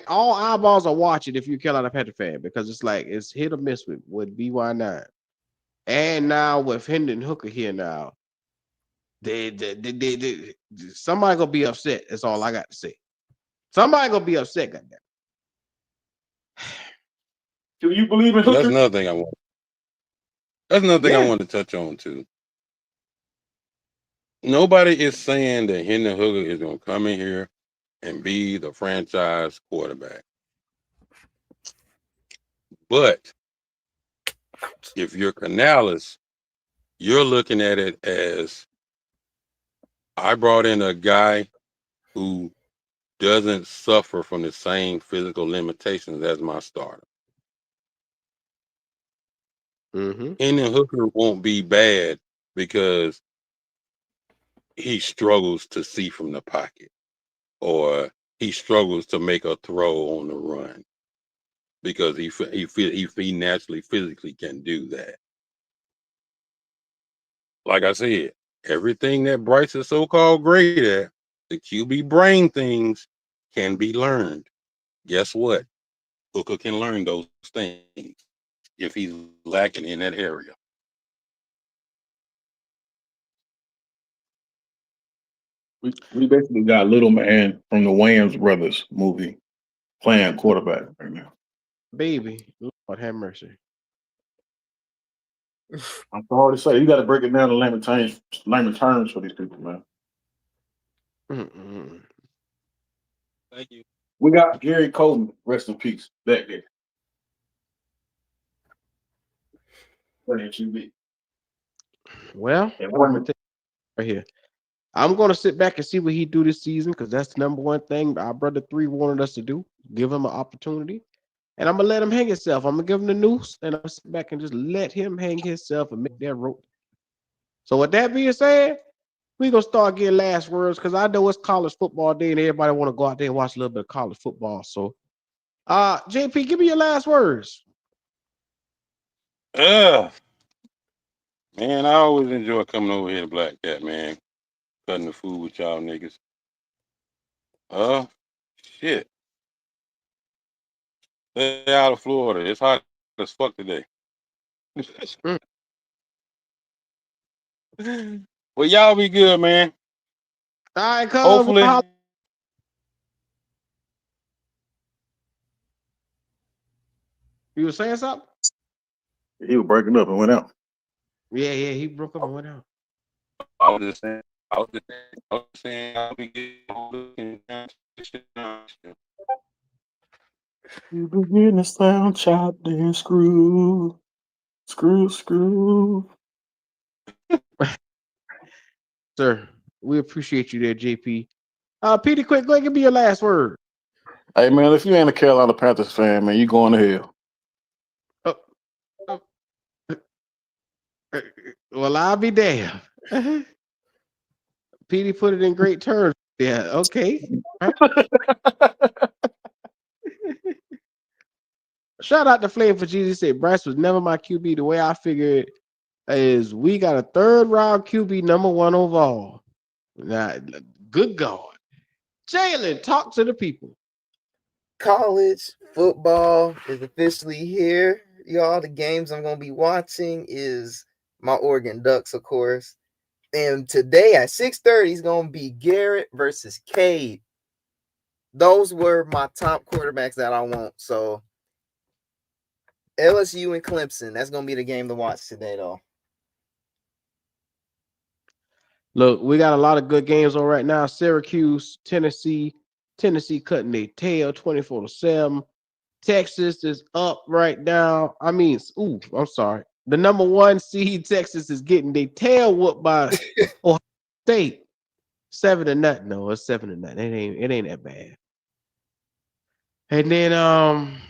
all eyeballs are watching if you're a Carolina Panther fan because it's like it's hit or miss with BY9, and now with Hendon Hooker here now. They somebody gonna be upset. That's all I got to say. Somebody gonna be upset. Goddamn. Do you believe in Hooker? That's another thing I want. That's another thing I want to touch on too. Nobody is saying that Hendon Hooker is going to come in here and be the franchise quarterback. But if you're Canales, you're looking at it as I brought in a guy who doesn't suffer from the same physical limitations as my starter. Mm-hmm. Hendon Hooker won't be bad because he struggles to see from the pocket or he struggles to make a throw on the run because he naturally physically can do that. Like I said, everything that Bryce is so-called great at, the QB brain things can be learned. Guess what? Hooker can learn those things if he's lacking in that area. We basically got Little Man from the Wayans Brothers movie playing quarterback right now. Baby, Lord have mercy. I'm sorry to say, you got to break it down to layman terms for these people, man. Mm-mm. Thank you. We got Gary Coleman, rest in peace, back there. Playing QB. Well, And I'm gonna take right here. I'm gonna sit back and see what he do this season because that's the number one thing our brother 3 wanted us to do. Give him an opportunity. And I'm gonna let him hang himself. I'm gonna give him the noose and I'm gonna sit back and just let him hang himself and make that rope. So with that being said, we gonna start getting last words because I know it's college football day and everybody want to go out there and watch a little bit of college football. So JP, give me your last words. Man, I always enjoy coming over here to Black Cat, man. Cutting the food with y'all niggas. Shit. Stay out of Florida. It's hot as fuck today. Well, y'all be good, man. All right, cuz. Hopefully. You were saying something? he was breaking up and went out. Yeah, he broke up and went out. I was just saying, I'll be getting You begin to sound chopped and screw. Sir, we appreciate you there, JP. Petey, quick, go ahead, give me your last word. Hey, man, if you ain't a Carolina Panthers fan, man, you going to hell. Well, I'll be damned. Petey put it in great terms. Yeah, okay. Right. Shout out to Flame for Jesus. He said Bryce was never my QB. The way I figured is we got a third round QB, number 1 overall. Now, good God. Jalen, talk to the people. College football is officially here. Y'all, the games I'm going to be watching is my Oregon Ducks, of course. And today at 6:30 is going to be Garrett versus Cade. Those were my top quarterbacks that I want. So LSU and Clemson, that's going to be the game to watch today, though. Look, we got a lot of good games on right now. Syracuse, Tennessee cutting their tail 24-7. Texas is up right now. I'm sorry. The number 1 seed, Texas, is getting their tail whooped by Ohio State. 7-0. No, it's 7-0. It ain't that bad. And then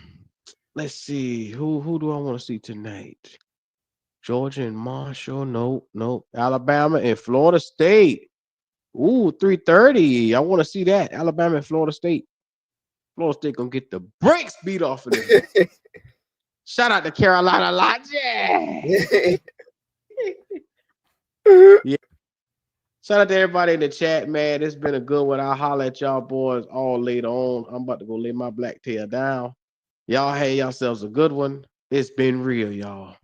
let's see. Who do I want to see tonight? Georgia and Marshall. Nope. Alabama and Florida State. Ooh, 3:30. I want to see that. Alabama and Florida State. Florida State gonna get the brakes beat off of them. Shout out to Carolina Logic. Yeah. Shout out to everybody in the chat, man. It's been a good one. I'll holler at y'all boys all later on. I'm about to go lay my black tail down. Y'all have yourselves a good one. It's been real, y'all.